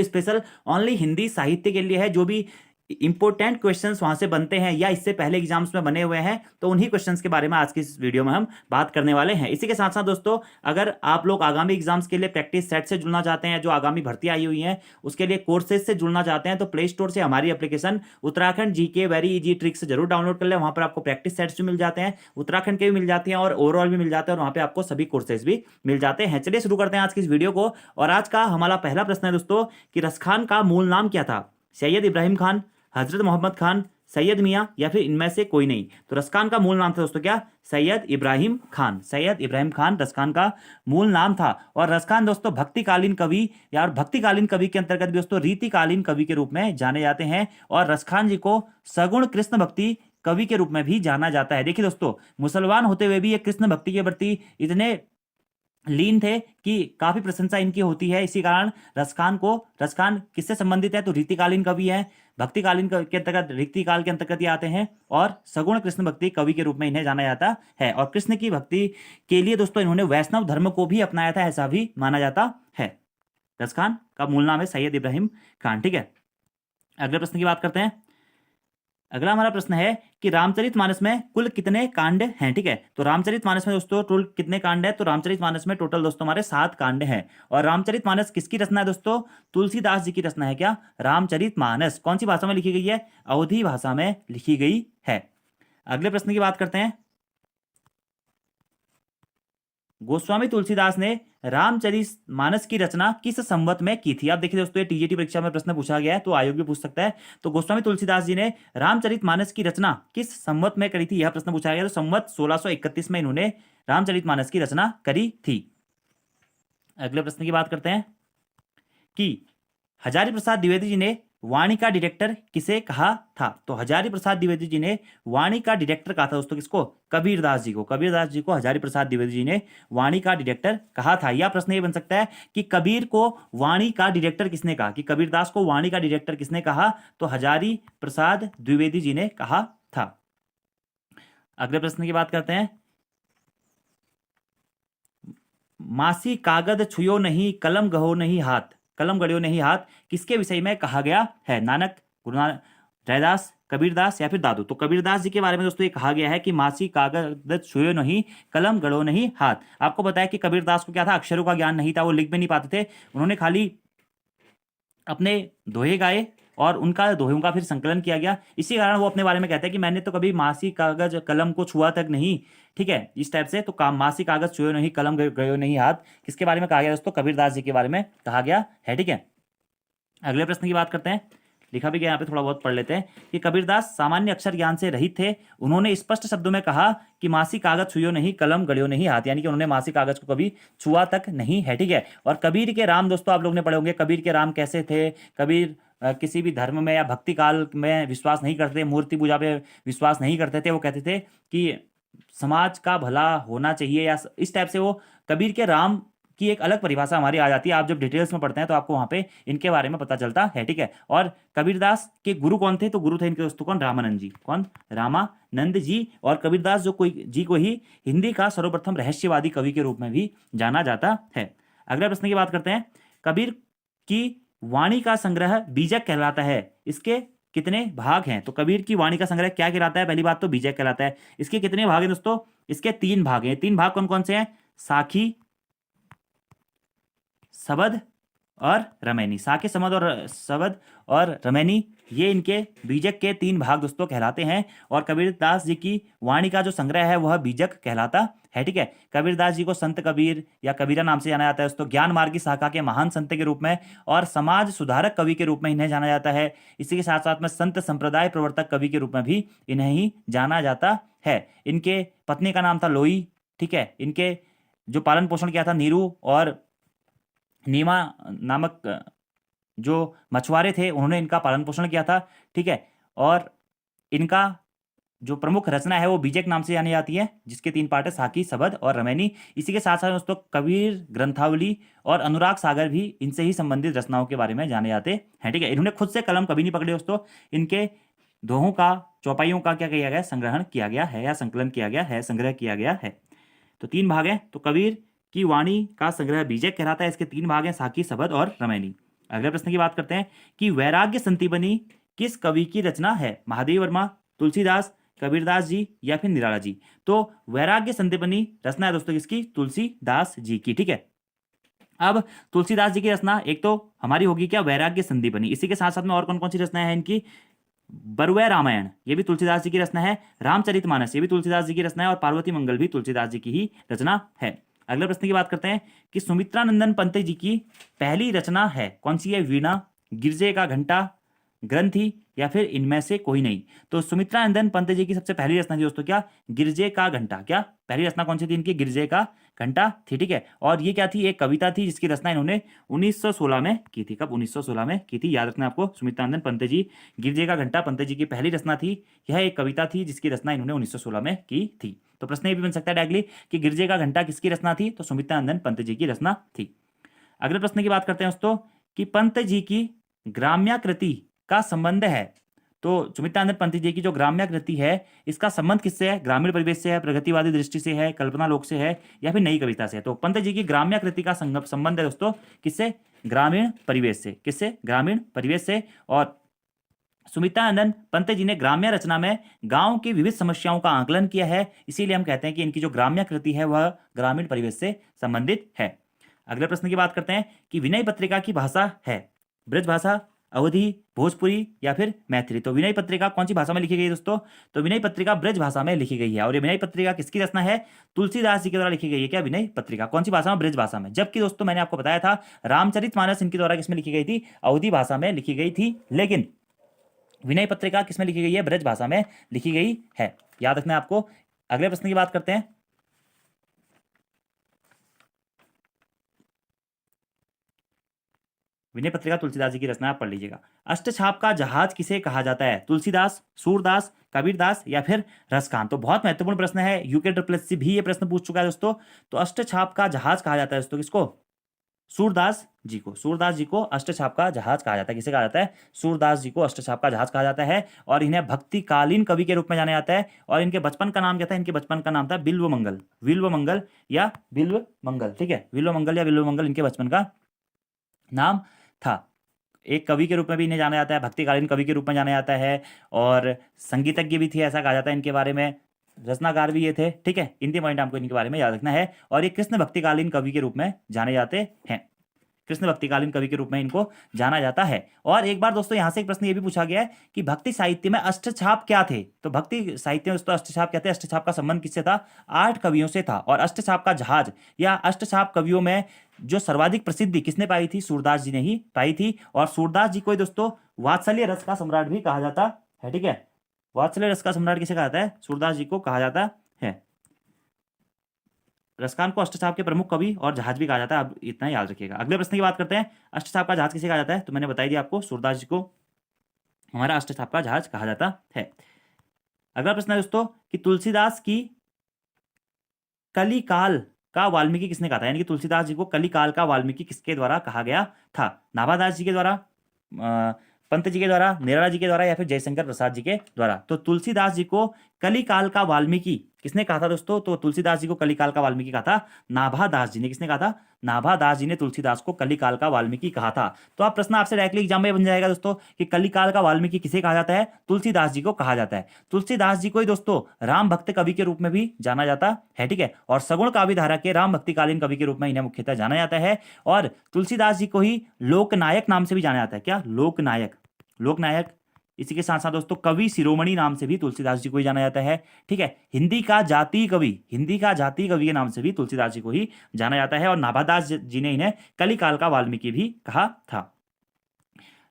Special only Hindi साहित्य के लिए है। जो भी इंपॉर्टेंट क्वेश्चंस वहां से बनते हैं या इससे पहले एग्जाम्स में बने हुए हैं, तो उन्हीं क्वेश्चंस के बारे में आज की इस वीडियो में हम बात करने वाले हैं। इसी के साथ साथ दोस्तों, अगर आप लोग आगामी एग्जाम्स के लिए प्रैक्टिस सेट से जुड़ना चाहते हैं, जो आगामी भर्ती आई हुई है उसके लिए कोर्सेज से जुड़ना चाहते हैं, तो प्ले स्टोर से हमारी application Uttarakhand GK very easy tricks जरूर डाउनलोड कर ले। वहां पर आपको प्रैक्टिस सेट्स भी मिल जाते हैं, उत्तराखंड के भी मिल जाते हैं और ओवरऑल भी मिल जाते हैं, और वहां पर आपको सभी कोर्सेज भी मिल जाते हैं। चलिए शुरू करते हैं आज की इस वीडियो को। और आज का हमारा पहला प्रश्न है दोस्तों कि रस खान का मूल नाम क्या था? सैयद इब्राहिम खान, हजरत मोहम्मद खान, सैयद मियाँ, या फिर इनमें से कोई नहीं। तो रस खान का मूल नाम था दोस्तों क्या? सैयद इब्राहिम खान। सैयद इब्राहिम खान रस खान का मूल नाम था। और रस खान दोस्तों भक्तिकालीन कवि या भक्तिकालीन कवि के अंतर्गत भी दोस्तों रीतिकालीन कवि के रूप में जाने जाते हैं, और रस खान जी को सगुण कृष्ण भक्ति कवि के रूप में भी जाना जाता है। देखिए दोस्तों, मुसलमान होते हुए भी ये कृष्ण भक्ति के प्रति इतने लीन थे कि काफी प्रशंसा इनकी होती है। इसी कारण रस खान किससे संबंधित है? तो रीतिकालीन कवि है, भक्तिकालीन के अंतर्गत रीतिकाल के अंतर्गत ये आते हैं, और सगुण कृष्ण भक्ति कवि के रूप में इन्हें जाना जाता है। और कृष्ण की भक्ति के लिए दोस्तों इन्होंने वैष्णव धर्म को भी अपनाया था, ऐसा भी माना जाता है। रस खान का मूल नाम है सैयद इब्राहिम खान। ठीक है, अगले प्रश्न की बात करते हैं। अगला हमारा प्रश्न है कि रामचरितमानस में कुल कितने कांड हैं? ठीक है, तो रामचरितमानस में दोस्तों टोटल कितने कांड है? तो रामचरितमानस में टोटल दोस्तों हमारे 7 कांड हैं। और रामचरितमानस किसकी रचना है दोस्तों? तुलसीदास जी की रचना है। क्या? रामचरितमानस कौन सी भाषा में लिखी गई है? अवधी भाषा में लिखी गई है। अगले प्रश्न की बात करते हैं। गोस्वामी तुलसीदास ने रामचरितमानस की रचना किस संवत में की थी? आप देखिए दोस्तों, ये टीजीटी परीक्षा में प्रश्न पूछा गया है, तो आयोग भी पूछ सकता है। तो गोस्वामी तुलसीदास जी ने रामचरितमानस की रचना किस संवत में करी थी, यह प्रश्न पूछा गया। तो संवत 1631 में इन्होंने रामचरितमानस की रचना करी थी। अगले प्रश्न की बात करते हैं कि हजारी प्रसाद द्विवेदी जी ने वाणी का डायरेक्टर किसे कहा था? तो हजारी प्रसाद द्विवेदी जी ने वाणी का डायरेक्टर कहा था दोस्तों किसको? कबीरदास जी को। कबीरदास जी को हजारी प्रसाद द्विवेदी जी ने वाणी का डायरेक्टर कहा था। यह प्रश्न ये बन सकता है कि कबीर को वाणी का डायरेक्टर किसने कहा, कि कबीरदास को वाणी का डायरेक्टर किसने कहा? तो हजारी प्रसाद द्विवेदी जी ने कहा था। अगले प्रश्न की बात करते हैं। मासी कागद छुयो नहीं, कलम गहो नहीं हाथ, कलम गड़ियो नहीं हाथ किसके विषय में कहा गया है? नानक, गुरु नानक, रैदास, कबीरदास या फिर दादू? तो कबीरदास जी के बारे में दोस्तों ये कहा गया है कि मासी कागज छुए नहीं, कलम गड़ो नहीं हाथ। आपको पता है कि कबीरदास को क्या था? अक्षरों का ज्ञान नहीं था, वो लिख भी नहीं पाते थे। उन्होंने खाली अपने दोहे गाए और उनका दोहों का फिर संकलन किया गया। इसी कारण वो अपने बारे में कहते हैं कि मैंने तो कभी मासी कागज कलम को छुआ तक नहीं। ठीक है, इस टाइप से। तो काम मासी कागज छुए नहीं, कलम गयो नहीं हाथ किसके बारे में कहा गया दोस्तों? कबीरदास जी के बारे में कहा गया है। ठीक है, अगले प्रश्न की बात करते हैं। लिखा भी गया, यहाँ पे थोड़ा बहुत पढ़ लेते हैं कि कबीरदास सामान्य अक्षर ज्ञान से रहित थे। उन्होंने स्पष्ट शब्दों में कहा कि मासी कागज छुयो नहीं, कलम गड़ियो नहीं हाथ, यानी कि उन्होंने मासी कागज को कभी छुआ तक नहीं है। ठीक है, और कबीर के राम दोस्तों आप लोग ने पढ़े होंगे। कबीर के राम कैसे थे? कबीर किसी भी धर्म में या भक्ति काल में विश्वास नहीं करते, मूर्ति पूजा पे विश्वास नहीं करते थे। वो कहते थे कि समाज का भला होना चाहिए, या इस टाइप से। वो कबीर के राम की एक अलग परिभाषा हमारी आ जाती है। आप जब डिटेल्स में पढ़ते हैं तो आपको वहां पे इनके बारे में पता चलता है। ठीक है, और कबीरदास के गुरु कौन थे? तो गुरु थे इनके दोस्तों कौन? रामानंद जी। कौन? रामानंद जी। और कबीरदास जो कोई जी को ही हिंदी का सर्वप्रथम रहस्यवादी कवि के रूप में भी जाना जाता है। अगले प्रश्न की बात करते हैं। कबीर की वाणी का संग्रह बीजक कहलाता है, इसके कितने भाग हैं? तो कबीर की वाणी का संग्रह क्या कहलाता है? पहली बात तो बीजक कहलाता है। इसके कितने भाग हैं दोस्तों? इसके 3 भाग हैं। 3 भाग कौन कौन से हैं? साखी, सबद और रमैनी। साके, सबद और रमैनी, ये इनके बीजक के 3 भाग दोस्तों कहलाते हैं। और कबीरदास जी की वाणी का जो संग्रह है वह बीजक कहलाता है। ठीक है, कबीरदास जी को संत कबीर या कबीरा नाम से जाना जाता है दोस्तों, ज्ञान मार्ग की शाखा के महान संत के रूप में और समाज सुधारक कवि के रूप में इन्हें जाना जाता है। इसी के साथ साथ में संत संप्रदाय प्रवर्तक कवि के रूप में भी इन्हें ही जाना जाता है। इनके पत्नी का नाम था लोई। ठीक है, इनके जो पालन पोषण किया था नीरू और नीमा नामक जो मछुआरे थे, उन्होंने इनका पालन पोषण किया था। ठीक है, और इनका जो प्रमुख रचना है वो बीजक नाम से जानी जाती है, जिसके 3 पार्ट है, साकी, सबद और रमैनी। इसी के साथ साथ दोस्तों कबीर ग्रंथावली और अनुराग सागर भी इनसे ही संबंधित रचनाओं के बारे में जाने जाते हैं। ठीक है, इन्होंने खुद से कलम कभी नहीं पकड़ी दोस्तों। इनके दोहों का, चौपाइयों का क्या किया गया? संग्रहण किया गया है या संकलन किया गया है, संग्रह किया गया है। तो 3 भाग हैं। तो कबीर की वाणी का संग्रह बीजक कहलाता है। इसके 3 भाग हैं, साकी, सबद और रमैनी। अगले प्रश्न की बात करते हैं कि वैराग्य संदीपनी किस कवि की रचना है? महादेव वर्मा, तुलसीदास, कबीरदास जी या फिर निराला जी? तो वैराग्य संदीपनी रचना है दोस्तों किसकी? तुलसीदास जी की। ठीक है, अब तुलसीदास जी की रचना एक तो हमारी होगी क्या? वैराग्य संदीपनी। इसी के साथ साथ में और कौन कौन सी रचनाएं हैं इनकी? बरुआ रामायण, ये भी तुलसीदास जी की रचना है। रामचरितमानस, ये भी तुलसीदास जी की रचना है। और पार्वती मंगल भी तुलसीदास जी की ही रचना है। अगले प्रश्न की बात करते हैं कि सुमित्रानंदन पंत जी की पहली रचना है कौन सी है? वीणा, गिरजे का घंटा, ग्रंथि या फिर इनमें से कोई नहीं? तो सुमित्रानंदन पंत जी की सबसे पहली रचना थी दोस्तों क्या? गिरजे का घंटा। क्या पहली रचना कौन सी थी इनकी? गिरजे का घंटा थी। ठीक है, और ये क्या थी? एक कविता थी जिसकी रचना इन्होंने 1916 में की थी। कब? 1916 में की थी, याद रखना आपको। सुमित्रानंदन पंत जी, गिरजे का घंटा पंत जी की पहली रचना थी। यह एक कविता थी जिसकी रचना इन्होंने 1916 में की थी। तो प्रश्न ये भी बन सकता है डायरेक्टली कि गिरजे का घंटा किसकी रचना थी? तो सुमित्रानंदन पंत जी की रचना थी। अगले प्रश्न की बात करते हैं दोस्तों कि पंत जी की ग्राम्याकृति का संबंध है। तो सुमित्रानंद पंत जी की जो ग्राम्याकृति है इसका संबंध किससे है? ग्रामीण परिवेश से है, प्रगतिवादी दृष्टि से है, कल्पना लोक से है या फिर नई कविता से है? तो पंत जी की ग्राम्याकृति का संबंध है दोस्तों किससे? ग्रामीण परिवेश से। किससे? ग्रामीण परिवेश से। और सुमित्रानंदन पंत जी ने ग्राम्य रचना में गांव की विविध समस्याओं का आकलन किया है, इसीलिए हम कहते हैं कि इनकी जो ग्राम्य कृति है वह ग्रामीण परिवेश से संबंधित है। अगले प्रश्न की बात करते हैं कि विनय पत्रिका की भाषा है ब्रज भाषा, अवधी, भोजपुरी या फिर मैथिली? तो विनय पत्रिका कौन सी भाषा में लिखी गई है दोस्तों? तो विनय पत्रिका ब्रज भाषा में लिखी गई है। और ये विनय पत्रिका किसकी रचना है? तुलसीदास जी के द्वारा लिखी गई है। क्या विनय पत्रिका कौन सी भाषा में? ब्रज भाषा में। जबकि दोस्तों मैंने आपको बताया था रामचरितमानस इनके द्वारा किसमें लिखी गई थी? अवधी भाषा में लिखी गई थी। लेकिन विनय पत्रिका किसमें लिखी गई है? ब्रज भाषा में लिखी गई है, याद रखना है आपको। अगले प्रश्न की बात करते हैं। विनय पत्रिका तुलसीदास जी की रचना, आप पढ़ लीजिएगा। अष्टछाप का जहाज किसे कहा जाता है? तुलसीदास, सूरदास, कबीरदास या फिर रसखान? तो बहुत महत्वपूर्ण प्रश्न है, यूके ट्रिपल भी ये प्रश्न पूछ चुका है दोस्तों। तो अष्टछाप का जहाज कहा जाता है दोस्तों किसको? सूरदास जी को। सूरदास जी को अष्टछाप का जहाज कहा जाता है। किसे कहा जाता है? सूरदास जी को अष्टछाप का जहाज कहा जाता है। और इन्हें भक्तिकालीन कवि के रूप में जाना जाता है। और इनके बचपन का नाम क्या था? इनके बचपन का नाम था बिल्व मंगल। बिल्व मंगल या बिल्व मंगल, ठीक है, बिल्व मंगल या बिल्व मंगल इनके बचपन का नाम था। एक कवि के रूप में भी इन्हें जाना जाता है, भक्तिकालीन कवि के रूप में जाना जाता है। और संगीतज्ञ भी थे, ऐसा कहा जाता है इनके बारे में। रचनाकार भी ये थे। ठीक है, इनके पॉइंट आपको इनके बारे में याद रखना है। और ये कृष्ण भक्तिकालीन कवि के रूप में जाने जाते हैं। कृष्ण भक्तिकालीन कवि के रूप में इनको जाना जाता है। और एक बार दोस्तों यहां से एक प्रश्न ये भी पूछा गया है कि भक्ति साहित्य में अष्टछाप क्या थे? तो भक्ति साहित्य में दोस्तों अष्टछाप क्या थे? अष्टछाप का संबंध किससे था? 8 कवियों से था। और अष्टछाप का जहाज या अष्टछाप कवियों में जो सर्वाधिक प्रसिद्धि किसने पाई थी? सूरदास जी ने ही पाई थी। और सूरदास जी को दोस्तों वात्सल्य रस का सम्राट भी कहा जाता है। ठीक है, वात्सल्य रस का सम्राट किसे कहा जाता है? सूरदास जी को कहा जाता है। रसखान को अष्टछाप के प्रमुख कवि और जहाज भी कहा जाता है, आप इतना याद रखिएगा। अगले प्रश्न की बात करते हैं, अष्टछाप का जहाज किसे कहा जाता है? तो मैंने बताई दिया आपको, सूरदास जी को हमारा अष्टछाप का जहाज कहा जाता है। अगला प्रश्न है दोस्तों कि तुलसीदास की कलिकाल का वाल्मीकि किसने कहा था? यानी कि तुलसीदास जी को कलिकाल का वाल्मीकि किसके द्वारा कहा गया था? नाभादास जी के द्वारा, पंत जी के द्वारा, निराला जी के द्वारा या फिर जयशंकर प्रसाद जी के द्वारा? तो तुलसीदास जी को कलिकाल का वाल्मीकि किसने कहा था दोस्तों? तो तुलसीदास जी को कलिकाल का वाल्मीकि कहा था नाभादास जी ने। किसने कहा था? नाभादास जी ने तुलसीदास को कलिकाल का वाल्मीकि कहा था। तो आप प्रश्न आपसे डायरेक्टली एग्जाम में बन जाएगा दोस्तों कि कलिकाल का वाल्मीकि किसे कहा जाता है? तुलसीदास जी को कहा जाता है। तुलसीदास जी को ही दोस्तों राम भक्त कवि के रूप में भी जाना जाता है। ठीक है, और सगुण काव्य धारा के राम भक्तिकालीन कवि के रूप में इन्हें मुख्यतः जाना जाता है। और तुलसीदास जी को ही लोकनायक नाम से भी जाना जाता है। क्या? लोकनायक, लोकनायक। इसी के साथ साथ दोस्तों कवि शिरोमणि नाम से भी तुलसीदास जी को ही जाना जाता है। ठीक है, हिंदी का जातीय कवि, हिंदी का जातीय कवि के नाम से भी तुलसीदास जी को ही जाना जाता है। और नाभादास जी ने इन्हें कलिकाल का वाल्मीकि भी कहा था।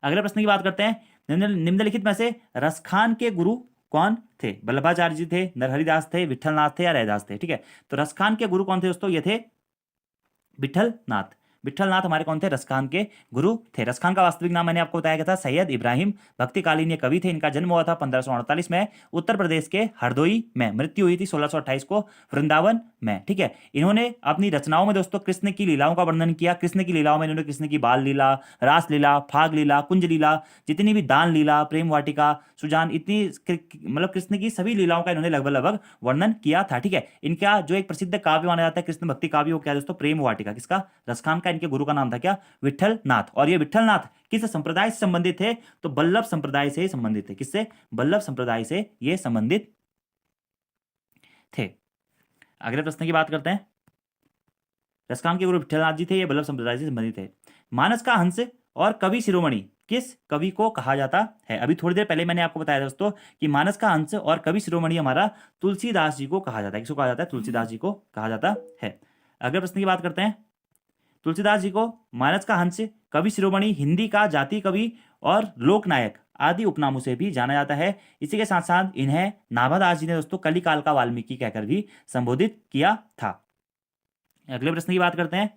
अगले प्रश्न की बात करते हैं, निम्नलिखित में से रसखान के गुरु कौन थे? वल्लभाचार्य जी थे, नरहरिदास थे, विठलनाथ थे या रैदास थे? ठीक है, तो रसखान के गुरु कौन थे दोस्तों? ये थे विठलनाथ। विठलनाथ हमारे कौन थे? रसखान के गुरु थे। रसखान का वास्तविक नाम मैंने आपको बताया गया था सैयद इब्राहिम। भक्तिकालीन ये कवि थे। इनका जन्म हुआ था 1548 में उत्तर प्रदेश के हरदोई में। मृत्यु हुई थी 1628 को वृंदावन में। ठीक है, इन्होंने अपनी रचनाओं में दोस्तों कृष्ण की लीलाओं का वर्णन किया। कृष्ण की लीलाओं में इन्होंने कृष्ण की बाल लीला, रास लीला, फाग लीला, कुंज लीला, जितनी भी दान लीला, प्रेम वाटिका, सुजान, इतनी मतलब कृष्ण की सभी लीलाओं का इन्होंने लगभग लगभग वर्णन किया था। ठीक है, इनका जो एक प्रसिद्ध काव्य माना जाता है कृष्ण भक्ति काव्य, वो क्या है दोस्तों? प्रेम वाटिका। किसका? रसखान का। इनके गुरु का नाम था क्या? विठल नाथ। और ये विठल नाथ किस संप्रदाय से संबंधित थे? तो बल्लभ संप्रदाय से संबंधित थे। किससे? बल्लभ संप्रदाय से ये संबंधित थे। अगले प्रश्न की बात करते हैं। रसखान के गुरु विठलनाथ जी थे, ये बल्लभ संप्रदाय से संबंधित थे। मानस का हंस और कवि शिरोमणि किस कवि को कहा जाता है? अभी थोड़ी देर पहले मैंने आपको बताया दोस्तों कि मानस का हंस और कवि शिरोमणि हमारा तुलसीदास जी को कहा जाता है। किसको कहा जाता है? तुलसीदास जी को कहा जाता है। अगले प्रश्न की बात करते हैं। तुलसीदास जी को मानस का हंस, कवि शिरोमणि, हिंदी का जाति कवि और लोकनायक आदि उपनामों से भी जाना जाता है। इसी के साथ साथ इन्हें नाभादास जी ने दोस्तों कलिकाल का वाल्मीकि कहकर भी संबोधित किया था। अगले प्रश्न की बात करते हैं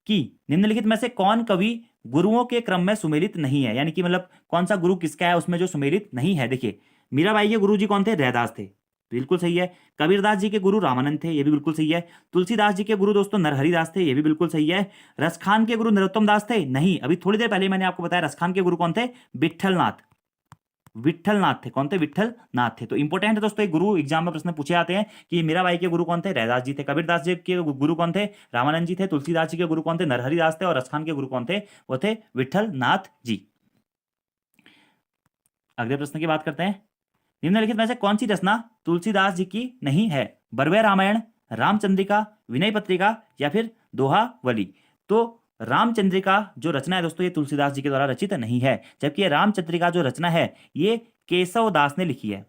कि निम्नलिखित में से कौन कवि गुरुओं के क्रम में सुमेलित नहीं है? यानी कि मतलब कौन सा गुरु किसका है उसमें जो सुमेलित नहीं है। देखिए, मीराबाई के गुरु जी कौन थे? रैदास थे, बिल्कुल सही है। कबीरदास जी के गुरु रामानंद थे, ये भी बिल्कुल सही है। तुलसीदास जी के गुरु दोस्तों नरहरिदास थे, ये भी बिल्कुल सही है। रसखान के गुरु नरोत्तम दास थे? नहीं, अभी थोड़ी देर पहले मैंने आपको बताया रसखान के गुरु कौन थे? विठलनाथ। विठलनाथ थे। कौन थे? विठलनाथ थे। तो इंपॉर्टेंट है दोस्तों, एक गुरु एग्जाम में प्रश्न पूछे जाते हैं कि मीराबाई के गुरु कौन थे? रैदास जी थे। कबीरदास जी के गुरु कौन थे? रामानंद जी थे। तुलसीदास जी के गुरु कौन थे? नरहरिदास थे। और रसखान के गुरु कौन थे? वो थे विठलनाथ जी। अगले प्रश्न की बात करते हैं। निम्नलिखित में से कौन सी रचना तुलसीदास जी की नहीं है? बरवे रामायण, रामचंद्रिका, विनय पत्रिका या फिर दोहावली? तो रामचंद्रिका जो रचना है दोस्तों ये तुलसीदास जी के द्वारा रचित नहीं है, जबकि ये रामचंद्रिका जो रचना है ये केशव दास ने लिखी है।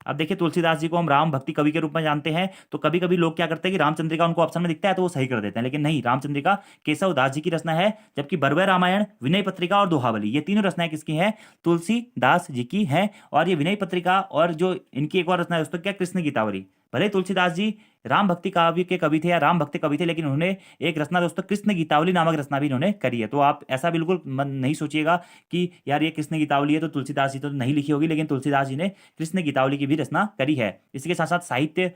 अब देखिए, तुलसीदास जी को हम राम भक्ति कवि के रूप में जानते हैं, तो कभी कभी लोग क्या करते हैं कि रामचंद्रिका उनको ऑप्शन में दिखता है तो वो सही कर देते हैं, लेकिन नहीं, रामचंद्रिका केशव दास जी की रचना है। जबकि बरवे रामायण, विनय पत्रिका और दोहावली ये तीनों रचनाएं किसकी हैं? तुलसीदास जी की हैं। और ये विनय पत्रिका और जो इनकी एक और रचना है दोस्तों क्या? कृष्ण गीतावली। भले तुलसीदास जी राम भक्ति काव्य के कवि थे या राम भक्त कवि थे, लेकिन उन्होंने एक रचना दोस्तों कृष्ण गीतावली नामक रचना भी इन्होंने करी है। तो आप ऐसा बिल्कुल नहीं सोचिएगा कि यार ये कृष्ण गीतावली है तो तुलसीदास जी तो नहीं लिखी होगी, लेकिन तुलसीदास जी ने कृष्ण गीतावली की भी रचना करी है। इसी के साथ साथ साहित्य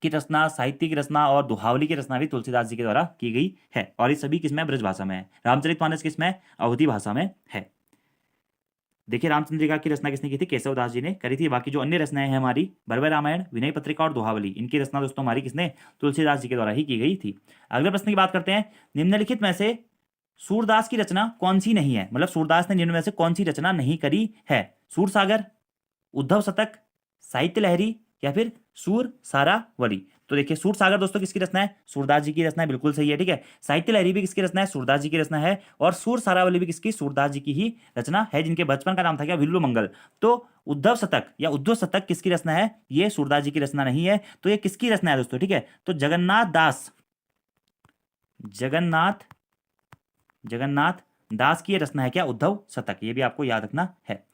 की रचना, साहित्य की रचना और दोहावली की रचना भी तुलसीदास जी के द्वारा की गई है। और ये सभी किसमें? ब्रज भाषा में है। रामचरितमानस किसमें? अवधी भाषा में है। देखिए, रामचंद्रिका की रचना किसने की थी? केशवदास जी ने करी थी। बाकी जो अन्य रचनाएं हैं हमारी बरवे रामायण, विनय पत्रिका और दोहावली, इनकी रचना दोस्तों हमारी किसने? तुलसीदास जी के द्वारा ही की गई थी। अगले प्रश्न की बात करते हैं। निम्नलिखित में से सूरदास की रचना कौन सी नहीं है? मतलब सूरदास ने निम्न में से कौन सी रचना नहीं करी है? सूरसागर, उद्धव शतक, साहित्य लहरी या फिर सूर सारावली? तो देखिए, सूर सागर दोस्तों किसकी रचना है? सूरदास जी की रचना है, बिल्कुल सही है। ठीक है, साहित्य लहरी भी किसकी रचना है? सूरदास जी की रचना है। और सूर सारावली भी किसकी? सूरदास जी की ही रचना है, जिनके बचपन का नाम था क्या? विल्लू मंगल। तो उद्धव शतक या उद्धव शतक किसकी रचना है? ये सूरदास जी की रचना नहीं है। तो ये किसकी रचना है दोस्तों? ठीक है, तो जगन्नाथ दास की ये रचना है क्या? उद्धव शतक। ये भी आपको याद रखना है।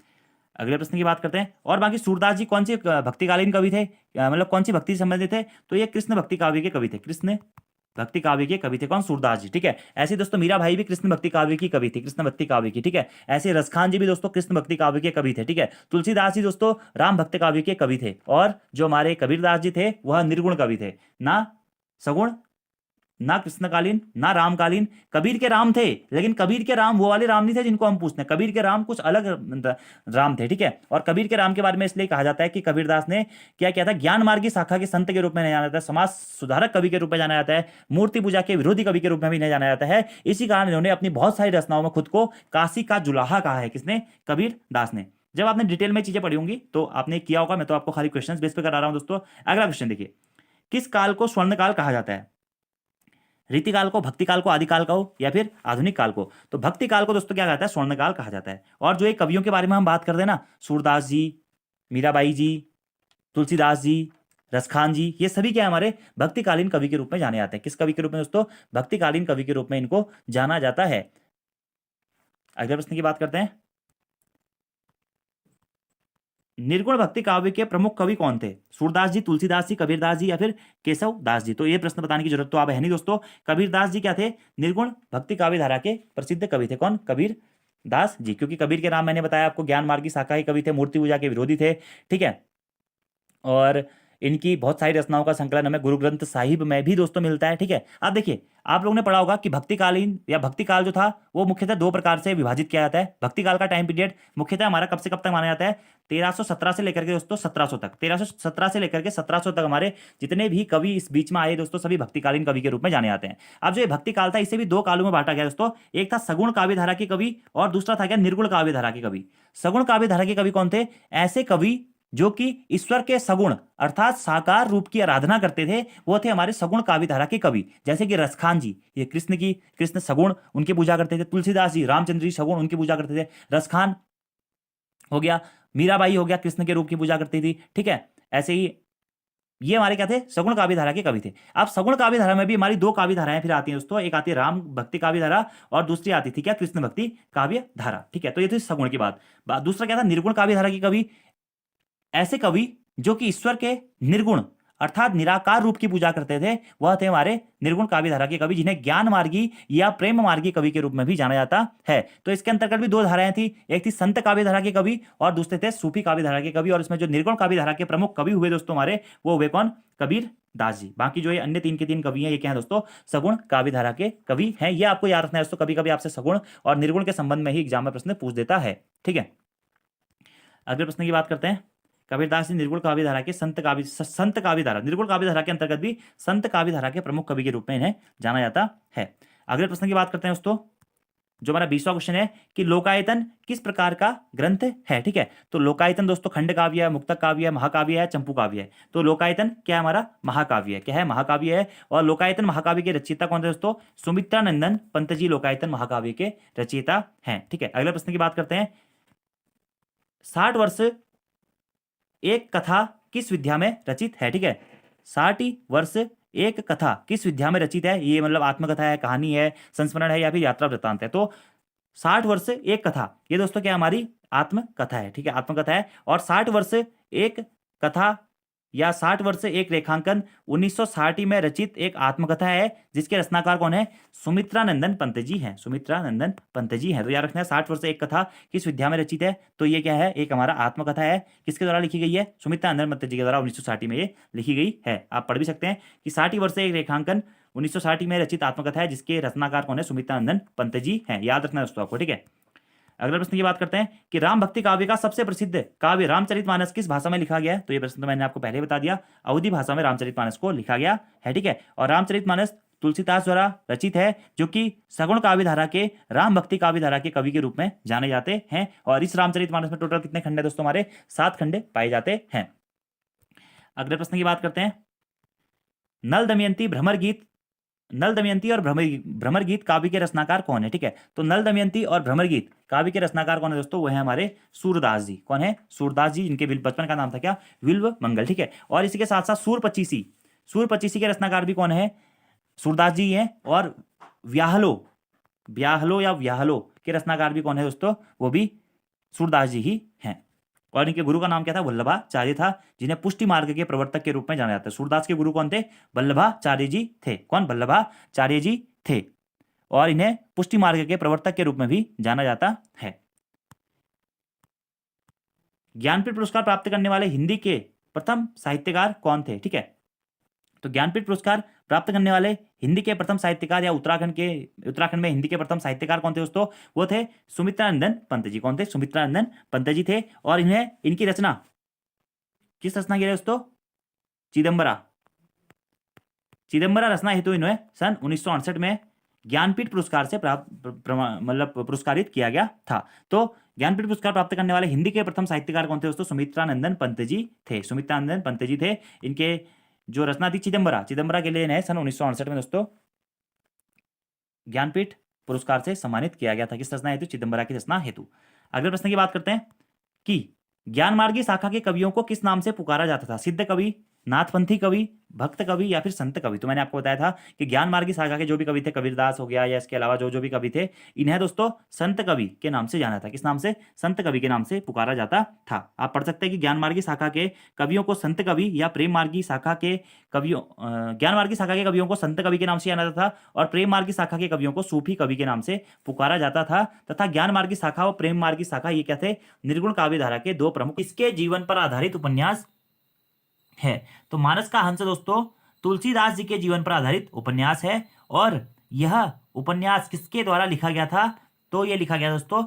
अगले प्रश्न की बात करते हैं। और बाकी सूरदास जी कौन सी भक्तिकालीन कवि थे? मतलब कौन सी भक्ति से संबंधित थे? तो ये कृष्ण भक्ति काव्य के कवि थे। कृष्ण भक्ति काव्य के कवि थे कौन? सूरदास जी। ठीक है, ऐसे दोस्तों मीराबाई भी कृष्ण भक्ति काव्य की कवि थी, कृष्ण भक्ति काव्य की। ठीक है, ऐसे रसखान जी भी दोस्तों कृष्ण भक्ति काव्य के कवि थे। ठीक है, तुलसीदास जी दोस्तों राम भक्त काव्य के कवि थे। और जो हमारे कबीरदास जी थे वह निर्गुण कवि थे, ना सगुण, ना कृष्णकालीन, ना रामकालीन। कबीर के राम थे, लेकिन कबीर के राम वो वाले राम नहीं थे जिनको हम पूछते हैं। कबीर के राम कुछ अलग राम थे। ठीक है, और कबीर के राम के बारे में इसलिए कहा जाता है कि कबीरदास ने क्या किया था? ज्ञान मार्गी शाखा के संत के रूप में नहीं जाना जाता है, समाज सुधारक कवि के रूप में जाना जाता है, मूर्ति पूजा के विरोधी कवि के रूप में भी नहीं जाना जाता है। इसी कारण इन्होंने अपनी बहुत सारी रचनाओं में खुद को काशी का जुलाहा कहा है। किसने? कबीरदास ने। जब आपने डिटेल में चीजें पढ़ी होंगी तो आपने किया होगा, मैं तो आपको खाली क्वेश्चन बेस पे करा रहा हूं दोस्तों। अगला क्वेश्चन देखिए, किस काल को स्वर्णकाल कहा जाता है? रीतिकाल को, भक्तिकाल को, आदिकाल का हो या फिर आधुनिक काल को? तो भक्ति काल को दोस्तों क्या कहता है? स्वर्णकाल कहा जाता है। और जो एक कवियों के बारे में हम बात करते हैं ना, सूरदास जी, मीराबाई जी, तुलसीदास जी, रसखान जी, ये सभी क्या हमारे भक्तिकालीन कवि के रूप में जाने जाते हैं। किस कवि के रूप में दोस्तों? भक्तिकालीन कवि के रूप में इनको जाना जाता है। अगले प्रश्न की बात करते हैं। निर्गुण भक्ति काव्य के प्रमुख कवि कौन थे? सूरदास जी, तुलसीदास जी, कबीरदास जी या फिर केशव दास जी? तो ये प्रश्न बताने की जरूरत तो आप है नहीं दोस्तों। कबीरदास जी क्या थे? निर्गुण भक्ति काव्य धारा के प्रसिद्ध कवि थे। कौन? कबीर दास जी, क्योंकि कबीर के नाम मैंने बताया आपको ज्ञान मार्ग की शाखा के कवि थे, मूर्ति पूजा के विरोधी थे। ठीक है, और इनकी बहुत सारी रचनाओं का संकलन हमें गुरु ग्रंथ साहिब में भी दोस्तों मिलता है। ठीक है, आप देखिए, आप लोगों ने पढ़ा होगा कि भक्तिकालीन या भक्ति काल जो था वो मुख्यतः दो प्रकार से विभाजित किया जाता है। भक्ति काल का टाइम पीरियड मुख्यतः हमारा कब से कब तक माना जाता है? 1317 से लेकर के दोस्तों 1700 तक, 1317 से लेकर के 1700 तक हमारे जितने भी कवि इस बीच में आए दोस्तों सभी भक्तिकालीन कवि के रूप में जाने जाते हैं। अब जो ये भक्ति काल था इसे भी दो कालों में बांटा गया दोस्तों। एक था सगुण काव्य धारा के कवि और दूसरा था क्या? निर्गुण काव्य धारा के कवि। सगुण काव्य धारा के कवि कौन थे? ऐसे कवि जो कि ईश्वर के सगुण अर्थात साकार रूप की आराधना करते थे, वो थे हमारे सगुण काव्य धारा के कवि। जैसे कि रसखान जी, ये कृष्ण सगुण उनकी पूजा करते थे। तुलसीदास जी, रामचंद्र जी सगुण उनकी पूजा करते थे। रसखान हो गया, मीराबाई हो गया, कृष्ण के रूप की पूजा करती थी। ठीक है, ऐसे ही ये हमारे क्या थे? सगुण काव्य धारा के कवि थे। अब सगुण काव्य धारा में भी हमारी दो काव्य धाराएं फिर आती हैं दोस्तों। एक आती है राम भक्ति काव्य धारा और दूसरी आती थी क्या? कृष्ण भक्ति काव्य धारा। ठीक है, तो ये थी सगुण की बात। दूसरा क्या था? निर्गुण काव्य धारा की कवि। ऐसे कवि जो कि ईश्वर के निर्गुण अर्थात निराकार रूप की पूजा करते थे, वह थे हमारे निर्गुण काव्य धारा के कवि, जिन्हें ज्ञान मार्गी या प्रेम मार्गी कवि के रूप में भी जाना जाता है। तो इसके अंतर्गत भी दो धाराएं थी, एक थी संत काव्य धारा के कवि और दूसरे थे सूफी काव्य धारा के कवि। और इसमें जो निर्गुण काव्य धारा के प्रमुख कवि हुए दोस्तों हमारे, वो हुए कौन? कबीर दास जी। बाकी जो ये अन्य तीन के तीन कवि हैं, ये क्या है दोस्तों? सगुण काव्य धारा के कवि हैं। ये आपको याद रखना है दोस्तों, कभी कभी आपसे सगुण और निर्गुण के संबंध में ही एग्जाम में प्रश्न पूछ देता है। ठीक है, अगले प्रश्न की बात करते हैं। कबीरदास जी निर्गुण काव्य धारा के संत काव्य धारा, निर्गुण काव्य धारा के अंतर्गत भी संत काव्य धारा के प्रमुख कवि के रूप में इन्हें जाना जाता है। अगले प्रश्न की बात करते हैं दोस्तों, जो हमारा 20वां क्वेश्चन है कि लोकायतन किस प्रकार का ग्रंथ है? ठीक है, तो लोकायतन दोस्तों खंड काव्य है, मुक्तक काव्य है, महाकाव्य है, चंपू काव्य है। तो लोकायतन क्या है? हमारा महाकाव्य है। क्या है? महाकाव्य है। और लोकायतन महाकाव्य के रचयिता कौन थे दोस्तों? सुमित्रानंदन पंत जी लोकायतन महाकाव्य के रचयिता हैं। ठीक है, अगले प्रश्न की बात करते हैं। 60 वर्ष एक कथा किस विद्या में रचित है? ठीक है, 60 वर्ष एक कथा किस विद्या में रचित है? ये मतलब आत्मकथा है, कहानी है, संस्मरण है या फिर यात्रा वृत्तांत है? तो 60 वर्ष एक कथा, ये दोस्तों क्या हमारी आत्मकथा है। ठीक है, आत्मकथा है। और 60 वर्ष एक कथा या 60 वर्ष एक रेखांकन 1960 में रचित एक आत्मकथा है, जिसके रचनाकार कौन है? सुमित्रानंदन पंत जी हैं। सुमित्रानंदन पंत जी हैं। तो याद रखना है 60 वर्ष एक कथा किस विद्या में रचित है? तो ये क्या है? एक हमारा आत्मकथा है। किसके द्वारा लिखी गई है? सुमित्रानंदन पंत जी के द्वारा 1960 में ये लिखी गई है। आप पढ़ भी सकते हैं कि 60 वर्ष एक रेखांकन 1960 में रचित आत्मकथा है, जिसके रचनाकार कौन है? सुमित्रानंदन पंत जी हैं। याद रखना है दोस्तों आपको। ठीक है, अगले प्रश्न की बात करते हैं कि राम भक्ति काव्य का सबसे प्रसिद्ध काव्य रामचरितमानस किस भाषा में लिखा गया है? तो ये प्रश्न तो मैंने आपको पहले बता दिया, अवधी भाषा में रामचरितमानस को लिखा गया है। ठीक है, और रामचरितमानस तुलसीदास द्वारा रचित है, जो कि सगुण काव्य धारा के राम भक्ति काव्य धारा के कवि के रूप में जाने जाते हैं। और इस रामचरितमानस में टोटल कितने खंड है दोस्तों? हमारे 7 खंड पाए जाते हैं। अगले प्रश्न की बात करते हैं। नल दमयंती और भ्रमर गीत काव्य के रचनाकार कौन है? ठीक है, तो नल दमयंती और भ्रमर गीत काव्य के रचनाकार कौन है दोस्तों? वो है हमारे सूरदास जी। कौन है? सूरदास जी, जिनके बचपन का नाम था क्या? विल्व मंगल। ठीक है, और इसी के साथ साथ सूर पचीसी के रचनाकार भी कौन है? सूरदास जी हैं। और व्याहलो के रचनाकार भी कौन है दोस्तों? वो भी सूरदास जी ही हैं। और इनके गुरु का नाम क्या था? वल्लभाचार्य था, जिन्हें पुष्टि मार्ग के प्रवर्तक के रूप में जाना जाता है। सूरदास के गुरु कौन थे? वल्लभाचार्य जी थे। कौन? वल्लभाचार्य जी थे। और इन्हें पुष्टि मार्ग के प्रवर्तक के रूप में भी जाना जाता है। ज्ञानपीठ पुरस्कार प्राप्त करने वाले हिंदी के प्रथम साहित्यकार कौन थे? ठीक है, तो ज्ञानपीठ पुरस्कार प्राप्त करने वाले हिंदी के प्रथम साहित्यकार या उत्तराखंड में हिंदी के प्रथम साहित्यकार कौन थे दोस्तों? वो थे सुमित्रानंदन पंत जी। कौन थे? सुमित्रानंदन पंत जी थे। और इनकी रचना किस रचना की है दोस्तों? चिदम्बरा रचना हेतु इन्हें सन 1968 में ज्ञानपीठ पुरस्कार से पुरस्कारित किया गया था। तो ज्ञानपीठ पुरस्कार प्राप्त करने वाले हिंदी के प्रथम साहित्यकार कौन थे दोस्तों? सुमित्रानंदन पंत जी थे। सुमित्रानंदन पंत जी थे। इनके जो रचना थी चिदम्बरा के लिए सन 1968 में दोस्तों ज्ञानपीठ पुरस्कार से सम्मानित किया गया था। किस रचना हेतु? चिदम्बरा की रचना हेतु। अगले प्रश्न की बात करते हैं कि ज्ञान मार्गी शाखा के कवियों को किस नाम से पुकारा जाता था? सिद्ध कवि, नाथपंथी कवि, भक्त कवि या फिर संत कवि? तो मैंने आपको बताया था कि ज्ञान मार्गी शाखा के जो भी कवि थे, कबीरदास हो गया या इसके अलावा जो जो भी कवि थे, इन्हें दोस्तों संत कवि के नाम से जाना था। किस नाम से? संत कवि के नाम से पुकारा जाता था। आप पढ़ सकते हैं कि ज्ञान मार्गी शाखा के कवियों को संत कवि या प्रेम मार्गी शाखा के कवियों ज्ञान मार्गी शाखा के कवियों को संत कवि के नाम से जाना जाता था, और प्रेम मार्गी शाखा के कवियों को सूफी कवि के नाम से पुकारा जाता था। तथा ज्ञान मार्गी शाखा और प्रेम मार्गी शाखा ये क्या थे? निर्गुण काव्य धारा के दो प्रमुख। इसके जीवन पर आधारित उपन्यास है। तो मानस का हंस दोस्तों तुलसीदास जी के जीवन पर आधारित उपन्यास है, और यह उपन्यास किसके द्वारा लिखा गया था? तो यह लिखा गया दोस्तों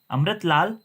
अमृतलाल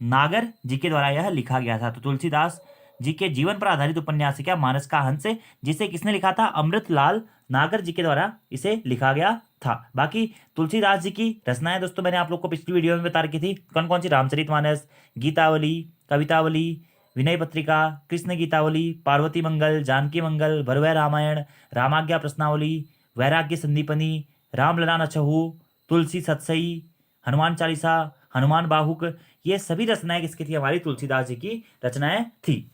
नागर जी के द्वारा यह लिखा गया था। तो तुलसीदास जी के जीवन पर आधारित उपन्यास है क्या? मानस का हंस, जिसे किसने लिखा था? अमृतलाल नागर जी के द्वारा इसे लिखा गया था। बाकी तुलसीदास जी की रचनाएं दोस्तों मैंने आप लोग को पिछली वीडियो में बता रखी थी, कौन कौन सी? रामचरितमानस, गीतावली, कवितावली, विनय पत्रिका, कृष्ण गीतावली, पार्वती मंगल, जानकी मंगल, भरवै रामायण, रामाज्ञा प्रश्नावली, वैराग्य संदीपनी, रामलला नचहु, तुलसी सतसई, हनुमान चालीसा, हनुमान बाहुक, ये सभी रचनाएं किसकी थी? हमारी तुलसीदास जी की रचनाएं थी।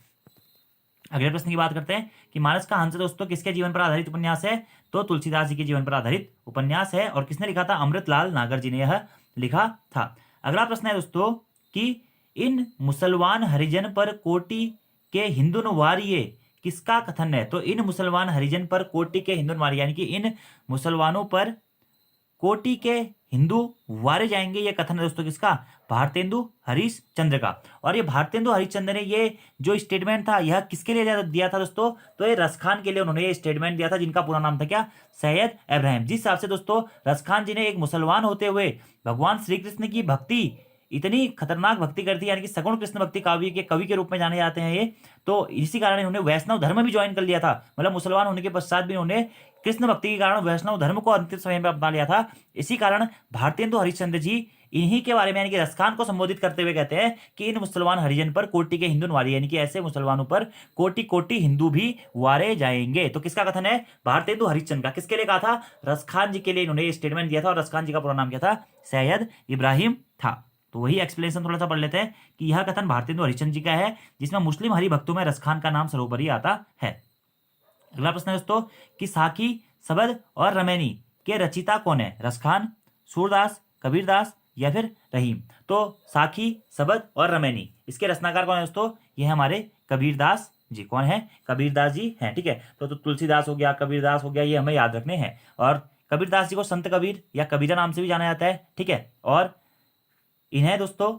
अगले प्रश्न की बात करते हैं कि मानस का हंस दोस्तों किसके जीवन पर आधारित उपन्यास है? तो तुलसीदास जी के जीवन पर आधारित उपन्यास है, और किसने लिखा था? अमृतलाल नागर जी ने यह लिखा था। अगला प्रश्न है दोस्तों कि इन मुसलमान हरिजन पर कोटि के हिंदू वारिये किसका कथन है? तो इन मुसलमान हरिजन पर कोटि के हिंदू वारिये, यानी कि इन मुसलमानों पर कोटि के हिंदू वारे जाएंगे, ये कथन है दोस्तों किसका? भारतेंदु हरिश्चंद्र का। और ये भारतेंदु हरिश्चंद्र ने ये जो स्टेटमेंट था यह किसके लिए दिया था दोस्तों? तो ये रसखान के लिए उन्होंने ये स्टेटमेंट दिया था, जिनका पूरा नाम था क्या? सैयद इब्राहिम। जिस हिसाब से दोस्तों रसखान जी ने एक मुसलमान होते हुए भगवान श्री कृष्ण की भक्ति, इतनी खतरनाक भक्ति करती, यानी कि सगुण कृष्ण भक्ति काव्य के कवि के रूप में जाने जाते हैं ये, तो इसी कारण इन्होंने वैष्णव धर्म भी ज्वाइन कर लिया था। मतलब मुसलमान होने के पश्चात भी उन्होंने कृष्ण भक्ति के कारण वैष्णव धर्म को अंतिम समय में अपना लिया था। इसी कारण भारतेंदु हरिश्चंद्र जी इन्हीं के बारे में, यानी कि रसखान को संबोधित करते हुए कहते हैं कि इन मुसलमान हरिजन पर कोटि के हिंदू वारे, यानी कि ऐसे मुसलमानों पर कोटि कोटि हिंदू भी वारे जाएंगे। तो किसका कथन है? भारतेंदु हरिश्चंद्र का। किसके लिए कहा था? रसखान जी के लिए इन्होंने स्टेटमेंट दिया था, और रसखान जी का पूरा नाम क्या था? सैयद इब्राहिम था। तो वही एक्सप्लेनेशन थोड़ा सा पढ़ लेते हैं कि यह कथन भारतेंदु हरिश्चंद्र जी का है, जिसमें मुस्लिम हरिभक्तों में रसखान का नाम सर्वोपरि आता है। अगला प्रश्न है दोस्तों कि साखी, सबद और रमैनी के रचिता कौन है? रसखान, सूरदास, कबीरदास या फिर रहीम? तो साखी, सबद और रमैनी, इसके रचनाकार कौन है दोस्तों? ये हमारे कबीरदास जी। कौन है? कबीरदास जी हैं। ठीक है, तो तुलसीदास हो गया, कबीरदास हो गया, ये हमें याद रखने हैं। और कबीरदास जी को संत कबीर या कबीरा नाम से भी जाना जाता है। ठीक है, और इन्हें दोस्तों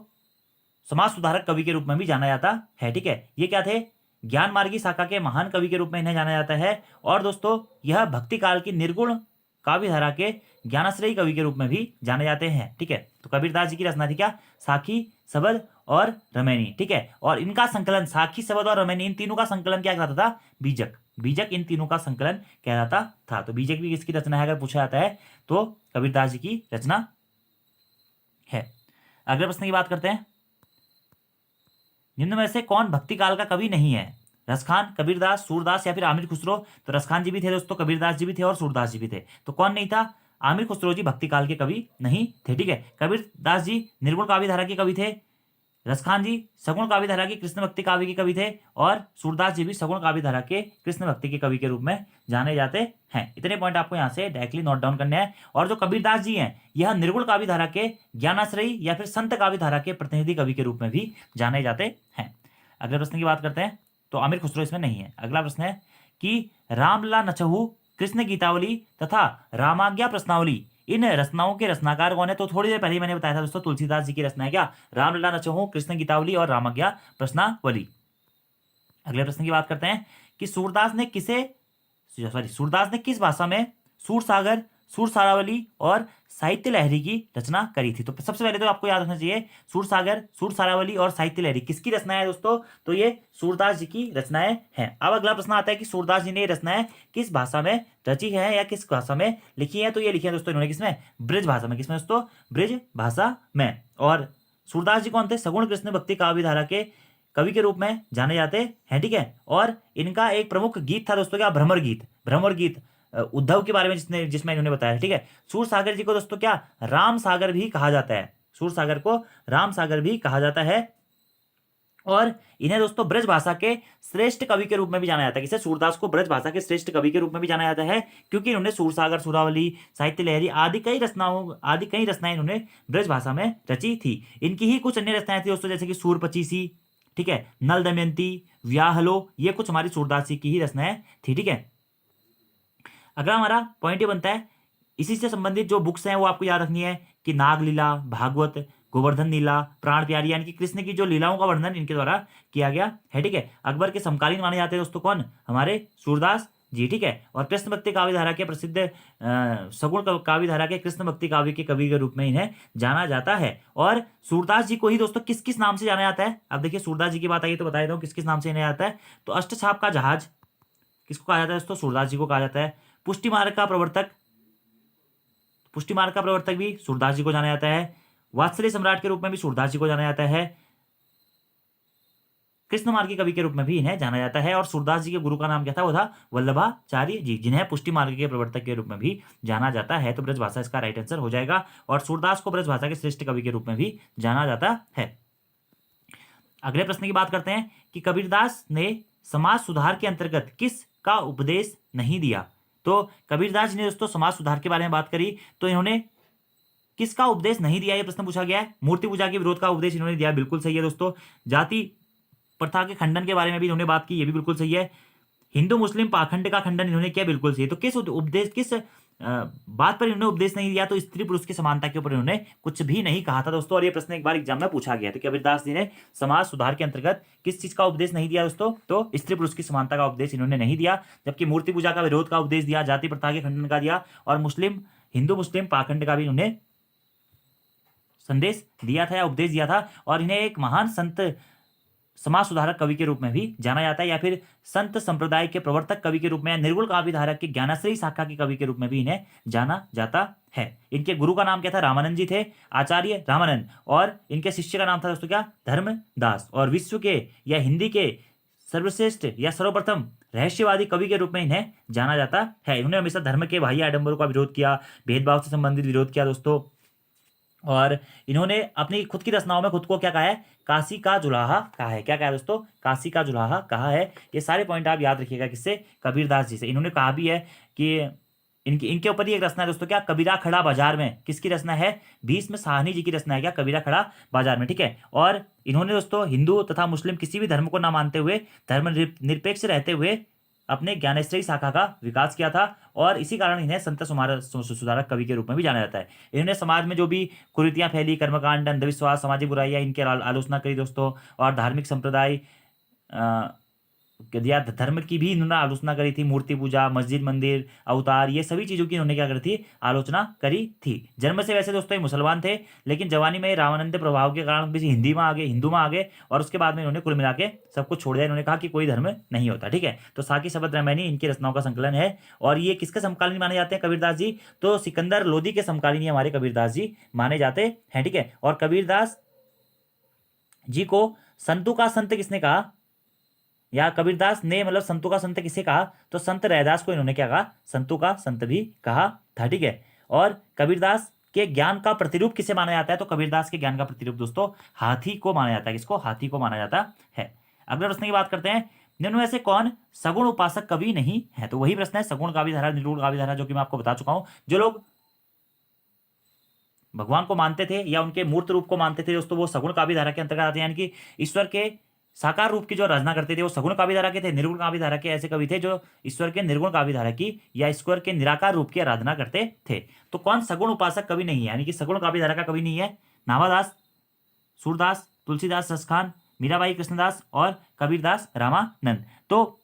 समाज सुधारक कवि के रूप में भी जाना जाता है। ठीक है, ये क्या थे? ज्ञान मार्गी शाखा के महान कवि के रूप में इन्हें जाना जाता है। और दोस्तों यह भक्ति काल की निर्गुण काव्य धारा के ज्ञानाश्रयी कवि के रूप में भी जाने जाते हैं। ठीक है, तो कबीरदास जी की रचना थी क्या? साखी, सबद और रमैनी। ठीक है, और इनका संकलन, साखी, सबद और रमैनी, इन तीनों का संकलन क्या कहलाता था? बीजक। बीजक इन तीनों का संकलन कहलाता था। तो बीजक भी किसकी रचना है अगर पूछा जाता है तो कबीरदास जी की रचना है। अगले प्रश्न की बात करते हैं, निम्न में से कौन भक्ति काल का कवि नहीं है? रसखान, कबीरदास, सूरदास या फिर आमिर खुसरो? तो रसखान जी भी थे दोस्तों, कबीरदास जी भी थे और सूरदास जी भी थे। तो कौन नहीं था? आमिर खुसरो जी भक्ति काल के कवि नहीं थे। ठीक है, कबीरदास जी निर्गुण काव्य धारा के कवि थे, रसखान जी सगुण काव्य धारा के कृष्ण भक्ति काव्य के कवि थे, और सूरदास जी भी सगुण काव्य धारा के कृष्ण भक्ति के कवि के रूप में जाने जाते हैं। इतने पॉइंट आपको यहाँ से डायरेक्टली नोट डाउन करने हैं। और जो कबीरदास जी हैं यह निर्गुण काव्य धारा के ज्ञानाश्रयी या फिर संत काव्य धारा के प्रतिनिधि कवि के रूप में भी जाने जाते हैं। अगले प्रश्न की बात करते हैं, तो आमिर खुसरो इसमें नहीं है। अगला प्रश्न है कि रामलला नचहु, कृष्ण गीतावली तथा रामाज्ञा प्रश्नावली, इन रचनाओं के रचनाकार कौन है? तो थोड़ी देर पहले ही मैंने बताया था दोस्तों, तुलसीदास जी की रचना है क्या? रामलला नचहु, कृष्ण गीतावली और रामाज्ञा प्रश्नावली। अगले प्रश्न की बात करते हैं कि सूरदास ने किस भाषा में सूरसागर, सूरसारावली और साहित्य लहरी की रचना करी थी? तो सबसे पहले तो आपको याद रखना चाहिए, सूरसागर, सूरसारावली और साहित्य लहरी किसकी रचनाएं है दोस्तों? तो ये सूरदास जी की रचनाएं हैं। अब अगला प्रश्न आता है कि सूरदास जी ने ये रचनाएं किस भाषा में रची है या किस भाषा में लिखी है? तो ये लिखी है दोस्तों इन्होंने किसमें? ब्रज भाषा में। किसमें दोस्तों? ब्रज भाषा में। और सूरदास जी कौन थे? सगुण कृष्ण भक्ति काव्य धारा के कवि के रूप में जाने जाते हैं। ठीक है, और इनका एक प्रमुख गीत था दोस्तों क्या? भ्रमर गीत। भ्रमर गीत उद्धव के बारे में जिसमें इन्होंने बताया। ठीक है, सूरसागर जी को दोस्तों क्या? राम सागर भी कहा जाता है। सूरसागर को राम सागर भी कहा जाता है। और इन्हें दोस्तों ब्रज भाषा के श्रेष्ठ कवि के रूप में भी जाना जाता है। किसे? सूरदास को ब्रज भाषा के श्रेष्ठ कवि के रूप में भी जाना जाता है, क्योंकि इन्होंने सूरसागर, सूरावली, साहित्य लहरी आदि कई रचनाएं इन्होंने ब्रज भाषा में रची थी। इनकी ही कुछ अन्य रचनाएं थी दोस्तों, जैसे कि सूर पचीसी, ठीक है, नल दमयंती, व्याहलो, ये कुछ हमारी सूरदास जी की ही रचनाएं थी। ठीक है, अगला हमारा पॉइंट ये बनता है, इसी से संबंधित जो बुक्स हैं वो आपको याद रखनी है कि नागलीला, भागवत, गोवर्धन लीला, प्राण प्यारी, यानी कि कृष्ण की जो लीलाओं का वर्णन इनके द्वारा किया गया है। ठीक है, अकबर के समकालीन माने जाते हैं दोस्तों कौन, हमारे सूरदास जी। ठीक है, और कृष्ण भक्ति काव्य धारा के प्रसिद्ध सगुण काव्य धारा के कृष्ण भक्ति काव्य के कवि के रूप में इन्हें जाना जाता है। और सूरदास जी को ही दोस्तों किस किस नाम से जाना जाता है, अब देखिए सूरदास जी की बात आई तो बता देता हूँ किस किस नाम से इन्हें जाता है। तो अष्टछाप का जहाज किसको कहा जाता है दोस्तों, सूरदास जी को कहा जाता है। पुष्टि मार्ग का प्रवर्तक, पुष्टि मार्ग का प्रवर्तक भी सूरदास जी को जाना जाता है। वात्सल्य सम्राट के रूप में भी सूरदास जी को जाना जाता है। कृष्ण मार्ग के कवि के रूप में भी इन्हें जाना जाता है। और सूरदास जी के गुरु का नाम क्या था, वो था वल्लभाचार्य जी, जिन्हें पुष्टि मार्ग के प्रवर्तक के रूप में भी जाना जाता है। तो ब्रजभाषा इसका राइट आंसर हो जाएगा। और सूरदास को ब्रजभाषा के श्रेष्ठ कवि के रूप में भी जाना जाता है। अगले प्रश्न की बात करते हैं कि कबीरदास ने समाज सुधार के अंतर्गत किस का उपदेश नहीं दिया। तो कबीरदास जी ने दोस्तों समाज सुधार के बारे में बात करी, तो इन्होंने किसका उपदेश नहीं दिया, ये प्रश्न पूछा गया है। मूर्ति पूजा के विरोध का उपदेश इन्होंने दिया, बिल्कुल सही है दोस्तों। जाति प्रथा के खंडन के बारे में भी इन्होंने बात की, ये भी बिल्कुल सही है। हिंदू मुस्लिम पाखंड का खंडन इन्होंने किया, बिल्कुल सही है। तो किस उपदेश, किस बात पर इन्होंने उपदेश नहीं दिया, तो स्त्री पुरुष की समानता के ऊपर इन्होंने कुछ भी नहीं कहा था दोस्तों। और ये प्रश्न एक बार एग्जाम में पूछा गया था कि कबीरदास जी ने समाज सुधार के अंतर्गत किस चीज का उपदेश नहीं दिया दोस्तों, तो स्त्री पुरुष की समानता का उपदेश इन्होंने नहीं दिया। जबकि मूर्ति पूजा का विरोध का उपदेश दिया, जाति प्रथा के खंडन का दिया, और मुस्लिम हिंदू मुस्लिम पाखंड का भी इन्होंने संदेश दिया था या उपदेश दिया था। और इन्हें एक महान संत समाज सुधारक कवि के रूप में भी जाना जाता है, या फिर संत संप्रदाय के प्रवर्तक कवि के रूप में, या निर्गुण काव्य धारा के ज्ञानाश्रयी शाखा के कवि के रूप में भी इन्हें जाना जाता है। इनके गुरु का नाम क्या था, रामानंद जी थे, आचार्य रामानंद। और इनके शिष्य का नाम था दोस्तों क्या, धर्मदास। और विश्व के या हिंदी के सर्वश्रेष्ठ या सर्वप्रथम रहस्यवादी कवि के रूप में इन्हें जाना जाता है। इन्होंने हमेशा धर्म के बाह्य आडंबरों का विरोध किया, भेदभाव से संबंधित विरोध किया दोस्तों। और इन्होंने अपनी खुद की रचनाओं में खुद को क्या कहा है, काशी का जुलाहा कहा है। क्या कहा है दोस्तों, काशी का जुलाहा कहा है। ये सारे पॉइंट आप याद रखिएगा किससे, कबीरदास जी से। इन्होंने कहा भी है कि इनके ऊपर ही एक रचना है दोस्तों क्या, कबीरा खड़ा बाजार में। किसकी रचना है, भीष्म साहनी जी की रचना है क्या, कबीरा खड़ा बाजार में। ठीक है, और इन्होंने दोस्तों हिंदू तथा मुस्लिम किसी भी धर्म को ना मानते हुए, धर्म निरपेक्ष रहते हुए अपने ज्ञानेश्वरी शाखा का विकास किया था। और इसी कारण इन्हें संत सुधारक कवि के रूप में भी जाना जाता है। इन्होंने समाज में जो भी कुरीतियां फैली, कर्मकांड, अंधविश्वास, सामाजिक बुराइयां, इनके आलोचना करी दोस्तों। और धार्मिक संप्रदाय या धर्म की भी इन्होंने आलोचना करी थी। मूर्ति पूजा, मस्जिद मंदिर, अवतार, ये सभी चीज़ों की इन्होंने क्या करी थी, आलोचना करी थी। जन्म से वैसे दोस्तों ये मुसलमान थे, लेकिन जवानी में रामानंद प्रभाव के कारण किसी हिंदू में आ गए। और उसके बाद में इन्होंने कुल मिला के सब कुछ छोड़ दिया। इन्होंने कहा कि कोई धर्म नहीं होता। ठीक है, तो साकी शबद रामायणी इनकी रचनाओं का संकलन है। और ये किसके समकालीन माने जाते हैं कबीरदास जी, तो सिकंदर लोदी के समकालीन हमारे कबीरदास जी माने जाते हैं। ठीक है, और कबीरदास जी को संतों का संत किसने कहा, या कबीरदास ने मतलब संतों का संत किसे कहा, तो संत रैदास को इन्होंने क्या कहा, संतों का संत भी कहा था। ठीक है, और कबीरदास के ज्ञान का प्रतिरूप किसे माना जाता है, तो कबीरदास के ज्ञान का प्रतिरूप दोस्तों हाथी को माना जाता है। किसको, हाथी को माना जाता है। अगले प्रश्न की बात करते हैं, निम्न में से कौन सगुण उपासक कवि नहीं है। तो वही प्रश्न है, सगुण काव्य धारा, निर्गुण काव्य धारा, जो कि मैं आपको बता चुका हूं। जो लोग भगवान को मानते थे या उनके मूर्त रूप को मानते थे दोस्तों, वो सगुण काव्य धारा के अंतर्गत आते हैं। यानी कि ईश्वर के साकार रूप की जो रचना करते थे वो सगुण काव्य धारा के थे। निर्गुण काव्य धारा के ऐसे कवि थे जो ईश्वर के निर्गुण काव्य धारा की या ईश्वर के निराकार रूप की आराधना करते थे। तो कौन सगुण उपासक कवि नहीं है, यानी कि सगुण काव्य धारा का कवि नहीं है, नाभादास, सूरदास, तुलसीदास सचखान, मीराबाई कृष्णदास और कबीरदास रामानंद। तो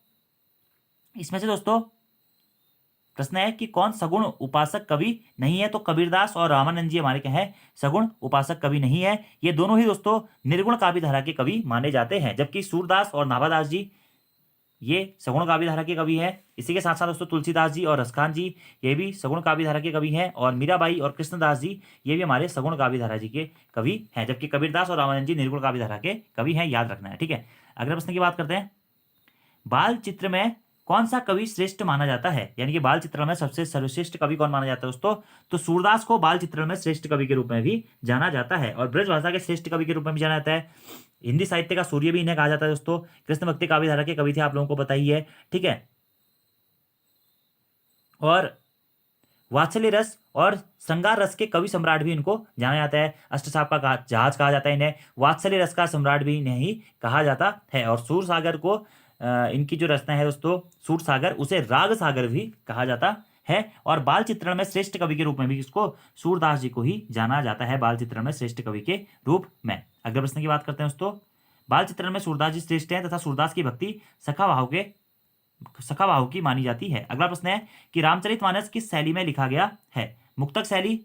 इसमें से दोस्तों प्रश्न है कि कौन सगुण उपासक कवि नहीं है, तो कबीरदास और रामानंद जी हमारे क्या है, सगुण उपासक कवि नहीं है। ये दोनों ही दोस्तों निर्गुण काव्य धारा के कवि माने जाते हैं। जबकि सूरदास और नाभादास जी ये सगुण काव्य धारा के कवि हैं। इसी के साथ साथ दोस्तों तुलसीदास जी और रसखान जी ये भी सगुण काव्य धारा के कवि हैं। और मीराबाई और कृष्णदास जी ये भी हमारे सगुण काव्य धारा जी के कवि हैं। जबकि कबीरदास और रामानंद जी निर्गुण काव्य धारा के कवि हैं, याद रखना है। ठीक है, अगले प्रश्न की बात करते हैं, बाल चित्र में कौन सा कवि श्रेष्ठ माना जाता है, यानी कि बाल चित्रण में सबसे सर्वश्रेष्ठ कवि कौन माना जाता है दोस्तों, तो सूरदास को बाल चित्रण में श्रेष्ठ कवि के रूप में भी जाना जाता है। और ब्रजभाषा के श्रेष्ठ कवि के रूप में भी जाना जाता है। हिंदी साहित्य का सूर्य भी इन्हें कहा जाता है दोस्तों। कृष्ण भक्ति काव्य धारा के कवि थे, आप लोगों को पता ही है। ठीक है, और वात्सल्य रस और श्रृंगार रस के कवि सम्राट भी इनको जाना जाता है। अष्टसाप का जहाज कहा जाता है इन्हें। वात्सल्य रस का सम्राट भी इन्हें ही कहा जाता है। और सूरसागर को इनकी जो रचना है दोस्तों सूरसागर, उसे राग सागर भी कहा जाता है। और बाल चित्रण में श्रेष्ठ कवि के रूप में भी इसको सूरदास जी को ही जाना जाता है, बाल चित्रण में श्रेष्ठ कवि के रूप में। अगले प्रश्न की बात करते हैं दोस्तों। बाल चित्रण में सूरदास जी श्रेष्ठ हैं तथा सूरदास की भक्ति सखाबाहु की मानी जाती है। अगला प्रश्न है कि रामचरितमानस किस शैली में लिखा गया है? मुक्तक शैली,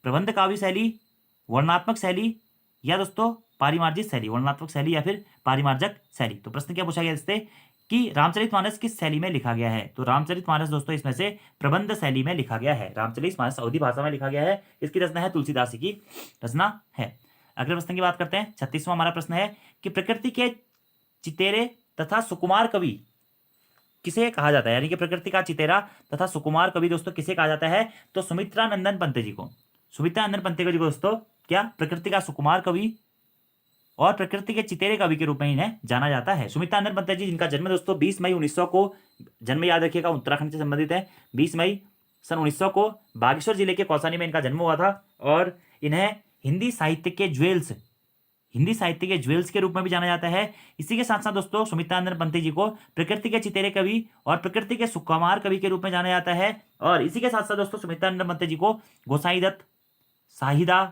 प्रबंध काव्य शैली, वर्णनात्मक शैली या दोस्तों पारिमार्जिक शैली, वर्णनात्मक शैली या फिर पारिमार्जक शैली। तो प्रश्न क्या पूछा गया इससे कि रामचरितमानस किस शैली में लिखा गया है? तो रामचरितमानस दोस्तों इसमें से प्रबंध शैली में लिखा गया है। रामचरितमानस अवधी भाषा में लिखा गया है। इसकी रचना है तुलसीदास की रचना है। अगले प्रश्न की बात करते हैं। 36वां हमारा प्रश्न है कि प्रकृति के चितेरे तथा सुकुमार कवि किसे कहा जाता है? यानी कि प्रकृति का चितेरा तथा सुकुमार कवि दोस्तों किसे कहा जाता है? तो सुमित्रा नंदन पंत जी को। सुमित्रा नंदन पंत जी को दोस्तों क्या प्रकृति का सुकुमार कवि और प्रकृति के चितेरे कवि के रूप में इन्हें जाना जाता है। सुमित्रा नंदन पंत जी जिनका जन्म दोस्तों 20 मई 1900 को, जन्म याद रखिएगा उत्तराखंड से संबंधित है, 20 मई सन 1900 को बागेश्वर जिले के कौसानी में इनका जन्म हुआ था। और इन्हें हिंदी साहित्य के ज्वेल्स के रूप में भी जाना जाता है। इसी के साथ साथ दोस्तों सुमित्रा नंदन पंत जी को प्रकृति के चितेरे कवि और प्रकृति के सुकुमार कवि के रूप में जाना जाता है। और इसी के साथ साथ दोस्तों सुमित्रा नंदन पंत जी को गोसाई दत्त, साहिदा,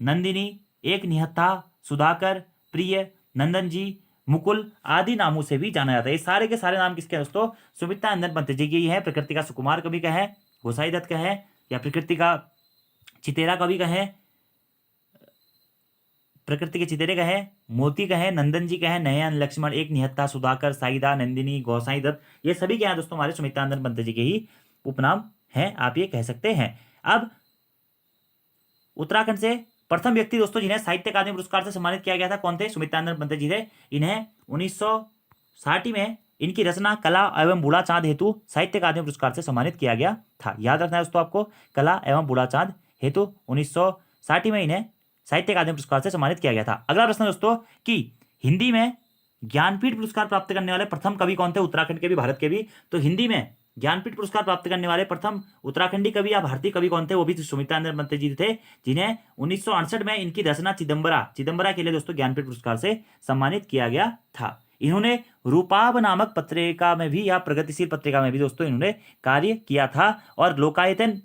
नंदिनी, एक निहत्था, सुधाकर, प्रिय, नंदन जी, मुकुल आदि नामों से भी जाना जाता है। ये सारे के सारे नाम किसके हैं दोस्तों? सुमित्रा नंदन पंत जी की है। प्रकृति का सुकुमार कवि का है, गोसाई दत्त का है, या प्रकृति का चितेरा कवि का है, प्रकृति के चितेरे का है, मोती का है, नंदन जी का है, नयन, लक्ष्मण, एक निहत्था, सुधाकर, साईदा, नंदिनी, गोसाई दत्त, ये सभी क्या है दोस्तों हमारे सुमित्रा नंदन पंत जी के ही उपनाम हैं, आप ये कह सकते हैं। अब उत्तराखंड से प्रथम व्यक्ति दोस्तों जिन्हें साहित्य अकादमी पुरस्कार से सम्मानित किया गया था कौन थे? सुमित्रा नंदन पंत जी थे। इन्हें 1960 में इनकी रचना कला एवं बूढ़ा चांद हेतु साहित्य अकादमी पुरस्कार से सम्मानित किया गया था। याद रखना है दोस्तों आपको, कला एवं बूढ़ा चांद हेतु 1960 में इन्हें साहित्य अकादमी पुरस्कार से सम्मानित किया गया था। अगला प्रश्न दोस्तों कि हिंदी में ज्ञानपीठ पुरस्कार प्राप्त करने वाले प्रथम कवि कौन थे? उत्तराखंड के भी, भारत के भी। तो हिंदी में ज्ञानपीठ पुरस्कार प्राप्त करने वाले प्रथम उत्तराखंडी कवि या भारतीय कवि कौन थे? वो भी सुमित्रा नंदन पंत जी थे, जिन्हें 1968 में इनकी रचना चिदंबरा के लिए दोस्तों ज्ञानपीठ पुरस्कार से सम्मानित किया गया था। इन्होंने रूपाब नामक पत्रिका में भी या प्रगतिशील पत्रिका में भी दोस्तों इन्होंने कार्य किया था। और लोकायतन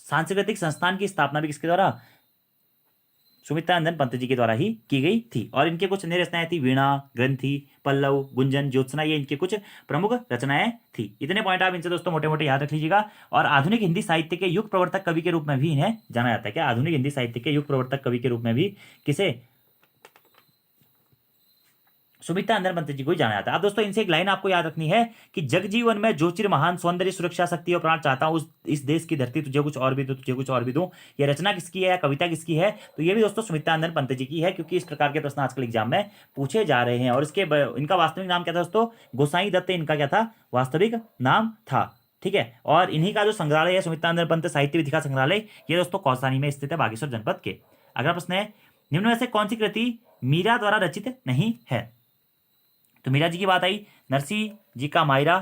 सांस्कृतिक संस्थान की स्थापना भी किसके द्वारा? सुमित्रा नंदन पंत जी के द्वारा ही की गई थी। और इनके कुछ अन्य रचनाएं थी, वीणा, ग्रंथि, पल्लव, गुंजन, ज्योत्सना, ये इनके कुछ प्रमुख रचनाएं थी। इतने पॉइंट आप इनसे दोस्तों मोटे मोटे याद रख लीजिएगा। और आधुनिक हिंदी साहित्य के युग प्रवर्तक कवि के रूप में भी इन्हें जाना जाता है। क्या आधुनिक हिंदी साहित्य के युग प्रवर्तक कवि के रूप में भी किसे? सुमित्रा नंदन पंत जी को ही जाना जाता है। अब दोस्तों इनसे एक लाइन आपको याद रखनी है कि जगजीवन में जो चिर महान सौंदर्य सुरक्षा शक्ति और प्राण चाहता हूं इस देश की धरती तुझे कुछ और भी दो, तुझे कुछ और भी दूं। यह रचना किसकी है या कविता किसकी है? तो ये भी दोस्तों सुमित्रा नंदन पंत जी की है, क्योंकि इस प्रकार के प्रश्न आजकल एग्जाम में पूछे जा रहे हैं। और इसके इनका वास्तविक नाम क्या था दोस्तों? गोसाई दत्त इनका क्या था? वास्तविक नाम था। ठीक है। और इन्हीं का जो संग्रहालय है सुमित्रा नंदन पंत साहित्य विधिका संग्रहालय, ये दोस्तों कौसानी में स्थित है, बागेश्वर जनपद के। अगला प्रश्न है निम्न में से कौन सी कृति मीरा द्वारा रचित नहीं है? तो मीरा जी की बात आई, नरसिंह जी का मायरा,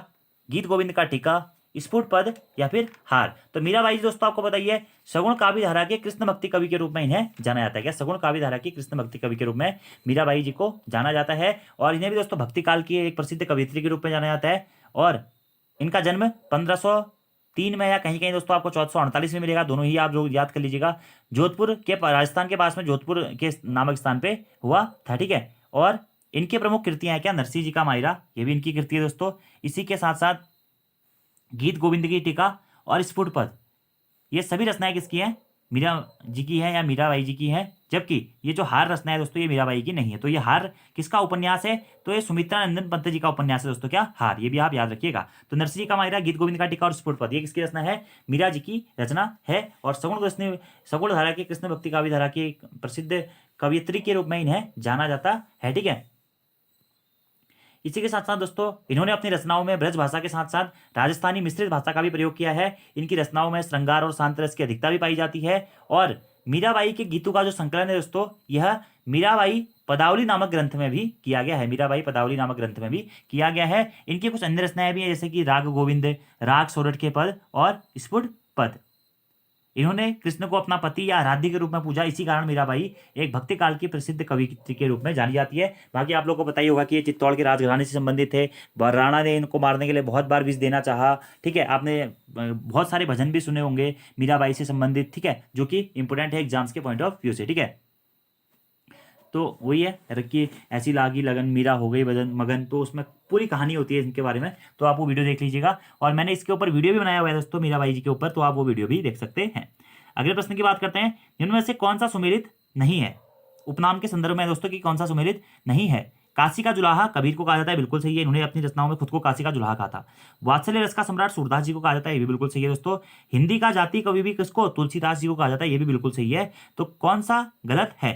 गीत गोविंद का टीका, स्फुट पद या फिर हार। तो मीराबाई जी दोस्तों आपको बताइए सगुण काव्य धारा के कृष्ण भक्ति कवि के रूप में इन्हें जाना जाता है। क्या सगुण काव्य धारा की कृष्ण भक्ति कवि के रूप में मीराबाई जी को जाना जाता है। और इन्हें भी दोस्तों भक्ति काल की एक प्रसिद्ध कवियत्री के रूप में जाना जाता है। और इनका जन्म 1503 में या कहीं कहीं दोस्तों आपको 1448 में मिलेगा, दोनों ही आप जो याद कर लीजिएगा। जोधपुर के राजस्थान के पास में जोधपुर के नामक स्थान पे हुआ था। ठीक है। और इनके प्रमुख कृतियां हैं क्या? नरसिंह जी का मायरा, ये भी इनकी कृति है दोस्तों। इसी के साथ साथ गीत गोविंद की टीका और स्फुट पद, ये सभी रचनाएं किसकी हैं? मीरा जी की है या मीराबाई जी की है। जबकि ये जो हार रचना है दोस्तों ये मीराबाई की नहीं है। तो ये हार किसका उपन्यास है? तो ये सुमित्रा नंदन पंत जी का उपन्यास है दोस्तों। क्या? हार। ये भी आप याद रखिएगा। तो नरसिंह जी का मायरा, गीत गोविंद का टीका और स्फुट पद, ये किसकी रचना है? मीरा जी की रचना है। और सगुण धारा की कृष्ण भक्ति काव्य धारा की प्रसिद्ध कवियत्री के रूप में इन्हें जाना जाता है। ठीक है। इसी के साथ साथ दोस्तों इन्होंने अपनी रचनाओं में ब्रज भाषा के साथ साथ राजस्थानी मिश्रित भाषा का भी प्रयोग किया है। इनकी रचनाओं में श्रृंगार और शांत रस की अधिकता भी पाई जाती है। और मीराबाई के गीतों का जो संकलन है दोस्तों, यह मीराबाई पदावली नामक ग्रंथ में भी किया गया है। मीराबाई पदावली नामक ग्रंथ में भी किया गया है। इनकी कुछ अन्य रचनाएं भी हैं, जैसे कि राग गोविंद, राग सोरठ के पद और स्फुट पद। इन्होंने कृष्ण को अपना पति या आराध्य के रूप में पूजा, इसी कारण मीराबाई एक भक्ति काल की प्रसिद्ध कवि के रूप में जानी जाती है। बाकी आप लोगों को पता ही होगा कि ये चित्तौड़ के राजघराने से संबंधित थे। राणा ने इनको मारने के लिए बहुत बार विष देना चाहा। ठीक है, आपने बहुत सारे भजन भी सुने होंगे मीराबाई से संबंधित। ठीक है, जो कि इंपोर्टेंट है एग्जाम्स के पॉइंट ऑफ व्यू से। ठीक है, तो वही है रखिए, ऐसी लागी लगन मीरा हो गई बदन मगन, तो उसमें पूरी कहानी होती है इनके बारे में, तो आप वो वीडियो देख लीजिएगा। और मैंने इसके ऊपर वीडियो भी बनाया हुआ है दोस्तों मीराबाई जी के ऊपर, तो आप वो वीडियो भी देख सकते हैं। अगले प्रश्न की बात करते हैं, इनमें से कौन सा सुमेलित नहीं है? उपनाम के संदर्भ में दोस्तों कि कौन सा सुमेलित नहीं है? काशी का जुलाहा कबीर को कहा जाता है, बिल्कुल सही है, इन्होंने अपनी रचनाओं में खुद को काशी का जुलाहा कहा था। वात्सल्य रस का सम्राट सूरदास जी को कहा जाता है, ये भी बिल्कुल सही है दोस्तों। हिंदी का जाति कवि भी किसको? तुलसीदास जी को कहा जाता है, ये भी बिल्कुल सही है। तो कौन सा गलत है?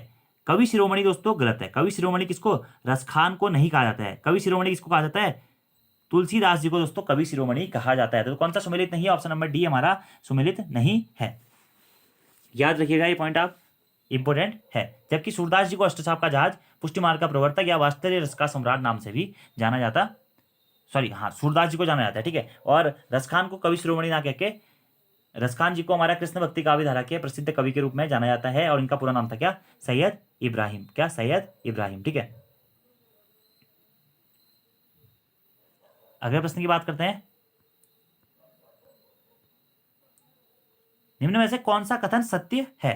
कवि शिरोमणि दोस्तों गलत है। कवि शिरोमणि किसको? रसखान को नहीं कहा जाता है। कवि शिरोमणि किसको कहा जाता है? तुलसीदास जी को दोस्तों कवि शिरोमणि कहा जाता है। तो कौन सा सुमेलित नहीं है? ऑप्शन नंबर डी हमारा सुमेलित नहीं है। याद रखिएगा, ये पॉइंट आप इंपोर्टेंट है। जबकि सूरदास जी को अष्टचाप का जहाज, पुष्टिमार्ग का प्रवर्तक या वात्सल्य रस का सम्राट नाम से भी जाना जाता, सॉरी हाँ, सूरदास जी को जाना जाता है। ठीक है, और रसखान को कवि शिरोमणि ना कह के, रसखान जी को हमारा कृष्ण भक्ति काव्य धारा के प्रसिद्ध कवि के रूप में जाना जाता है। और इनका पूरा नाम था क्या? सैयद इब्राहिम। क्या? सैयद इब्राहिम। ठीक है, अगले प्रश्न की बात करते हैं, निम्न में से कौन सा कथन सत्य है?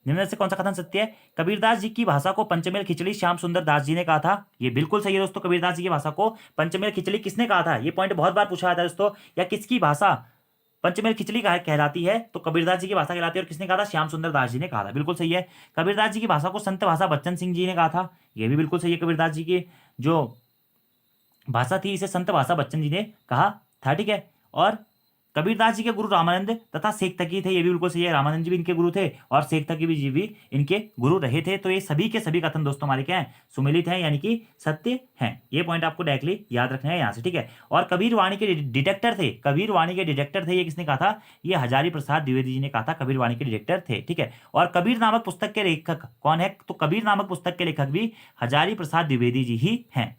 निम्न में से कौन सा कथन सत्य है? कबीरदास जी की भाषा को पंचमेल खिचड़ी श्याम सुंदर दास जी ने कहा था, ये बिल्कुल सही है दोस्तों। कबीरदास जी की भाषा को पंचमेल खिचड़ी किसने कहा था? ये पॉइंट बहुत बार पूछा जाता है दोस्तों, या किसकी भाषा पंचमेल खिचड़ी कहलाती है? तो कबीरदास जी की भाषा कहलाती है। और किसने कहा था? श्याम सुंदर दास जी ने कहा था, बिल्कुल सही है। कबीरदास जी की भाषा को संत भाषा बच्चन सिंह जी ने कहा था, यह भी बिल्कुल सही है। कबीरदास जी की जो भाषा थी इसे संत भाषा बच्चन जी ने कहा था। ठीक है, और कबीरदास जी के गुरु रामानंद तथा शेख तकी थे, ये भी बिल्कुल सही है। रामानंद जी भी इनके गुरु थे और शेख तकी जी भी इनके गुरु रहे थे। तो ये सभी के सभी कथन दोस्तों हमारे क्या है? सुमेलित हैं, यानी कि सत्य हैं। ये पॉइंट आपको डायरेक्टली याद रखना है यहाँ से। ठीक है, और कबीर वाणी के डिटेक्टर थे, कबीर वाणी के डिटेक्टर थे, ये किसने कहा था? ये हजारी प्रसाद द्विवेदी जी ने कहा था, कबीर वाणी के डिटेक्टर थे। ठीक है, और कबीर नामक पुस्तक के लेखक कौन है? तो कबीर नामक पुस्तक के लेखक भी हजारी प्रसाद द्विवेदी जी ही हैं।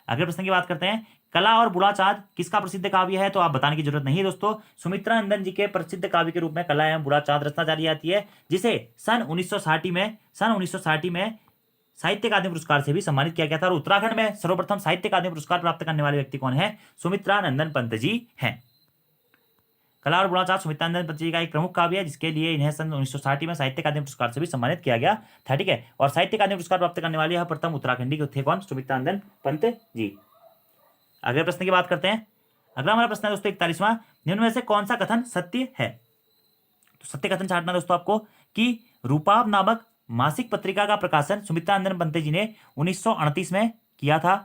अगले प्रश्न की बात करते हैं, कला और बुढ़ा चाँद किसका प्रसिद्ध काव्य है? तो आप बताने की जरूरत नहीं है दोस्तों, सुमित्रा नंदन जी के प्रसिद्ध काव्य के रूप में कला एवं बुढ़ा चाँद रचना जारी जाती है, जिसे सन 1960 में साहित्य अकादमी पुरस्कार से भी सम्मानित किया गया था। और उत्तराखंड में सर्वप्रथम साहित्य अकादमी पुरस्कार प्राप्त करने वाले व्यक्ति कौन है? सुमित्रा नंदन पंत जी हैं। कला और बुढ़ा चाँद सुमित्रा नंदन पंत जी का एक प्रमुख काव्य है, जिसके लिए इन्हें सन 1960 में साहित्य अकादमी पुरस्कार से भी सम्मानित किया गया था। ठीक है, और साहित्य अकादमी पुरस्कार प्राप्त करने वाले यह प्रथम उत्तराखंडी थे कौन? सुमित्रा नंदन पंत जी। अगले प्रश्न की बात करते हैं, अगला हमारा प्रश्न है दोस्तों 41वां, निम्न में से कौन सा कथन सत्य है? तो सत्य कथन छांटना दोस्तों आपको कि रूपाब नामक मासिक पत्रिका का प्रकाशन सुमित्रा नंदन पंत जी ने 1938 में किया था।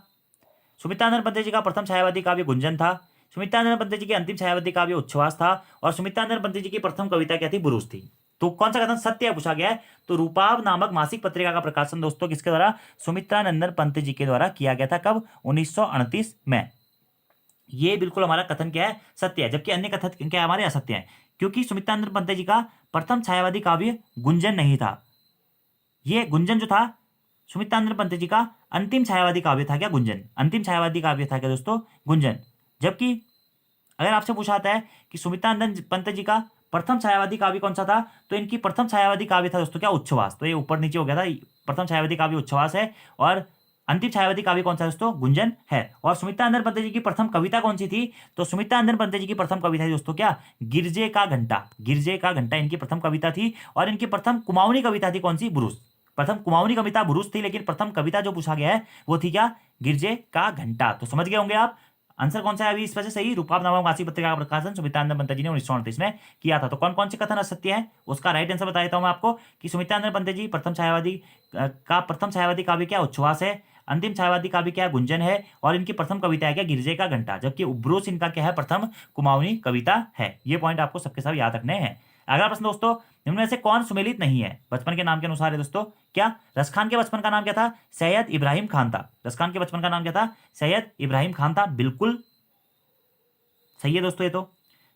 सुमित्रा नंदन पंत जी का प्रथम छायावादी काव्य गुंजन था। सुमित्रा नंदन पंत जी की अंतिम छायावादी काव्य उच्छ्वास था। और सुमित्रा नंदन पंत जी की प्रथम कविता क्या थी? बुरूज थी। तो कौन सा कथन सत्य है पूछा गया है? तो रूपाब नामक मासिक पत्रिका का प्रकाशन दोस्तों किसके द्वारा? सुमित्रा नंदन पंत जी के द्वारा किया गया था। कब? 1938 में। ये बिल्कुल हमारा कथन क्या है? सत्य है। जबकि अन्य कथन क्या हमारे असत्य हैं, क्योंकि सुमित्रा नंदन पंत जी का प्रथम छायावादी काव्य गुंजन नहीं था। ये गुंजन जो था सुमित्रा नंदन पंत जी का अंतिम छायावादी काव्य था। क्या? गुंजन अंतिम छायावादी काव्य था क्या दोस्तों? गुंजन। जबकि अगर आपसे पूछा जाता है कि सुमित्रा नंदन पंत जी का प्रथम छायावादी काव्य कौन सा था, तो इनकी प्रथम छायावादी काव्य था दोस्तों क्या? उच्छ्वास। तो ये ऊपर नीचे हो गया था, प्रथम छायावादी काव्य उच्छ्वास है और अंतिम छायावादी काव्य कौन सा दोस्तों? गुंजन है। और सुमित्रा नंदन पंत जी की प्रथम कविता कौन सी थी? तो सुमित्रा नंदन पंत जी की प्रथम कविता थी दोस्तों क्या? गिरजे का घंटा। गिरजे का घंटा इनकी प्रथम कविता थी। और इनकी प्रथम कुमाऊनी कविता थी कौन सी? बुरुज। प्रथम कुमाऊनी कविता बुरुज थी, लेकिन प्रथम कविता जो पूछा गया है वो थी क्या? गिरजे का घंटा। तो समझ गए होंगे आप आंसर कौन सा है अभी इस वजह सही। रूपाब नामक मासिक पत्रिका का प्रकाशन सुमित्रा नंदन पंत जी ने 1938 में किया था। तो कौन कौन से कथन असत्य है उसका राइट आंसर बता देता हूं मैं आपको कि सुमित्रा नंदन पंत जी प्रथम छायावादी काव्य क्या? उच्छ्वास है। अंतिम छायावादी काव्य क्या? गुंजन है। और इनकी प्रथम कविता है क्या? गिरजे का घंटा। जबकि उब्रोस इनका क्या है? प्रथम कुमाऊनी कविता है। ये पॉइंट आपको सबके सब याद रखने हैं। अगला प्रश्न दोस्तों, इनमें से कौन सुमेलित नहीं है? बचपन के नाम के अनुसार है दोस्तों। क्या? रसखान के बचपन का नाम क्या था? सैयद इब्राहिम खान था। रसखान के बचपन का नाम क्या था? सैयद इब्राहिम खान था। बिल्कुल सही है दोस्तों ये तो।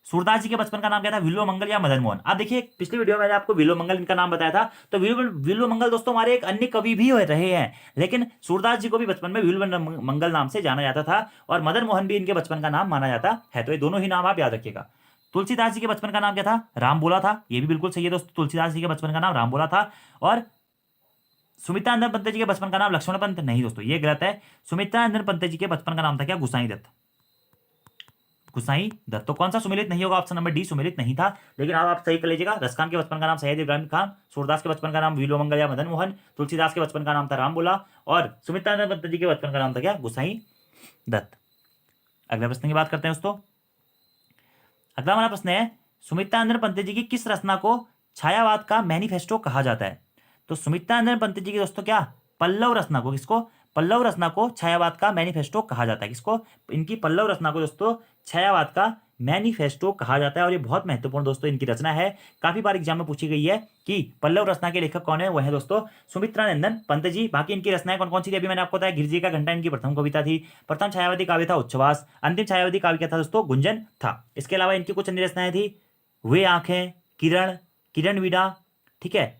सूरदास जी के बचपन का नाम क्या था? विल्लो मंगल या मदन मोहन। आप देखिए पिछली वीडियो में मैंने आपको विल्लो मंगल इनका नाम बताया था। तो विल्लो मंगल दोस्तों हमारे एक अन्य कवि भी रहे हैं, लेकिन सूरदास जी को भी बचपन में विल्लो मंगल नाम से जाना जाता था और मदन मोहन भी इनके बचपन का नाम माना जाता है। तो ये दोनों ही नाम आप याद रखिएगा। तुलसीदास जी के बचपन का नाम क्या था? रामबोला था। ये भी बिल्कुल सही है दोस्तों, तुलसीदास जी के बचपन का नाम रामबोला था। और सुमित्रानंदन पंत जी के बचपन का नाम लक्ष्मण पंत नहीं दोस्तों, ये गलत है। सुमित्रानंदन पंत जी के बचपन का नाम था क्या? गुसाई दत्त। गुसाई दत्त। तो कौन सा सुमिलित नहीं होगा? ऑप्शन नंबर डी सुमिलित नहीं था। लेकिन अब आप सही कर लीजिएगा। रसखान के बचपन का नाम सैयद इब्राहिम खान, सूरदास के बचपन का नाम विलोमंगल या मदन मोहन, तुलसीदास के बचपन का नाम था रामबोला और सुमित्रानंदन पंत जी के बचपन का नाम था क्या? गुसाई दत्त। अगले प्रश्न की बात करते हैं दोस्तों। अगला हमारा प्रश्न है, सुमित्रानंदन पंत जी की किस रचना को छायावाद का मैनिफेस्टो कहा जाता है? तो सुमित्रानंदन पंत जी की दोस्तों क्या? पल्लव रचना को, किसको? पल्लव रचना को छायावाद का मैनिफेस्टो कहा जाता है। किसको? इनकी पल्लव रचना को दोस्तों छायावाद का मैनिफेस्टो कहा जाता है। और ये बहुत महत्वपूर्ण दोस्तों इनकी रचना है, काफी बार एग्जाम में पूछी गई है कि पल्लव रचना के लेखक कौन है? वह है दोस्तों सुमित्रानंदन पंत जी। बाकी इनकी रचनाएं कौन कौन सी थी अभी मैंने आपको बताया। गिरजी का घंटा इनकी प्रथम कविता थी। प्रथम छायावादी काव्य था उच्छ्वास। अंतिम छायावादी काव्य क्या था दोस्तों? गुंजन था। इसके अलावा इनकी कुछ अन्य रचनाएं थी, वे आंखें, किरण, किरण वीणा, ठीक है।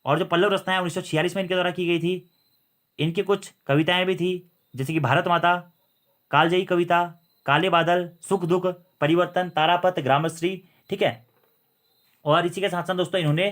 और जो पल्लव रचनाएं 1946 में इनके द्वारा की गई थी। इनकी कुछ कविताएं भी थी, जैसे कि भारत माता, कालजयी कविता, काले बादल, सुख दुख, परिवर्तन, तारापथ, ग्रामश्री, ठीक है। और इसी के साथ साथ दोस्तों इन्होंने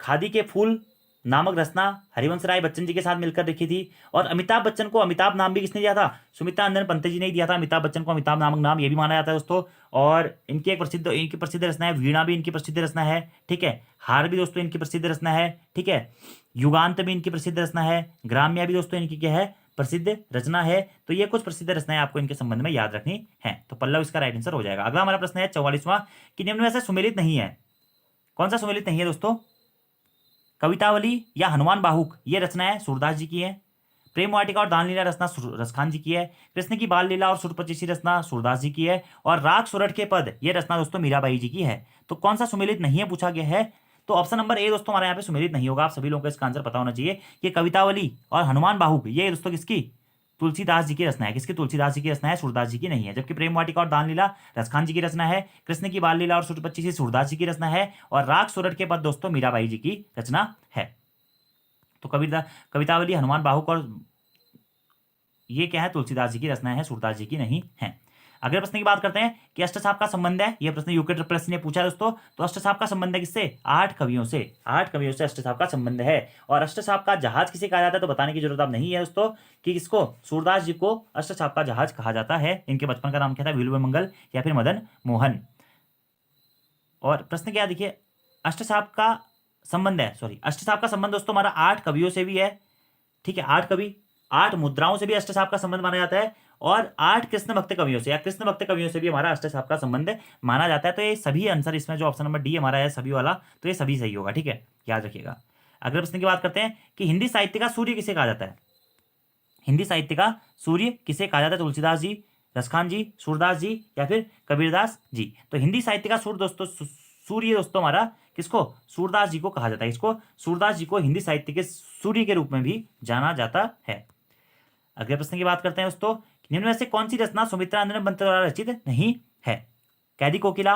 खादी के फूल नामक रचना हरिवंश राय बच्चन जी के साथ मिलकर लिखी थी। और अमिताभ बच्चन को अमिताभ नाम भी किसने दिया था? सुमित्रानंदन पंत जी ने दिया था अमिताभ बच्चन को अमिताभ नामक नाम, ये भी माना जाता है दोस्तों। और इनकी प्रसिद्ध रचना है वीणा, भी इनकी प्रसिद्ध रचना है, ठीक है। हार भी दोस्तों इनकी प्रसिद्ध रचना है, ठीक है। युगांत भी इनकी प्रसिद्ध रचना है। ग्राम्या भी दोस्तों इनकी क्या है? प्रसिद्ध रचना है। तो ये कुछ प्रसिद्ध रचनाएं आपको इनके संबंध में याद रखनी है। तो पल्लव इसका राइट आंसर हो जाएगा। अगला हमारा प्रश्न है 44वां, कि निम्न में से सुमेलित नहीं है। कौन सा सुमेलित नहीं है दोस्तों? कवितावली या हनुमान बाहुक, ये रचनाएं सूरदास जी की है। प्रेम वाटिका और दान लीला रचना रसखान जी की है। कृष्ण की बाल लीला और सुरपचीसी रचना सूरदास जी की है। और राग सुरठ के पद, ये रचना दोस्तों मीराबाई जी की है। तो कौन सा सुमेलित नहीं है पूछा गया है? तो ऑप्शन नंबर ए दोस्तों हमारे यहाँ पे सुमेलित नहीं होगा। आप सभी लोगों को इसका आंसर पता होना चाहिए कि कवितावली और हनुमान बाहुक, ये दोस्तों किसकी? तुलसीदास जी की रचना है। किसकी? तुलसीदास जी की रचना है, सूरदास जी की नहीं है। जबकि प्रेम वाटिका और दान लीला रसखान जी की रचना है। कृष्ण की बाल लीला और सुरपचीसी सूरदास जी की रचना है। और राग सुरठ के पद दोस्तों मीराबाई जी की रचना है। तो कवितावली, हनुमान बाहुक और ये क्या है? तुलसीदास जी की रचना है, सूरदास जी की नहीं है। अगले प्रश्न की बात करते हैं कि अष्टसाप का संबंध है। यह प्रश्न यूके ट्रिपल एससी ने पूछा है दोस्तों। तो अष्टसाप का संबंध है किससे? 8 कवियों से। 8 कवियों से अष्टसाप का संबंध है। और अष्टसाप का जहाज किसे कहा जाता है? तो बताने की जरूरत अब नहीं है दोस्तों कि किसको? सूरदास जी को अष्टसाप का जहाज कहा जाता है। इनके बचपन का नाम क्या था? विल्वमंगल या फिर मदन मोहन। और प्रश्न क्या देखिए, अष्टसाप का संबंध है, अष्टसाप का संबंध दोस्तों हमारा 8 कवियों से भी है, ठीक है। 8 कवि, 8 मुद्राओं से भी अष्टसाप का संबंध माना जाता है। और 8 कृष्ण भक्त कवियों से या कृष्ण भक्त कवियों से भी हमारा अष्टसाप का संबंध माना जाता है। तो ये सभी आंसर इसमें जो ऑप्शन नंबर डी हमारा है सभी वाला, तो ये सभी सही होगा, ठीक है, याद रखिएगा। अगले प्रश्न की बात करते हैं कि हिंदी साहित्य का सूर्य किसे कहा जाता है? हिंदी साहित्य का सूर्य किसे कहा जाता है? तुलसीदास जी, रसखान जी, सूरदास जी या फिर कबीरदास जी। तो हिंदी साहित्य का सूर्य दोस्तों सूर्य दोस्तों हमारा किसको? सूरदास जी को कहा जाता है। इसको सूरदास जी को हिंदी साहित्य के सूर्य के रूप में भी जाना जाता है। अगले प्रश्न की बात करते हैं दोस्तों, निम्न में से कौन सी रचना सुमित्रानंदन पंत द्वारा रचित नहीं है? कैदी कोकिला,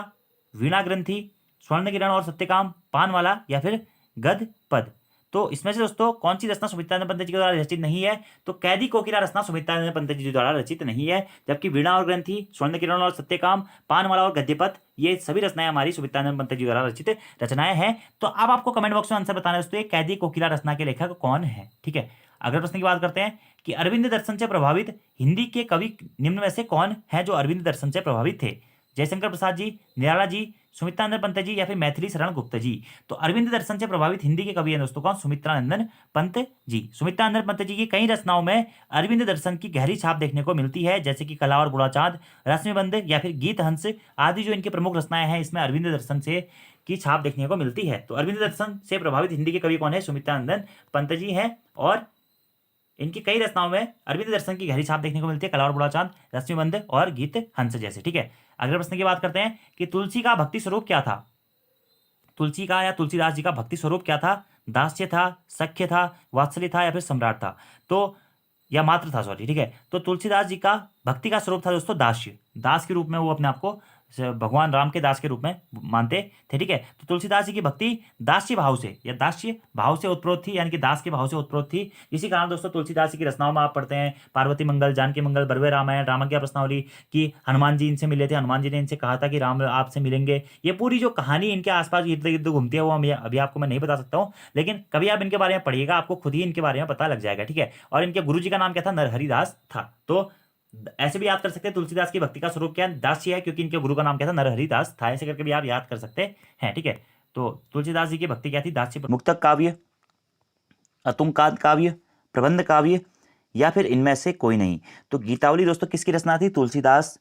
वीणा ग्रंथि, स्वर्ण किरण और सत्यकाम, पानवाला या फिर गद पद। तो इसमें से दोस्तों कौन सी रचना सुमित्रानंद पंत जी द्वारा रचित नहीं है? तो कैदी कोकिला रचना सुमित्रानंद पंत जी द्वारा रचित नहीं है। जबकि वीणा और ग्रंथि, स्वर्ण किरण और सत्यकाम, पानवाला और गद्यपथ, ये सभी रचनाएं हमारी सुमित्रानंद पंत जी द्वारा रचित रचनाएं हैं। तो अब आपको कमेंट बॉक्स में आंसर बताना है दोस्तों, कैदी कोकिला रचना के लेखक कौन है, ठीक है। अगले प्रश्न की बात करते हैं कि अरविंद दर्शन से प्रभावित हिंदी के कवि निम्न में से कौन है जो अरविंद दर्शन से प्रभावित थे? जयशंकर प्रसाद जी, निराला जी, सुमित्रानंदन पंत जी या फिर मैथिली शरण गुप्त जी। तो अरविंद दर्शन से प्रभावित हिंदी के कवि हैं दोस्तों कौन? सुमित्रानंदन पंत जी। सुमित्रानंदन पंत जी की कई रचनाओं में अरविंद दर्शन की गहरी छाप देखने को मिलती है, जैसे कि कला और बुढ़ा चांद, रश्मिबंध या फिर गीत हंस आदि जो इनकी प्रमुख रचनाएं हैं, इसमें अरविंद दर्शन से की छाप देखने को मिलती है। तो अरविंद दर्शन से प्रभावित हिंदी के कवि कौन है? सुमित्रानंदन पंत जी हैं। और इनकी कई रचनाओं में अरविंद दर्शन की गहरी छाप देखने को मिलती है, कला और बुढ़ा चांद, रश्मिबंध और गीत हंस जैसे, ठीक है। अगले प्रश्न की बात करते हैं कि तुलसी का भक्ति स्वरूप क्या था? तुलसी का या तुलसीदास जी का भक्ति स्वरूप क्या था? दास्य था, सख्य था, वात्सल्य था या फिर सम्राट था? तो या मात्र था, ठीक है। तो तुलसीदास जी का भक्ति का स्वरूप था दोस्तों दास्य, दास के रूप में वो अपने आप को भगवान राम के दास के रूप में मानते थे, ठीक है। तो तुलसीदास जी की भक्ति दास्य भाव से या दास्य भाव से उत्प्रोत थी, यानी कि दास के भाव से उत्प्रोत थी। इसी कारण दोस्तों तुलसीदास जी की रचनाओं में आप पढ़ते हैं पार्वती मंगल, जानकी मंगल, बरवे रामायण, रामाज्ञा प्रश्नावली की हनुमान जी इनसे मिले थे, हनुमान जी ने इनसे कहा था कि राम आपसे मिलेंगे। ये पूरी जो कहानी इनके आसपास इर्द गिर्द घूमती है वो अभी आपको मैं नहीं बता सकता हूँ, लेकिन कभी आप इनके बारे में पढ़िएगा, आपको खुद ही इनके बारे में पता लग जाएगा, ठीक है। और इनके गुरु जी का नाम क्या था? नरहरिदास था। तो ऐसे भी याद कर सकते हैं तुलसीदास की भक्ति का स्वरूप क्या है? दास्य है, क्योंकि इनके गुरु का नाम क्या था? नरहरिदास था। ऐसे करके भी आप याद कर सकते हैं, ठीक है। तो तुलसीदास जी की भक्ति क्या थी? दास्य। मुक्तक काव्य, अतुंकाद काव्य, प्रबंध काव्य, या फिर इनमें से कोई नहीं। तो गीतावली दोस्तों किसकी रचना थी? तुलसीदास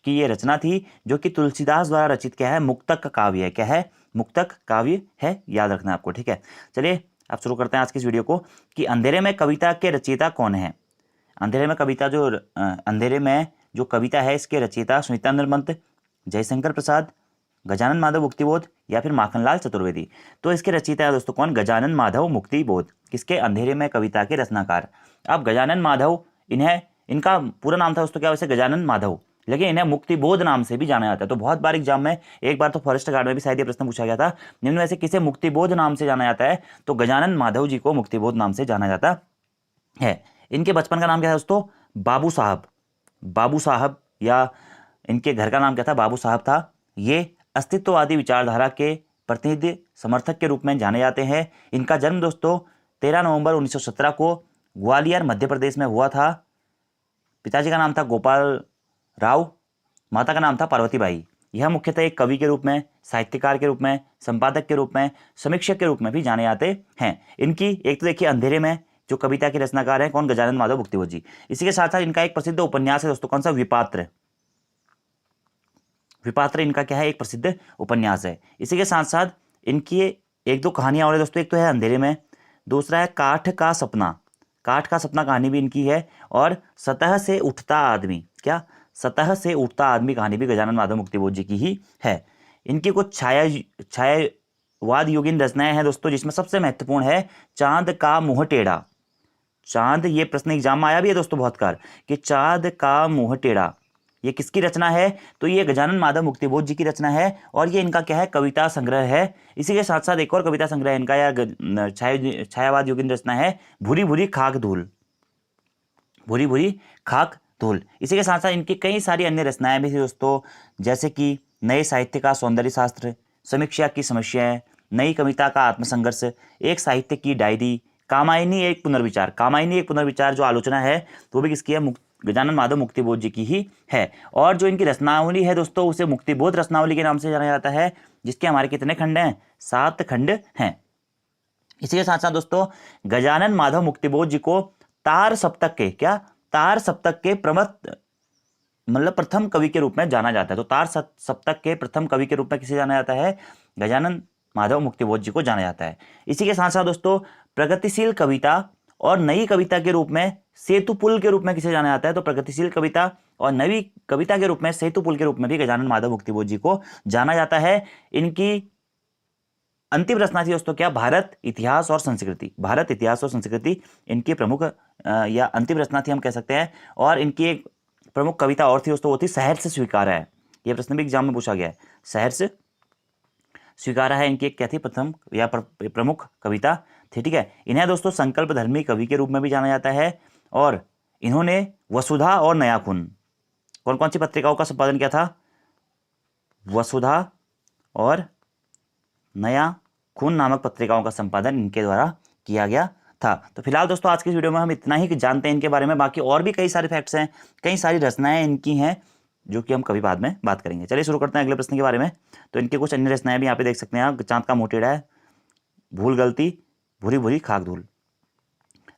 की ये रचना थी, जो कि तुलसीदास द्वारा रचित क्या है? मुक्तक काव्य है। क्या है? मुक्तक काव्य है, याद रखना आपको, ठीक है। चलिए अब शुरू करते हैं आज की इस वीडियो को कि अंधेरे में कविता के रचयिता कौन है। अंधेरे में कविता अंधेरे में जो कविता है इसके रचयिता सुनीतानंद पंत, जयशंकर प्रसाद, गजानन माधव मुक्तिबोध, या फिर माखनलाल चतुर्वेदी। तो इसके रचयिता है दोस्तों कौन? गजानन माधव मुक्तिबोध। किसके? अंधेरे में कविता के रचनाकार। अब गजानन माधव, इनका पूरा नाम था दोस्तों क्या? वैसे गजानन माधव, लेकिन इन्हें मुक्तिबोध नाम से भी जाना जाता है। तो बहुत बार एग्जाम में, एक बार तो फॉरेस्ट गार्ड में भी शायद ये प्रश्न पूछा गया था, निम्न में से किसे मुक्तिबोध नाम से जाना जाता है? तो गजानन माधव जी को मुक्तिबोध नाम से जाना जाता है। इनके बचपन का नाम क्या है दोस्तों? बाबू साहब। बाबू साहब, या इनके घर का नाम क्या था? बाबू साहब था। ये अस्तित्ववादी विचारधारा के प्रतिनिधि समर्थक के रूप में जाने जाते हैं। इनका जन्म दोस्तों 13 नवंबर 1917 को ग्वालियर मध्य प्रदेश में हुआ था। पिताजी का नाम था गोपाल राव, माता का नाम था पार्वतीबाई। यह मुख्यतः एक कवि के रूप में, साहित्यकार के रूप में, संपादक के रूप में, समीक्षक के रूप में भी जाने जाते हैं। इनकी एक तो देखिए अंधेरे में जो कविता के रचनाकार हैं कौन? गजानन माधव मुक्तिबोध जी। इसी के साथ साथ इनका एक प्रसिद्ध उपन्यास है दोस्तों, कौन सा? विपात्र। विपात्र इनका क्या है? एक प्रसिद्ध उपन्यास है। इसी के साथ साथ इनकी एक दो कहानियां और है दोस्तों। एक तो है अंधेरे में, दूसरा है काठ का सपना। काठ का सपना कहानी भी इनकी है। और सतह से उठता आदमी, क्या? सतह से उठता आदमी कहानी भी गजानन माधव मुक्तिबोध जी की ही है। इनकी कुछ छायावाद योगिन रचनाएं हैं दोस्तों, जिसमें सबसे महत्वपूर्ण है चांद का मुंह टेढ़ा। चांद, ये प्रश्न एग्जाम में आया भी है दोस्तों बहुत बार कि चांद का मुंह टेढ़ा ये किसकी रचना है? तो ये गजानन माधव मुक्तिबोध जी की रचना है। और ये इनका क्या है? कविता संग्रह है। इसी के साथ साथ एक और कविता संग्रह है इनका, या छायावाद योगिन रचना है भूरी भूरी खाक धूल। भूरी भूरी खाक धूल। इसी के साथ साथ इनकी कई सारी अन्य रचनाएं भी थी दोस्तों, जैसे कि नए साहित्य का सौंदर्य शास्त्र, समीक्षा की समस्याएं, नई कविता का आत्मसंघर्ष, एक साहित्य की डायरी, कामायनी एक पुनर्विचार। कामायनी एक पुनर्विचार जो आलोचना है तो वो भी किसकी है? गजानन माधव मुक्तिबोध जी की ही है। और जो इनकी रचनावली है दोस्तों उसे मुक्तिबोध रचनावली के नाम से जाना जाता है, जिसके हमारे कितने खंड हैं? 7 खंड हैं। इसी के साथ साथ दोस्तों गजानन माधव मुक्तिबोध जी को तार सप्तक के, क्या? तार सप्तक के प्रथम कवि के रूप में जाना जाता है। तो तार सप्तक के प्रथम कवि के रूप में किसे जाना जाता है? गजानन माधव मुक्तिबोध जी को जाना जाता है। इसी के साथ साथ दोस्तों प्रगतिशील कविता और नई कविता के रूप में सेतु पुल के रूप में किसे जाना जाता है? तो प्रगतिशील कविता और नई कविता के रूप में सेतु पुल के रूप में भी गजानन माधव मुक्तिबोध जी को जाना जाता है। इनकी अंतिम रचना थी दोस्तों क्या? भारत इतिहास और संस्कृति। भारत इतिहास और संस्कृति इनकी प्रमुख या अंतिम रचना थी हम कह सकते हैं। और इनकी एक प्रमुख कविता और थी दोस्तों, वो थी शहर से स्वीकारा है। यह प्रश्न भी एग्जाम में पूछा गया है, शहर से स्वीकारा है इनकी एक क्या थी? प्रथम या प्रमुख कविता थी, ठीक है। इन्हें दोस्तों संकल्प धर्मी कवि के रूप में भी जाना जाता है। और इन्होंने वसुधा और नया खून, कौन कौन सी पत्रिकाओं का संपादन किया था? वसुधा और नया खून नामक पत्रिकाओं का संपादन इनके द्वारा किया गया था। तो फिलहाल दोस्तों आज की इस वीडियो में हम इतना ही जानते हैं इनके बारे में। बाकी और भी कई सारे फैक्ट्स हैं, कई सारी रचनाएं इनकी हैं, जो कि हम कभी बाद में बात करेंगे। चलिए शुरू करते हैं अगले प्रश्न के बारे में। तो इनके कुछ अन्य रचनाएं भी यहाँ पे देख सकते हैं आप। चांद का मुंह टेढ़ा है, भूल गलती, भूरी भूरी खाक धूल।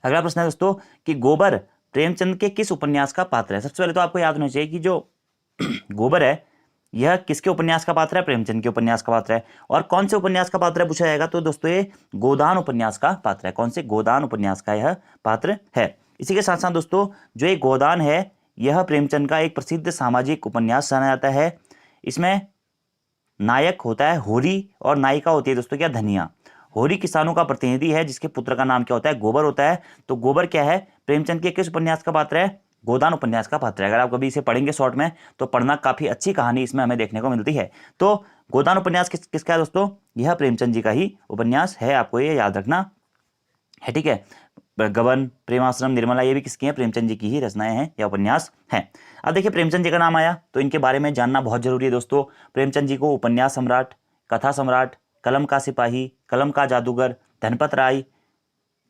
अगला प्रश्न है दोस्तों कि गोबर प्रेमचंद के किस उपन्यास का पात्र है? सबसे पहले तो आपको याद होना चाहिए कि जो गोबर है यह किसके उपन्यास का पात्र है? प्रेमचंद के उपन्यास का पात्र है। और कौन से उपन्यास का पात्र है पूछा जाएगा तो दोस्तों ये गोदान उपन्यास का पात्र है। कौन से? गोदान उपन्यास का यह पात्र है। इसी के साथ साथ दोस्तों जो ये गोदान है यह प्रेमचंद का एक प्रसिद्ध सामाजिक उपन्यास जाना जाता है। इसमें नायक होता है होरी और नायिका होती है दोस्तों क्या? धनिया। होरी किसानों का प्रतिनिधि है जिसके पुत्र का नाम क्या होता है? गोबर होता है। तो गोबर क्या है? प्रेमचंद के किस उपन्यास का पात्र है? गोदान उपन्यास का पात्र है। अगर आप कभी इसे पढ़ेंगे शॉर्ट में तो पढ़ना, काफी अच्छी कहानी इसमें हमें देखने को मिलती है। तो गोदान उपन्यास किसका है दोस्तों? यह प्रेमचंद जी का ही उपन्यास है, आपको ये याद रखना है, ठीक है। गबन, प्रेमाश्रम, निर्मला, ये भी किसकी हैं? प्रेमचंद जी की ही रचनाएं हैं या उपन्यास हैं। अब देखिए प्रेमचंद जी का नाम आया तो इनके बारे में जानना बहुत जरूरी है दोस्तों। प्रेमचंद जी को उपन्यास सम्राट, कथा सम्राट, कलम का सिपाही, कलम का जादूगर, धनपत राय,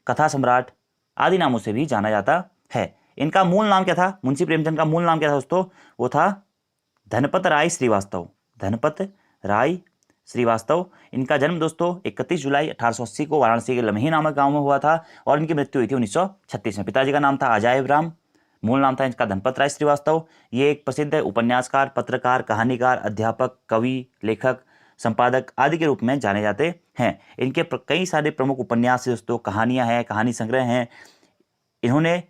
कथा सम्राट आदि नामों से भी जाना जाता है। इनका मूल नाम क्या था? मुंशी प्रेमचंद का मूल नाम क्या था दोस्तों? वो था धनपत राय श्रीवास्तव। धनपत राय श्रीवास्तव। इनका जन्म दोस्तों 31 जुलाई 1880 को वाराणसी के लम्ही नामक गांव में हुआ था और इनकी मृत्यु हुई थी 1936 में। पिताजी का नाम था अजायब राम, मूल नाम था इनका धनपत राय श्रीवास्तव। ये एक प्रसिद्ध उपन्यासकार, पत्रकार, कहानीकार, अध्यापक, कवि, लेखक, संपादक आदि के रूप में जाने जाते हैं। इनके कई सारे प्रमुख उपन्यास दोस्तों, कहानियां हैं, कहानी संग्रह हैं। इन्होंने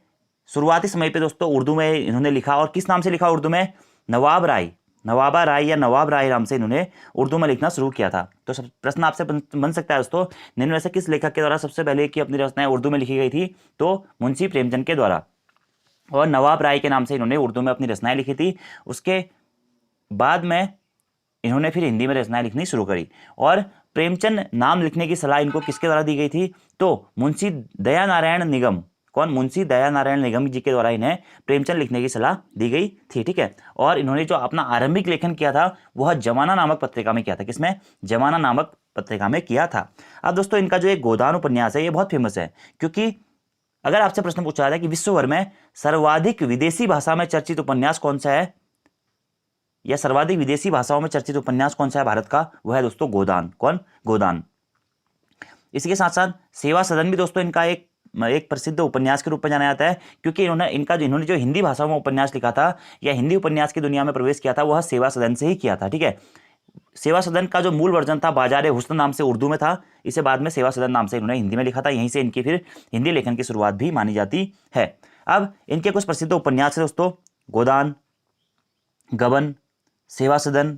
शुरुआती समय पे दोस्तों उर्दू में इन्होंने लिखा, और किस नाम से लिखा उर्दू में? नवाबा राय या नवाब राय नाम से इन्होंने उर्दू में लिखना शुरू किया था। तो सब प्रश्न आपसे बन सकता है दोस्तों, निम्न में से किस लेखक के द्वारा सबसे पहले की अपनी रचनाएं उर्दू में लिखी गई थी? तो मुंशी प्रेमचंद के द्वारा, और नवाब राय के नाम से इन्होंने उर्दू में अपनी रचनाएं लिखी थी। उसके बाद में इन्होंने फिर हिंदी में रचनाएं लिखनी शुरू करी। और प्रेमचंद नाम लिखने की सलाह इनको किसके द्वारा दी गई थी? तो मुंशी दयानारायण निगम। कौन? मुंशी दयानारायण निगम जी के द्वारा इन्हें प्रेमचंद लिखने की सलाह दी गई थी, ठीक है। और इन्होंने जो अपना आरंभिक लेखन किया था वह जमाना नामक पत्रिका में किया था। किसमें? जमाना नामक पत्रिका में किया था। अब दोस्तों इनका जो एक गोदान उपन्यास है ये बहुत फेमस है, क्योंकि अगर आपसे प्रश्न पूछा जाता है कि विश्व भर में सर्वाधिक विदेशी भाषा में चर्चित उपन्यास कौन सा है, या सर्वाधिक विदेशी भाषाओं में चर्चित उपन्यास कौन सा है भारत का, वह है दोस्तों गोदान। कौन? गोदान। इसी के साथ साथ सेवा सदन भी दोस्तों इनका एक प्रसिद्ध उपन्यास के रूप में जाना जाता है, क्योंकि इन्होंने जो हिंदी भाषा में उपन्यास लिखा था या हिंदी उपन्यास की दुनिया में प्रवेश किया था वह सेवा सदन से ही किया था, ठीक है। सेवा सदन का जो मूल वर्जन था बाजारे हुस्न नाम से उर्दू में था, इसे बाद में सेवा सदन नाम से इन्होंने हिंदी में लिखा था। यहीं से इनकी फिर हिंदी लेखन की शुरुआत भी मानी जाती है। अब इनके कुछ प्रसिद्ध उपन्यास है दोस्तों, गोदान, गबन, सेवा सदन,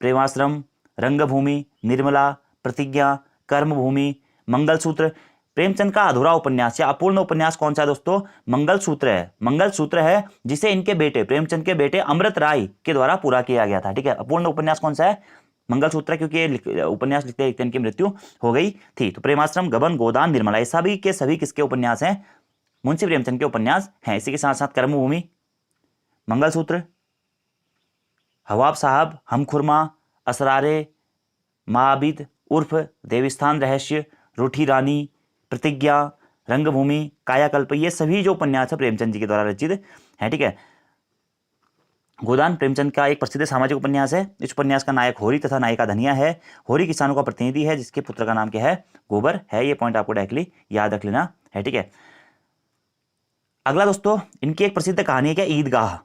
प्रेमाश्रम, रंगभूमि, निर्मला, प्रतिज्ञा, कर्मभूमि, मंगलसूत्र। प्रेमचंद का अधूरा उपन्यास या अपूर्ण उपन्यास कौन सा है दोस्तों? मंगलसूत्र है। मंगलसूत्र है जिसे इनके बेटे, प्रेमचंद के बेटे अमृत राय के द्वारा पूरा किया गया था, ठीक है। अपूर्ण उपन्यास कौन सा है? मंगलसूत्र है, क्योंकि ये उपन्यास लिखते लिखते इनकी मृत्यु हो गई थी। तो प्रेमाश्रम, गबन, गोदान, निर्मला ये सभी के सभी किसके उपन्यास हैं? मुंशी प्रेमचंद के उपन्यास हैं। इसी के साथ साथ कर्मभूमि, मंगलसूत्र, हवाब साहब, हम खुरमा, असरारे, माबिद उर्फ देविस्थान रहस्य, रूठी रानी, प्रतिज्ञा, रंगभूमि, कायाकल्प, ये सभी जो उपन्यास है प्रेमचंद जी के द्वारा रचित है, ठीक है। गोदान प्रेमचंद का एक प्रसिद्ध सामाजिक उपन्यास है। इस उपन्यास का नायक होरी तथा नायिका धनिया है। होरी किसानों का प्रतिनिधि है जिसके पुत्र का नाम क्या है? गोबर है। ये पॉइंट आपको डायरेक्टली याद रख लेना है, ठीक है। अगला दोस्तों इनकी एक प्रसिद्ध कहानी है क्या? ईदगाह।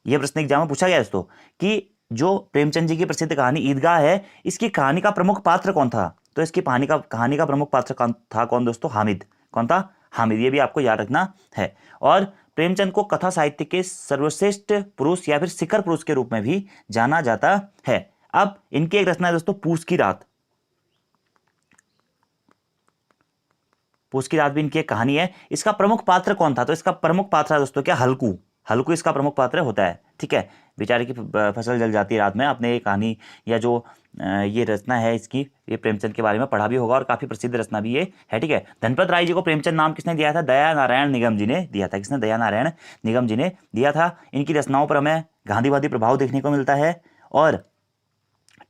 यह प्रश्न एग्जाम में पूछा गया दोस्तों कि जो प्रेमचंद जी की प्रसिद्ध कहानी ईदगाह है, इसकी कहानी का प्रमुख पात्र कौन था? तो इसकी कहानी का प्रमुख पात्र कौन था? कौन दोस्तों? हामिद। कौन था? हामिद। ये भी आपको याद रखना है। और प्रेमचंद को कथा साहित्य के सर्वश्रेष्ठ पुरुष या फिर शिखर पुरुष के रूप में भी जाना जाता है। अब इनकी एक रचना है दोस्तों पूस की रात। पूस की रात भी इनकी एक कहानी है। इसका प्रमुख पात्र कौन था? तो इसका प्रमुख पात्र है दोस्तों क्या? हल्कू। हल्कू इसका प्रमुख पात्र होता है, ठीक है। बेचारे की फसल जल जाती है रात में। आपने ये कहानी या जो ये रचना है इसकी, ये प्रेमचंद के बारे में पढ़ा भी होगा और काफी प्रसिद्ध रचना भी ये है, ठीक है। धनपत राय जी को प्रेमचंद नाम किसने दिया था? दयानारायण निगम जी ने दिया था। किसने? दयानारायण निगम जी ने दिया था। इनकी रचनाओं पर हमें गांधीवादी प्रभाव देखने को मिलता है और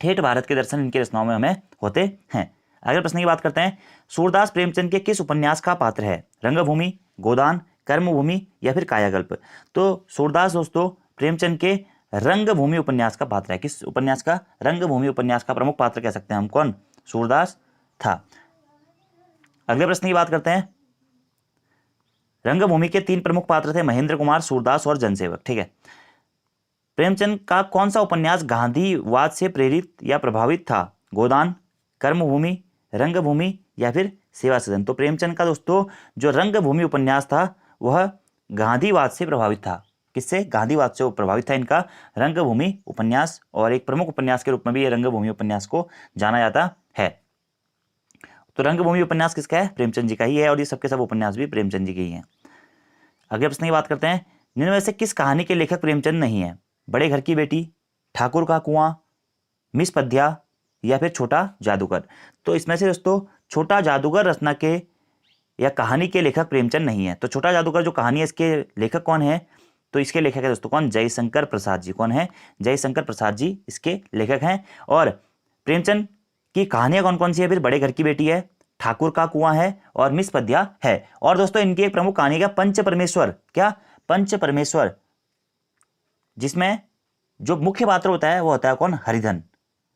ठेठ भारत के दर्शन इनकी रचनाओं में हमें होते हैं। अगले प्रश्न की बात करते हैं, सूरदास प्रेमचंद के किस उपन्यास का पात्र है? रंगभूमि, गोदान, कर्मभूमि या फिर कायाकल्प? तो सूरदास दोस्तों प्रेमचंद के रंगभूमि उपन्यास का पात्र है। किस उपन्यास का? रंगभूमि उपन्यास का प्रमुख पात्र कह सकते हैं हम। कौन? सूरदास था। अगले प्रश्न की बात करते हैं, रंगभूमि के 3 प्रमुख पात्र थे, महेंद्र कुमार, सूरदास और जनसेवक, ठीक है। प्रेमचंद का कौन सा उपन्यास गांधीवाद से प्रेरित या प्रभावित था? गोदान, कर्मभूमि, रंगभूमि या फिर सेवा सदन? तो प्रेमचंद का दोस्तों जो रंगभूमि उपन्यास था वह गांधीवाद से प्रभावित था। किससे? गांधीवाद से प्रभावित था इनका रंगभूमि उपन्यास, और एक प्रमुख उपन्यास के रूप में भी ये रंगभूमि उपन्यास को जाना जाता है। तो रंगभूमि उपन्यास किसका है? प्रेमचंद जी का ही है, और ये सबके सब उपन्यास भी प्रेमचंद जी के ही हैं। अगले प्रश्न की बात करते हैं, निम्न में से किस कहानी के लेखक प्रेमचंद नहीं है? बड़े घर की बेटी, ठाकुर का कुआं, मिस पद्या या फिर छोटा जादूगर। तो इसमें से दोस्तों छोटा जादूगर रचना के या कहानी के लेखक प्रेमचंद नहीं है। तो छोटा जादूगर जो कहानी है इसके लेखक कौन है? तो इसके लेखक है दोस्तों कौन? जयशंकर प्रसाद जी। कौन है? जयशंकर प्रसाद जी इसके लेखक हैं। और प्रेमचंद की कहानियां कौन कौन सी है? फिर बड़े घर की बेटी है, ठाकुर का कुआं है और मिस पद्या है। और दोस्तों इनकी एक प्रमुख कहानी क्या? पंच परमेश्वर। क्या? पंच परमेश्वर, जिसमें जो मुख्य पात्र होता है वो होता है कौन? हरिधन।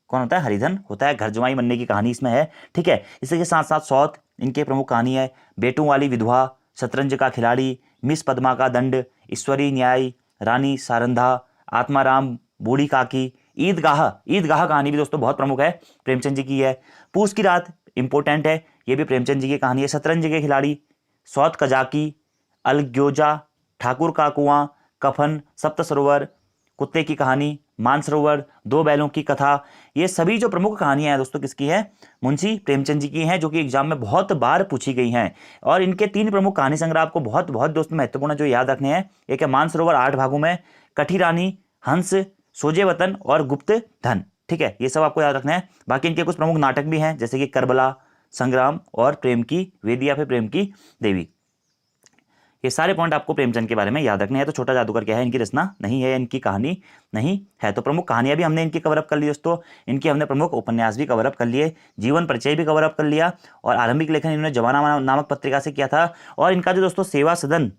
कौन होता है? हरिधन होता है। घर जमाई बनने की कहानी इसमें है। ठीक है, इसी के साथ साथ सौत इनकी प्रमुख कहानी है। बेटों वाली विधवा, शतरंज का खिलाड़ी, मिस पद्मा का दंड, ईश्वरी न्याय, रानी सारंधा, आत्माराम, बूढ़ी काकी, ईदगाह। ईदगाह कहानी भी दोस्तों बहुत प्रमुख है, प्रेमचंद जी की है। पूस की रात इंपॉर्टेंट है, ये भी प्रेमचंद जी की कहानी है। शतरंज के खिलाड़ी, सौत कजाकी, अलग्योजा, ठाकुर का कुआं, कफन, सप्त सरोवर, कुत्ते की कहानी, मानसरोवर, दो बैलों की कथा, ये सभी जो प्रमुख कहानियां हैं दोस्तों किसकी है? मुंशी प्रेमचंद जी की हैं, जो कि एग्जाम में बहुत बार पूछी गई हैं। और इनके 3 प्रमुख कहानी संग्रह आपको बहुत बहुत दोस्तों महत्वपूर्ण जो याद रखने हैं। एक है मानसरोवर 8 भागों में, कठी रानी, हंस, सोजे वतन और गुप्त धन। ठीक है, ये सब आपको याद रखना है। बाकी इनके कुछ प्रमुख नाटक भी हैं, जैसे कि करबला, संग्राम और प्रेम की वेदी या फिर प्रेम की देवी। ये सारे पॉइंट आपको प्रेमचंद के बारे में याद रखने हैं। तो छोटा जादूगर क्या है? इनकी रचना नहीं है, इनकी कहानी नहीं है। तो प्रमुख कहानियां भी हमने इनकी कवरअप कर ली दोस्तों। इनकी हमने प्रमुख उपन्यास भी कवरअप कर लिए, जीवन परिचय भी कवरअप कर लिया, और आरंभिक लेखन इन्होंने जवाना नामक पत्रिका से किया था। और इनका जो दोस्तों सेवा सदन,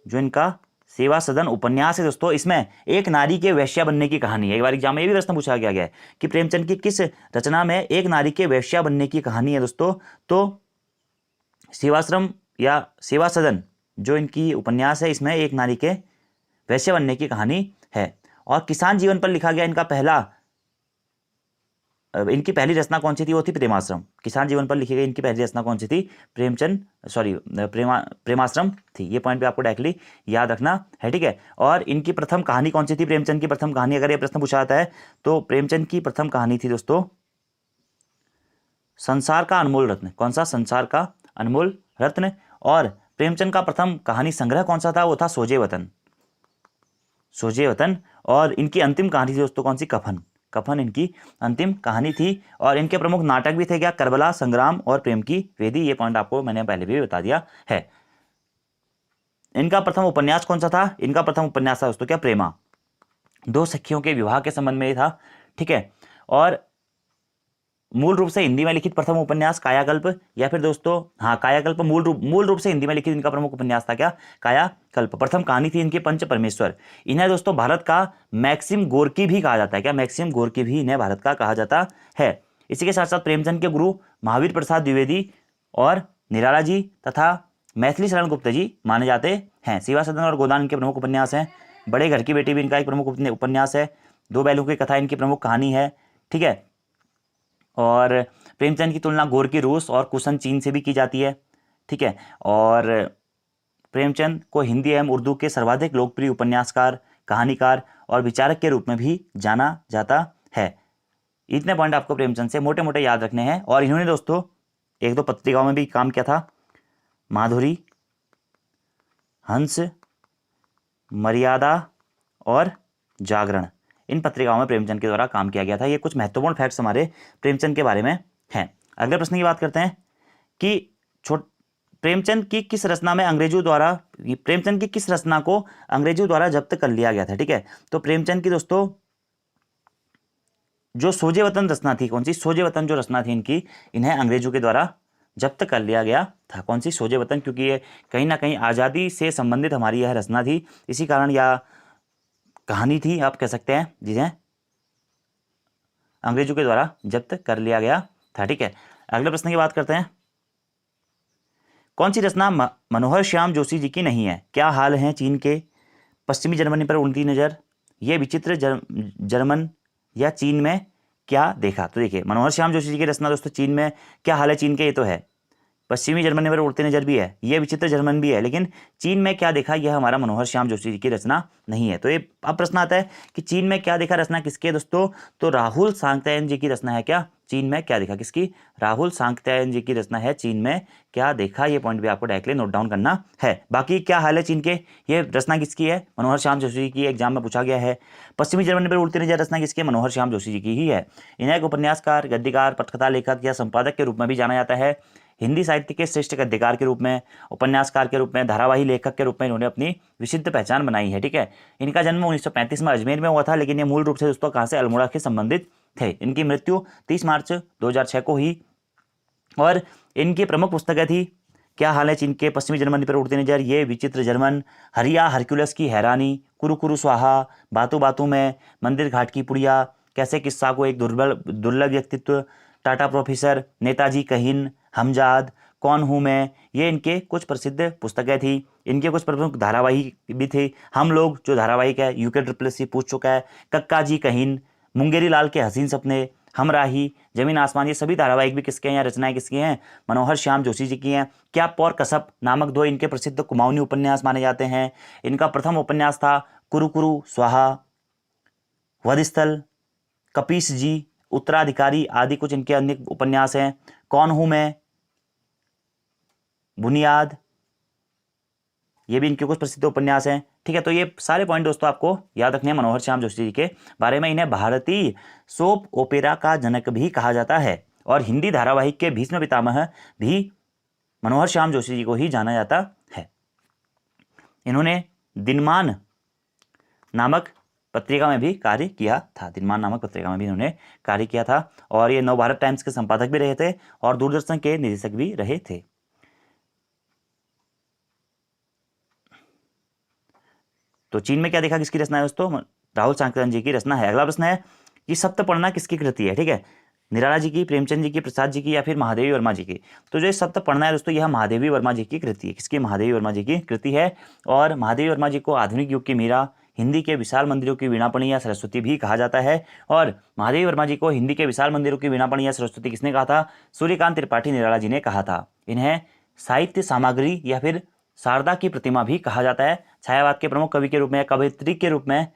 जो इनका सेवा सदन उपन्यास है दोस्तों, इसमें एक नारी के वेश्या बनने की कहानी है। एक बार एग्जाम में ये भी प्रश्न पूछा गया है कि प्रेमचंद की किस रचना में एक नारी के वेश्या बनने की कहानी है दोस्तों? तो सेवाश्रम या सेवा सदन जो इनकी उपन्यास है, इसमें एक नारी के वैश्य बनने की कहानी है। और किसान जीवन पर लिखा गया इनकी पहली रचना कौन सी थी? वो थी प्रेमाश्रम। किसान जीवन पर लिखी गई इनकी पहली रचना कौन सी थी? प्रेमाश्रम थी। ये पॉइंट भी आपको डायरेक्टली याद रखना है। ठीक है, और इनकी प्रथम कहानी कौन सी थी? प्रेमचंद की प्रथम कहानी, अगर ये प्रश्न पूछा जाता है तो प्रेमचंद की प्रथम कहानी थी दोस्तों संसार का अनमोल रत्न। कौन सा? संसार का अनमोल रत्न। और प्रेमचंद का प्रथम कहानी संग्रह कौन सा था? वो था सोजे वतन। सोजे वतन। और इनकी अंतिम कहानी थी दोस्तों कौन सी? कफन। कफन इनकी अंतिम कहानी थी। और इनके प्रमुख नाटक भी थे क्या? करबला, संग्राम और प्रेम की वेदी। ये पॉइंट आपको मैंने पहले भी बता दिया है। इनका प्रथम उपन्यास कौन सा था? इनका प्रथम उपन्यास था दोस्तों क्या? प्रेमा। 2 सखियों के विवाह के संबंध में ये था। ठीक है, और मूल रूप से हिंदी में लिखित प्रथम उपन्यास कायाकल्प, या फिर दोस्तों हाँ कायाकल्प मूल रूप से हिंदी में लिखित इनका प्रमुख उपन्यास था क्या? कायाकल्प। प्रथम कहानी थी इनकी पंच परमेश्वर। इन्हें दोस्तों भारत का मैक्सिम गोर्की भी कहा जाता है क्या? मैक्सिम गोर्की भी इन्हें भारत का कहा जाता है। इसी के साथ साथ प्रेमचंद के गुरु महावीर प्रसाद द्विवेदी और निराला जी तथा मैथिली शरण गुप्त जी माने जाते हैं। सेवा सदन और गोदान इनके प्रमुख उपन्यास हैं। बड़े घर की बेटी भी इनका एक प्रमुख उपन्यास है। दो बैलों की कथा इनकी प्रमुख कहानी है। ठीक है, और प्रेमचंद की तुलना गोर्की रूस और कुशन चीन से भी की जाती है। ठीक है, और प्रेमचंद को हिंदी एवं उर्दू के सर्वाधिक लोकप्रिय उपन्यासकार, कहानीकार और विचारक के रूप में भी जाना जाता है। इतने पॉइंट आपको प्रेमचंद से मोटे मोटे याद रखने हैं। और इन्होंने दोस्तों 1-2 पत्रिकाओं में भी काम किया था, माधुरी, हंस, मर्यादा और जागरण। इन पत्रिकाओं में प्रेमचंद के द्वारा काम किया गया था। ये कुछ महत्वपूर्ण फैक्ट्स हमारे प्रेमचंद के बारे में हैं। अगले प्रश्न की बात करते हैं कि प्रेमचंद की किस रचना को अंग्रेजों द्वारा जब्त कर लिया गया था? ठीक है, तो प्रेमचंद की दोस्तों जो सोजे वतन रचना थी, कौन सी? सोजे वतन जो रचना थी इनकी, इन्हें अंग्रेजों के द्वारा जब्त कर लिया गया था। कौन सी? सोजे वतन, क्योंकि ये कहीं ना कहीं आज़ादी से संबंधित हमारी यह रचना थी, इसी कारण या कहानी थी आप कह सकते हैं, जिन्हें अंग्रेजों के द्वारा जब्त कर लिया गया था। ठीक है, अगले प्रश्न की बात करते हैं। कौन सी रचना मनोहर श्याम जोशी जी की नहीं है? क्या हाल है चीन के? पश्चिमी जर्मनी पर उल्टी नज़र, ये विचित्र जर्मन, या चीन में क्या देखा? तो देखिए मनोहर श्याम जोशी जी की रचना दोस्तों चीन में क्या हाल है चीन के, ये तो है। पश्चिमी जर्मनी पर उड़ती नजर भी है, ये विचित्र जर्मन भी है, लेकिन चीन में क्या देखा यह हमारा मनोहर श्याम जोशी जी की रचना नहीं है। तो ये अब प्रश्न आता है कि चीन में क्या देखा रचना किसकी है दोस्तों? तो राहुल सांगतायन जी की रचना है क्या? चीन में क्या देखा, किसकी, राहुल सांकृत्यायन जी की रचना है चीन में क्या देखा। ये पॉइंट भी आपको डायरेक्टली नोट डाउन करना है। बाकी क्या हाल है चीन के, ये रचना किसकी है, मनोहर श्याम जोशी जी की, एग्जाम में पूछा गया है। पश्चिमी जर्मनी पर उड़ती नजर रचना किसकी है, मनोहर श्याम जोशी जी की ही है। इन्हें एक उपन्यासकार, गद्यकार, पटकथा लेखक या संपादक के रूप में भी जाना जाता है। हिंदी साहित्य के श्रेष्ठ गद्यकार के रूप में, उपन्यासकार के रूप में, धारावाही लेखक के रूप में इन्होंने अपनी विशिष्ट पहचान बनाई है। ठीक है, इनका जन्म 1935 में अजमेर में हुआ था, लेकिन ये मूल रूप से दोस्तों कहाँ से, अल्मोड़ा के संबंधित थे। इनकी मृत्यु 30 मार्च 2006 को हुई और इनकी प्रमुख पुस्तकें थी क्या हाल है चीन के, पश्चिमी जर्मनी पर उड़ती नजर, ये विचित्र जर्मन, हरिया हरक्यूलस की हैरानी, कुरु कुरु स्वाहा, बातू बातू में, मंदिर घाट की पुड़िया, कैसे किस्सा को एक दुर्लभ व्यक्तित्व, टाटा प्रोफेसर, नेताजी कहिन, हमजाद, कौन हूँ मैं, ये इनके कुछ प्रसिद्ध पुस्तकें थी। इनके कुछ प्रमुख धारावाहिक भी थे। हम लोग जो धारावाहिक है UKSSC पूछ चुका है, कक्का जी कहिन, मुंगेरी लाल के हसीन सपने, हमराही, जमीन आसमान, ये सभी धारावाहिक भी किसके हैं या रचनाएं किसकी हैं, मनोहर श्याम जोशी जी की हैं। क्याप और कसप नामक 2 इनके प्रसिद्ध कुमाऊनी उपन्यास माने जाते हैं। इनका प्रथम उपन्यास था कुरु कुरु स्वाहा, वधस्थल, कपीस जी, उत्तराधिकारी आदि कुछ इनके अन्य उपन्यास हैं। कौन हूं मैं, बुनियाद, ये भी इनके कुछ प्रसिद्ध उपन्यास हैं। ठीक है, तो ये सारे पॉइंट दोस्तों आपको याद रखने हैं मनोहर श्याम जोशी जी के बारे में। इन्हें भारतीय सोप ओपेरा का जनक भी कहा जाता है और हिंदी धारावाहिक के भीष्म पितामह भी मनोहर श्याम जोशी जी को ही जाना जाता है। इन्होंने दिनमान नामक पत्रिका में भी कार्य किया था, दिनमान नामक पत्रिका में भी इन्होंने कार्य किया था और ये नवभारत टाइम्स के संपादक भी रहे थे और दूरदर्शन के निदेशक भी रहे थे। तो चीन में क्या देखा किसकी रचना है दोस्तों, राहुल सांकृत्यायन जी की रचना है। अगला प्रश्न है कि सप्तपर्णा किसकी कृति है। ठीक है, निराला जी की, प्रेमचंद जी की, प्रसाद जी की या फिर महादेवी वर्मा जी की। तो जो सप्तपर्णा है दोस्तों, यह महादेवी वर्मा जी की कृति है। किसकी, महादेवी वर्मा जी की कृति है। और महादेवी वर्मा जी को आधुनिक युग की मीरा, हिंदी के विशाल मंदिरों की वीणापणी या सरस्वती भी कहा जाता है। और महादेवी वर्मा जी को हिंदी के विशाल मंदिरों की वीणापणी या सरस्वती किसने कहा था, सूर्यकांत त्रिपाठी निराला जी ने कहा था। इन्हें साहित्य सामग्री या फिर शारदा की प्रतिमा भी कहा जाता है। छायावाद के प्रमुख कवि के रूप में या कवयित्री के रूप में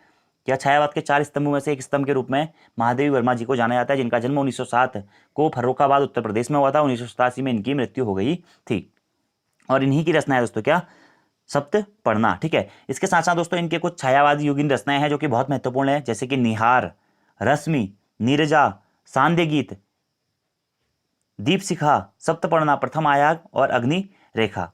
या छायावाद के 4 स्तंभों में से एक स्तंभ के रूप में महादेवी वर्मा जी को जाना जाता है, जिनका जन्म 1907 को फर्रुखाबाद उत्तर प्रदेश में हुआ था। 1987 में इनकी मृत्यु हो गई थी और इन्हीं की रचना है दोस्तों क्या, सप्तपर्णा। ठीक है, इसके साथ साथ दोस्तों इनके कुछ छायावादी युगीन रचनाएं हैं जो कि बहुत महत्वपूर्ण है, जैसे कि निहार, रश्मि, नीरजा, सांध्य गीत, दीपशिखा, सप्तपर्णा, प्रथम आयाग और अग्नि रेखा।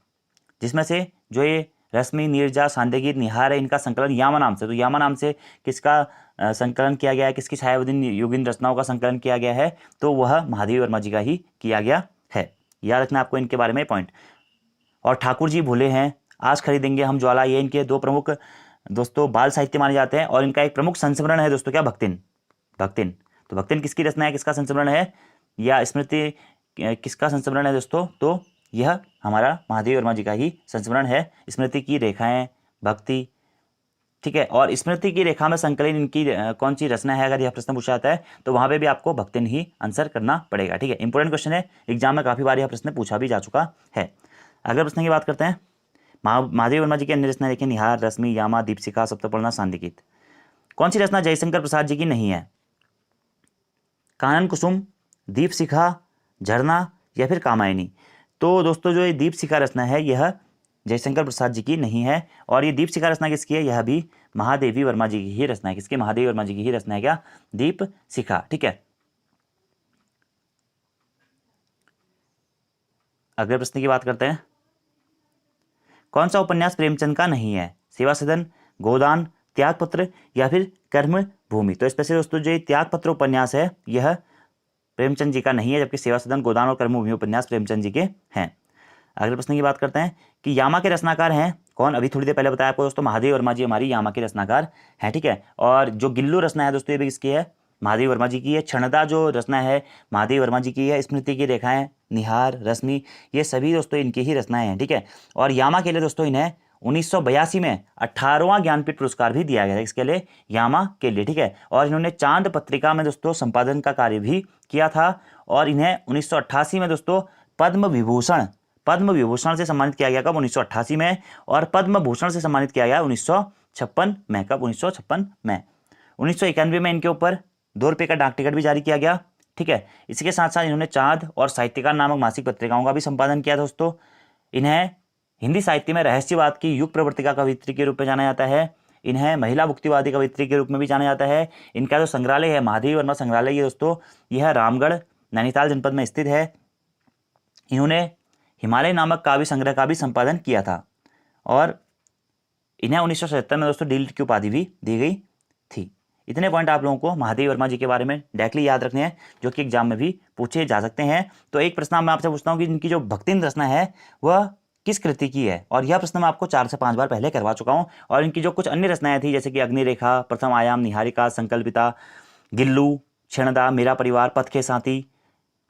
जिसमें से जो ये रश्मि, नीरजा, सांध्य गीत, निहार है, इनका संकलन यामा नाम से, तो यामा नाम से किसका संकलन किया गया है, किसकी छायावादी युगीन रचनाओं का संकलन किया गया है, तो वह महादेवी वर्मा जी का ही किया गया है। याद रखना आपको इनके बारे में पॉइंट। और ठाकुर जी भूले हैं, आज खरीदेंगे हम ज्वाला, ये इनके 2 प्रमुख दोस्तों बाल साहित्य माने जाते हैं। और इनका एक प्रमुख संस्मरण है दोस्तों क्या, भक्तिन। भक्तिन, तो भक्तिन किसकी रचना है, किसका संस्मरण है या स्मृति किसका संस्मरण है दोस्तों, तो यह हमारा महादेवी वर्मा जी का ही संस्मरण है। स्मृति की रेखाएं, भक्ति। ठीक है, और स्मृति की रेखा में संकलन इनकी कौन सी रचना है, अगर यह प्रश्न पूछा जाता है तो वहां पे भी आपको भक्तिन ही आंसर करना पड़ेगा। ठीक है, इंपॉर्टेंट क्वेश्चन है, एग्जाम में काफी बार यह प्रश्न पूछा भी जा चुका है। अगले प्रश्न की बात करते हैं, महादेवी वर्मा जी की अन्य रचना देखिए, निहार, रश्मि, यामा, दीपशिखा, सप्तपर्णा, सांध्य गीत। कौन सी रचना जयशंकर प्रसाद जी की नहीं है, कानन कुसुम, दीपशिखा, झरना या फिर कामायनी। तो दोस्तों जो ये दीपशिखा रचना है यह जयशंकर प्रसाद जी की नहीं है और ये दीपशिखा रचना किसकी है, यह भी महादेवी वर्मा जी की ही रचना है। किसकी, महादेवी वर्मा जी की ही रचना है क्या, दीपशिखा। ठीक है, अगले प्रश्न की बात करते हैं, कौन सा उपन्यास प्रेमचंद का नहीं है, सेवा सदन, गोदान, त्यागपत्र या फिर कर्म भूमि। तो स्पेशली दोस्तों जो त्यागपत्र उपन्यास है यह प्रेमचंद जी का नहीं है, जबकि सेवा सदन, गोदान और कर्मभूमि उपन्यास प्रेमचंद जी के हैं। अगले प्रश्न की बात करते हैं कि यामा के रचनाकार हैं कौन। अभी थोड़ी देर पहले बताया आपको दोस्तों, महादेवी वर्मा जी हमारी यामा के रचनाकार हैं। ठीक है, और जो गिल्लू रचना है दोस्तों ये भी किसकी है, महादेवी वर्मा जी की है। क्षणदा जो रचना है महादेवी वर्मा जी की है। स्मृति की रेखाएं, निहार, रश्मि, ये सभी दोस्तों इनकी ही रचनाएं हैं। ठीक है, और यामा के लिए दोस्तों इन्हें 1982 में 18वां ज्ञानपीठ पुरस्कार भी दिया गया है। इसके लिए, यामा के लिए। ठीक है, और इन्होंने चांद पत्रिका में दोस्तों संपादन का कार्य भी किया था और इन्हें 1988 में दोस्तों पद्म विभूषण से सम्मानित किया गया। कब, 1988 में। और पद्म भूषण से सम्मानित किया गया 1956 में। कब, 1956 में। 1991 में इनके ऊपर 2 रुपये का डाक टिकट भी जारी किया गया। ठीक है। इसी के साथ साथ इन्होंने चाँद और साहित्यकार नामक मासिक पत्रिकाओं का भी संपादन किया दोस्तों। इन्हें हिंदी साहित्य में रहस्यवाद की युग प्रवर्तिका कवियत्री के रूप में जाना जाता है। इन्हें महिला मुक्तिवादी कवियत्री के रूप में भी जाना जाता है। इनका जो संग्रहालय है महादेवी वर्मा संग्रहालय ये दोस्तों, यह रामगढ़ नैनीताल जनपद में स्थित है। इन्होंने हिमालय नामक काव्य संग्रह का भी संपादन किया था और इन्हें 1977 में दोस्तों डीलिट की उपाधि भी दी गई थी। इतने पॉइंट आप लोगों को महादेवी वर्मा जी के बारे में डायरेक्टली याद रखने हैं, जो कि एग्जाम में भी पूछे जा सकते हैं। तो एक प्रश्न मैं आपसे पूछता हूँ कि इनकी जो भक्तिन रचना है वह किस कृति की है, और यह प्रश्न मैं आपको 4 से 5 बार पहले करवा चुका हूँ। और इनकी जो कुछ अन्य रचनाएं थी जैसे कि अग्निरेखा, प्रथम आयाम, निहारिका, संकल्पिता, गिल्लू, क्षणदा, मेरा परिवार, पथ के साथी,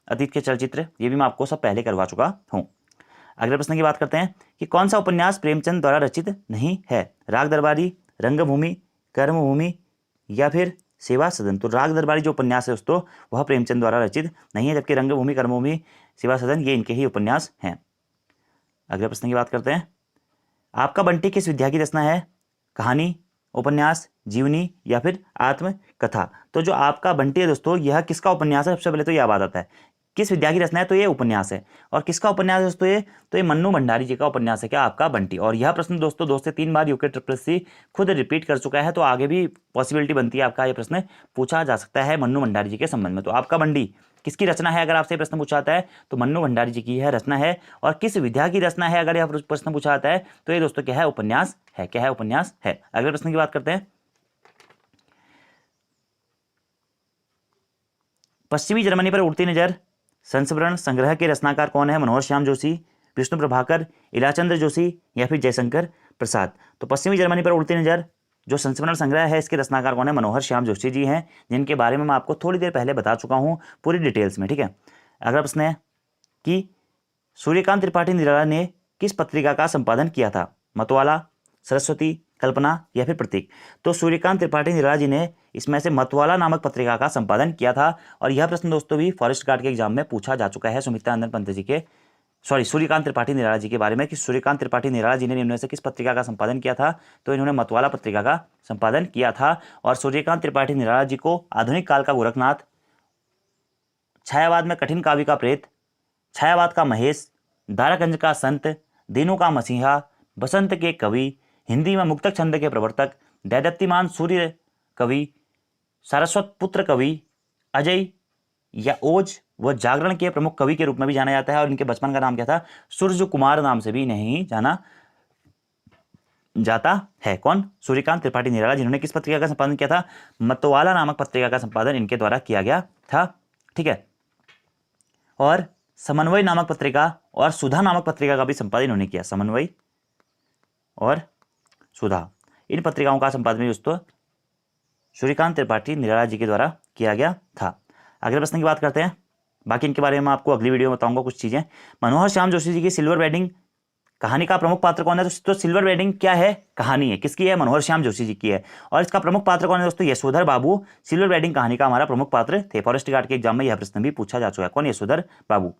अतीत के चलचित्र, ये भी मैं आपको सब पहले करवा चुका हूँ। अगले प्रश्न की बात करते हैं कि कौन सा उपन्यास प्रेमचंद द्वारा रचित नहीं है? राग दरबारी, रंगभूमि, कर्मभूमि या फिर सेवा सदन। तो राग दरबारी जो उपन्यास है दोस्तों वह प्रेमचंद द्वारा रचित नहीं है, जबकि रंगभूमि, कर्मभूमि, सेवा सदन ये इनके ही उपन्यास हैं। अगले प्रश्न की बात करते हैं, आपका बंटी किस विधा की रचना है? कहानी, उपन्यास, जीवनी या फिर आत्मकथा। तो जो आपका बंटी है दोस्तों यह किसका उपन्यास है? सबसे पहले तो यह बात आता है किस विधा की रचना है, तो ये उपन्यास है। और किसका उपन्यास है दोस्तों ये? तो ये मन्नू भंडारी जी का उपन्यास है क्या आपका बंटी। और यह प्रश्न दोस्तों 2 से 3 बार यूके ट्रिपल खुद रिपीट कर चुका है, तो आगे भी पॉसिबिलिटी बनती है आपका ये प्रश्न पूछा जा सकता है मन्नू भंडारी जी के संबंध में। तो आपका बंटी किसकी रचना है? अगर आपसे प्रश्न पूछा जाता है तो मन्नू भंडारी जी की यह रचना है। और किस विधा की रचना है अगर यह प्रश्न पूछा जाता है तो ये दोस्तों क्या है? उपन्यास है। क्या है? उपन्यास है। अगले प्रश्न की बात करते हैं, पश्चिमी जर्मनी पर उड़ती नजर संस्मरण संग्रह के रचनाकार कौन है? मनोहर श्याम जोशी, विष्णु प्रभाकर, इलाचंद्र जोशी या फिर जयशंकर प्रसाद। तो पश्चिमी जर्मनी पर उड़ती नजर जो संस्मरण संग्रह है इसके रचनाकार कौन है? मनोहर श्याम जोशी जी हैं, जिनके बारे में मैं आपको थोड़ी देर पहले बता चुका हूँ पूरी डिटेल्स में, ठीक है। अगला प्रश्न है कि सूर्यकांत त्रिपाठी निराला ने किस पत्रिका का संपादन किया था? मतवाला, सरस्वती, कल्पना या फिर प्रतीक। तो सूर्यकांत त्रिपाठी निराला जी ने इसमें से मतवाला नामक पत्रिका का संपादन किया था। और यह प्रश्न दोस्तों भी फॉरेस्ट गार्ड के एग्जाम में पूछा जा चुका है सुमित्रा नंदन पंत जी के सूर्यकांत त्रिपाठी निराला जी के बारे में कि सूर्यकांत त्रिपाठी निराला जी ने इनमें से किस पत्रिका का संपादन किया था? तो इन्होंने मतवाला पत्रिका का संपादन किया था। और सूर्यकांत त्रिपाठी निराला जी को आधुनिक काल का गोरखनाथ, छायावाद में कठिन काव्य का प्रेत, छायावाद का महेश, दारागंज का संत, दिनों का मसीहा, बसंत के कवि, हिंदी में मुक्तक छंद के प्रवर्तक, दैदप्तिमान सूर्य कवि, सारस्वत पुत्र कवि, अजय या ओज व जागरण के प्रमुख कवि के रूप में भी जाना जाता है। और इनके बचपन का नाम क्या था? सूर्य कुमार नाम से भी नहीं जाना जाता है। कौन? सूर्यकांत त्रिपाठी निराला, जिन्होंने किस पत्रिका का संपादन किया था? मतवाला नामक पत्रिका का संपादन इनके द्वारा किया गया था, ठीक है। और समन्वय नामक पत्रिका और सुधा नामक पत्रिका का भी संपादन इन्होंने किया। समन्वय और सुधा, इन पत्रिकाओं का संपादन भी दोस्तों सूर्यकांत त्रिपाठी निराला जी के द्वारा किया गया था। अगले प्रश्न की बात करते हैं, बाकी इनके बारे में आपको अगली वीडियो में बताऊंगा कुछ चीजें। मनोहर श्याम जोशी जी की सिल्वर वेडिंग कहानी का प्रमुख पात्र कौन है? तो सिल्वर वेडिंग क्या है? कहानी है। किसकी है? मनोहर श्याम जोशी जी की है। और इसका प्रमुख पात्र कौन है दोस्तों? यशोधर बाबू सिल्वर वेडिंग कहानी का हमारा प्रमुख पात्र थे। फॉरेस्ट गार्ड के एग्जाम में यह प्रश्न भी पूछा जा चुका है। कौन? यशोधर बाबू।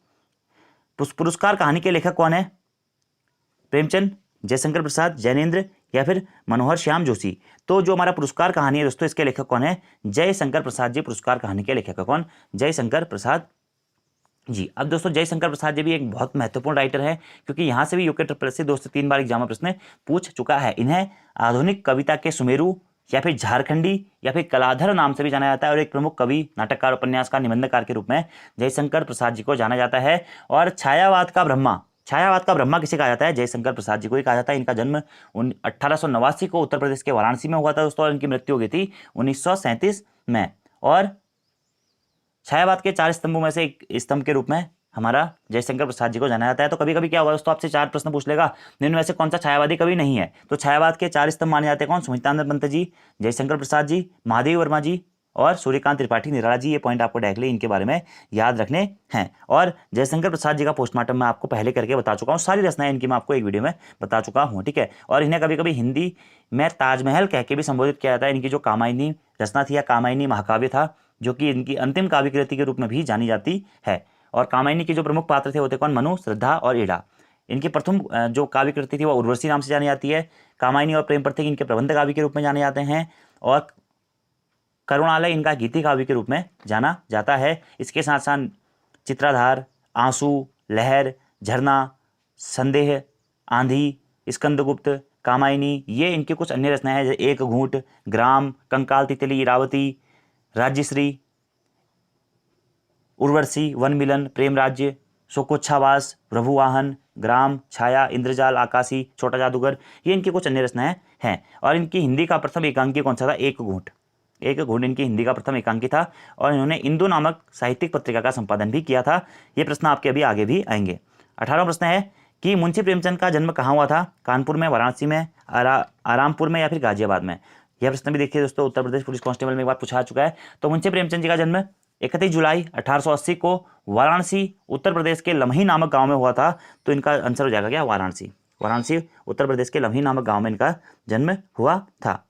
पुरस्कार कहानी के लेखक कौन है? प्रेमचंद, जयशंकर प्रसाद, जैनेन्द्र या फिर मनोहर श्याम जोशी। तो जो हमारा पुरस्कार कहानी है दोस्तों इसके लेखक कौन है? जयशंकर प्रसाद जी पुरस्कार कहानी के लेखक है। कौन? जयशंकर प्रसाद जी। अब दोस्तों जयशंकर प्रसाद जी भी एक बहुत महत्वपूर्ण राइटर है, क्योंकि यहाँ से भी यूके ट्रिपल से 2 से 3 बार एग्जाम में प्रश्न पूछ चुका है। इन्हें आधुनिक कविता के सुमेरु या फिर झारखंडी या फिर कलाधर नाम से भी जाना जाता है। और एक प्रमुख कवि, नाटककार, उपन्यासकार, निबंधकार के रूप में जयशंकर प्रसाद जी को जाना जाता है। और छायावाद का ब्रह्मा किसे कहा जाता है? जयशंकर प्रसाद जी को ही कहा जाता है। इनका जन्म 1889 को उत्तर प्रदेश के वाराणसी में हुआ था दोस्तों, और इनकी मृत्यु हो गई थी 1937 में। और छायावाद के 4 स्तंभों में से एक स्तंभ के रूप में हमारा जयशंकर प्रसाद जी को जाना जाता है। तो कभी कभी क्या होगा दोस्तों, आपसे 4 प्रश्न पूछ लेगा, इनमें से कौन सा छायावादी कवि नहीं है? तो छायावाद के 4 स्तंभ माने जाते हैं। कौन? सुमित्रा नंदन पंत जी, जयशंकर प्रसाद जी, महादेवी वर्मा जी और सूर्यकांत त्रिपाठी निराला जी। ये पॉइंट आपको डायरेक्टली इनके बारे में याद रखने हैं। और जयशंकर प्रसाद जी का पोस्टमार्टम मैं आपको पहले करके बता चुका हूँ। सारी रचनाएं इनकी मैं आपको एक वीडियो में बता चुका हूँ, ठीक है। और इन्हें कभी कभी हिंदी में ताजमहल कह के भी संबोधित किया जाता है। इनकी जो कामायनी रचना थी या कामायनी महाकाव्य था, जो कि इनकी अंतिम काव्य कृति के रूप में भी जानी जाती है। और कामायनी के जो प्रमुख पात्र थे होते कौन? मनु, श्रद्धा और ईड़ा। इनकी प्रथम जो काव्य कृति थी वो उर्वशी नाम से जानी जाती है। कामायनी और प्रेम प्रतीक इनके प्रबंध काव्य के रूप में जाने जाते हैं। और करुणालय इनका गीति काव्य के रूप में जाना जाता है। इसके साथ साथ चित्राधार, आंसू, लहर, झरना, संदेह, आंधी, स्कंदगुप्त, कामायनी, ये इनके कुछ अन्य रचनाएं हैं, जैसे एक घूंट, ग्राम, कंकाल तितली, इरावती, राज्यश्री, उर्वशी, वन मिलन, प्रेम राज्य, शोकोच्छ्वास, प्रभुवाहन, ग्राम, छाया, इंद्रजाल, आकाशी, छोटा जादूगर, ये इनकी कुछ अन्य रचनाएं हैं। और इनकी हिंदी का प्रथम एकांकी कौन सा था? एक घूंट। एक घूंट इनकी हिंदी का प्रथम एकांकी था और इन्होंने इंदु नामक साहित्यिक पत्रिका का संपादन भी किया था। ये प्रश्न आपके अभी आगे भी आएंगे। 18वां प्रश्न है कि मुंशी प्रेमचंद का जन्म कहाँ हुआ था? कानपुर में, वाराणसी में, आरामपुर में या फिर गाजियाबाद में? यह प्रश्न भी देखिए दोस्तों, उत्तर प्रदेश पुलिस कांस्टेबल में एक बार पूछा चुका है। तो मुंशी प्रेमचंद जी का जन्म 31 जुलाई 1880 को वाराणसी उत्तर प्रदेश के लम्ही नामक गांव में हुआ था। तो इनका आंसर हो जाएगा क्या? वाराणसी। वाराणसी उत्तर प्रदेश के लम्ही नामक गांव में इनका जन्म हुआ था।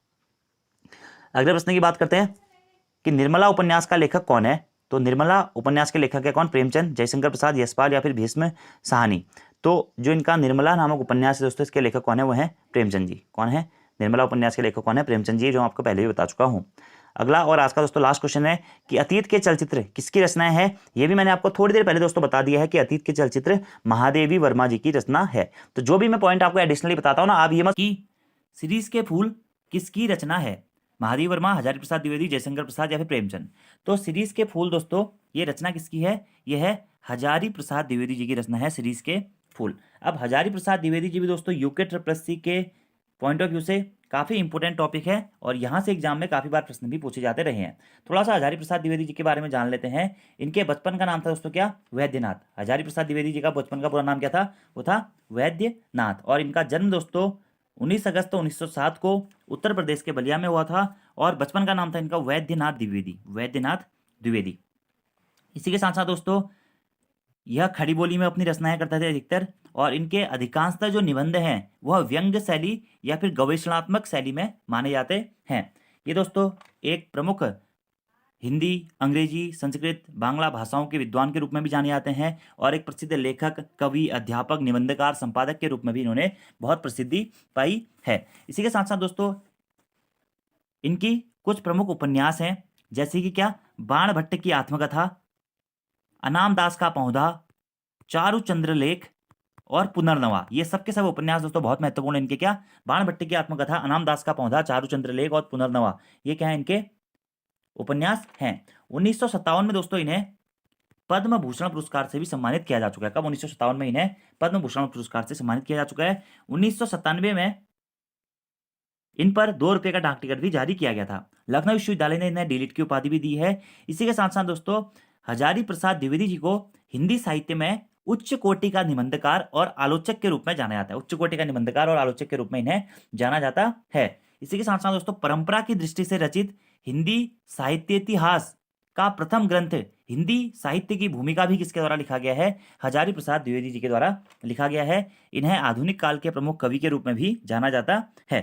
अगले प्रश्न की बात करते हैं कि निर्मला उपन्यास का लेखक कौन है? तो निर्मला उपन्यास के लेखक है कौन? प्रेमचंद, जयशंकर प्रसाद, यशपाल या फिर भीष्म साहनी? तो जो इनका निर्मला नामक उपन्यास है दोस्तों, इसके लेखक कौन है? वो हैं प्रेमचंद जी। कौन है? निर्मला उपन्यास के लेखक कौन है? प्रेमचंद जी, जो मैं आपको पहले भी बता चुका हूँ। अगला और आज का दोस्तों लास्ट क्वेश्चन है कि अतीत के चलचित्र किसकी रचनाएं हैं? ये भी मैंने आपको थोड़ी देर पहले दोस्तों बता दिया है कि अतीत के चलचित्र महादेवी वर्मा जी की रचना है। तो जो भी मैं पॉइंट आपको एडिशनली बताता हूँ ना, आप ये मत कि सीरीज के फूल किसकी रचना है? महादेवी वर्मा, हजारी प्रसाद द्विवेदी, जयशंकर प्रसाद या फिर प्रेमचंद? तो सीरीज के फूल दोस्तों, ये रचना किसकी है? यह है हजारी प्रसाद द्विवेदी जी की रचना है सीरीज के फूल। अब हजारी प्रसाद द्विवेदी जी भी दोस्तों यूके ट्रिपल के पॉइंट ऑफ व्यू से काफ़ी इंपॉर्टेंट टॉपिक है और यहाँ से एग्जाम में काफ़ी बार प्रश्न भी पूछे जाते रहे हैं। थोड़ा सा हजारी प्रसाद द्विवेदी जी के बारे में जान लेते हैं। इनके बचपन का नाम था दोस्तों क्या? वैद्यनाथ। हजारी प्रसाद द्विवेदी जी का बचपन का पूरा नाम क्या था? वो था वैद्यनाथ। और इनका जन्म दोस्तों 19 अगस्त 1907 को उत्तर प्रदेश के बलिया में हुआ था और बचपन का नाम था इनका वैद्यनाथ द्विवेदी। वैद्यनाथ द्विवेदी। इसी के साथ साथ दोस्तों यह खड़ी बोली में अपनी रचनाएं करते थे अधिकतर और इनके अधिकांशतः जो निबंध हैं वह व्यंग्य शैली या फिर गवेषणात्मक शैली में माने जाते हैं। ये दोस्तों एक प्रमुख हिंदी, अंग्रेजी, संस्कृत, बांग्ला भाषाओं के विद्वान के रूप में भी जाने जाते हैं और एक प्रसिद्ध लेखक, कवि, अध्यापक, निबंधकार, संपादक के रूप में भी इन्होंने बहुत प्रसिद्धि पाई है। इसी के साथ साथ दोस्तों इनकी कुछ प्रमुख उपन्यास हैं, जैसे कि क्या? बाण भट्ट की आत्मकथा, अनाम दास का पौधा, चारुचंद्र लेख और पुनर्नवा। ये सब के सब उपन्यास दोस्तों बहुत महत्वपूर्ण है इनके। क्या? बाण भट्ट की आत्मकथा, अनाम दास का पौधा, चारुचंद्र लेख और पुनर्नवा, ये क्या है? इनके उपन्यास हैं। 1957 में दोस्तों इन्हें पद्म भूषण पुरस्कार से भी सम्मानित किया जा चुका है। कब? 1957 में इन्हें पद्म भूषण पुरस्कार से सम्मानित किया जा चुका है। 1997 में इन पर 2 रुपये का डाक टिकट भी जारी किया गया था। लखनऊ विश्वविद्यालय ने इन्हें डीलिट की उपाधि भी दी है। इसी के साथ साथ दोस्तों हजारी प्रसाद द्विवेदी जी को हिंदी साहित्य में उच्च कोटि का निबंधकार और आलोचक के रूप में जाना जाता है। उच्च कोटि का निबंधकार और आलोचक के रूप में इन्हें जाना जाता है। इसी के साथ साथ दोस्तों परंपरा की दृष्टि से रचित हिंदी साहित्य इतिहास का प्रथम ग्रंथ हिंदी साहित्य की भूमिका भी किसके द्वारा लिखा गया है? हजारी प्रसाद द्विवेदी जी के द्वारा लिखा गया है। इन्हें आधुनिक काल के प्रमुख कवि के रूप में भी जाना जाता है।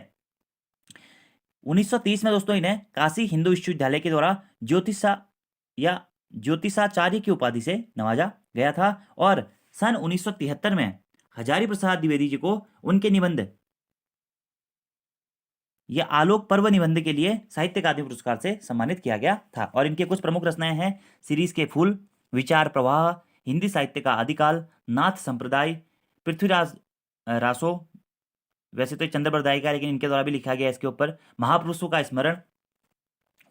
1930 में दोस्तों इन्हें काशी हिंदू विश्वविद्यालय के द्वारा ज्योतिषाचार्य की उपाधि से नवाजा गया था और सन 1973 में हजारी प्रसाद द्विवेदी जी को उनके निबंध या आलोक पर्व निबंध के लिए साहित्य अकादमी पुरस्कार से सम्मानित किया गया था। और इनके कुछ प्रमुख रचनाएं हैं सीरीज के फूल, विचार प्रवाह, हिंदी साहित्य का आदिकाल, नाथ संप्रदाय, पृथ्वीराज रासो, वैसे तो चंद्र बरदाई का लेकिन इनके द्वारा भी लिखा गया इसके ऊपर, महापुरुषों का स्मरण,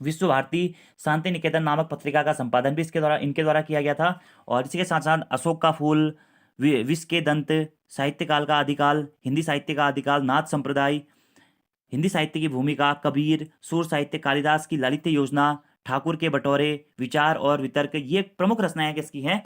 विश्व भारती शांति निकेतन नामक पत्रिका का संपादन भी इनके द्वारा किया गया था। और इसी के साथ साथ अशोक का फूल, विष के दंत, साहित्य काल का आदिकाल, हिंदी साहित्य का आदिकाल, नाथ संप्रदाय, हिंदी साहित्य की भूमिका, कबीर, सूर साहित्य, कालिदास की ललित योजना, ठाकुर के बटोरे, विचार और वितर्क, ये प्रमुख रचनाएं किसकी हैं?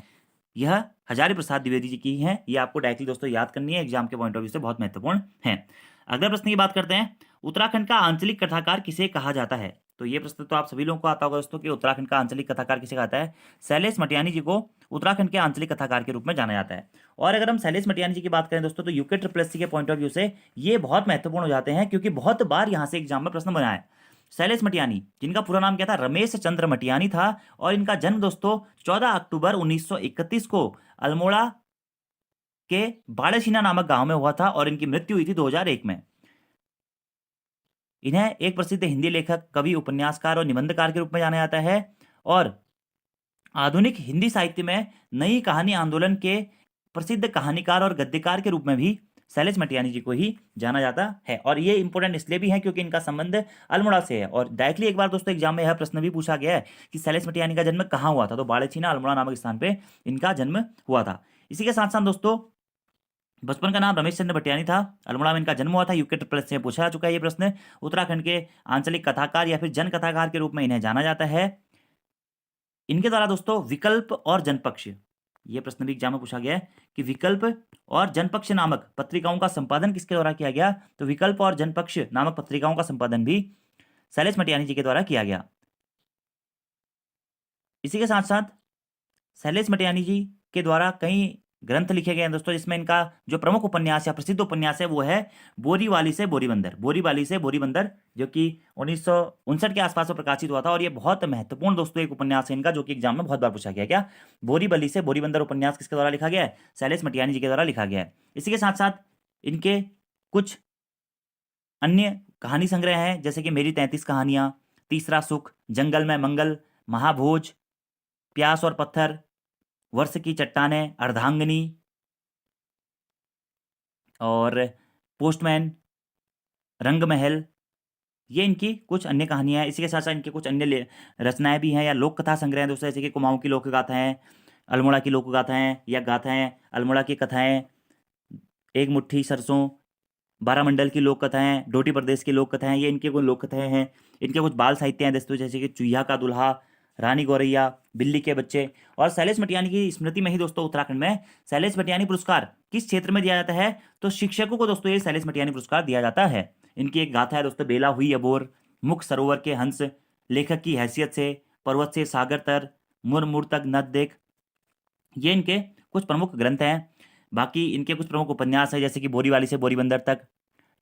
यह हजारी प्रसाद द्विवेदी जी की हैं। ये आपको डायरेक्टली दोस्तों याद करनी है, एग्जाम के पॉइंट ऑफ व्यू से बहुत महत्वपूर्ण है। अगले प्रश्न की बात करते हैं, उत्तराखंड का आंचलिक कथाकार किसे कहा जाता है? तो ये प्रश्न तो आप सभी लोगों को आता होगा दोस्तों कि उत्तराखंड का आंचलिक कथाकार किसे कहता है? शैलेश मटियानी जी को उत्तराखंड के आंचलिक कथाकार के रूप में जाना जाता है। और अगर हम शैलेश मटियानी जी की बात करें दोस्तों तो यूके ट्रिपल के पॉइंट ऑफ व्यू से ये बहुत महत्वपूर्ण हो जाते हैं क्योंकि बहुत बार यहाँ से एग्जाम में प्रश्न बना है। शैलेश मटियानी, जिनका पूरा नाम क्या था? रमेश चंद्र मटियानी था और इनका जन्म दोस्तों 14 अक्टूबर 1931 को अल्मोड़ा के बाड़ेसीना नामक गांव में हुआ था और इनकी मृत्यु हुई थी 2001 में। इन्हें एक प्रसिद्ध हिंदी लेखक, कवि, उपन्यासकार और निबंधकार के रूप में जाना जाता है। और आधुनिक हिंदी साहित्य में नई कहानी आंदोलन के प्रसिद्ध कहानीकार और गद्यकार के रूप में भी शैलेश मटियानी जी को ही जाना जाता है। और ये इंपॉर्टेंट इसलिए भी है क्योंकि इनका संबंध अल्मोड़ा से है। और डायरेक्टली एक बार दोस्तों एग्जाम में यह प्रश्न भी पूछा गया है कि शैलेश मटियानी का जन्म कहाँ हुआ था, तो बाड़ेछीना अल्मोड़ा नामक स्थान पे इनका जन्म हुआ था। इसी के साथ साथ दोस्तों बचपन का नाम रमेश चंद्र भटियानी था। अल्मोड़ा में इनका जन्म हुआ था। यूके ट्रिपल से पूछा जा चुका है ये प्रश्न। उत्तराखंड के आंचलिक कथाकार या फिर जन कथाकार के रूप में इन्हें जाना जाता है। इनके द्वारा दोस्तों विकल्प और जनपक्ष, ये प्रश्न भी एग्जाम में पूछा गया है कि विकल्प और जनपक्ष नामक पत्रिकाओं का संपादन किसके द्वारा किया गया, तो विकल्प और जनपक्ष नामक पत्रिकाओं का संपादन भी शैलेश मटियानी जी के द्वारा किया गया। इसी के साथ साथ शैलेश मटियानी जी के द्वारा कई ग्रंथ लिखे गए हैं दोस्तों, जिसमें इनका जो प्रमुख उपन्यास या प्रसिद्ध उपन्यास है वो है बोरीवाली से बोरीबंदर। बोरीवाली से बोरीबंदर जो कि 1959 के आसपास में प्रकाशित हुआ था। और ये बहुत महत्वपूर्ण दोस्तों एक उपन्यास है इनका, जो कि एग्जाम में बहुत बार पूछा गया। क्या बोरीवली से बोरीबंदर उपन्यास किसके द्वारा लिखा गया है, शैलेश मटियानी जी के द्वारा लिखा गया है। इसी के साथ साथ इनके कुछ अन्य कहानी संग्रह हैं, जैसे कि मेरी 33 कहानियां, तीसरा सुख, जंगल में मंगल, महाभोज, प्यास और पत्थर, वर्ष की चट्टानें, अर्धांगिनी और पोस्टमैन, रंगमहल, ये इनकी कुछ अन्य कहानियां हैं। इसी के साथ साथ इनके कुछ अन्य रचनाएं भी हैं या लोक कथा संग्रह हैं दोस्तों, जैसे कि कुमाऊं की लोक गाथाएं, अल्मोड़ा की लोक गाथाएं या गाथाएं, अल्मोड़ा की कथाएं, एक मुट्ठी सरसों, बारामंडल की लोक कथाएं, डोटी प्रदेश की लोक कथाएं, ये इनके कुछ लोक कथाएं हैं। इनके कुछ बाल साहित्य हैं दोस्तों, जैसे कि चुहिया का दुल्हा, रानी गौरैया, बिल्ली के बच्चे। और शैलेश मटियानी की स्मृति में ही दोस्तों उत्तराखंड में शैलेश मटियानी पुरस्कार किस क्षेत्र में दिया जाता है, तो शिक्षकों को दोस्तों ये शैलेश मटियानी पुरस्कार दिया जाता है। इनकी एक गाथा है दोस्तों, बेला हुई अबोर, मुख सरोवर के हंस, लेखक की हैसियत से, पर्वत से सागर तर, मुर मुर तक नद देख, ये इनके कुछ प्रमुख ग्रंथ हैं। बाकी इनके कुछ प्रमुख उपन्यास हैं, जैसे कि बोरीवाली से बोरीबंदर तक,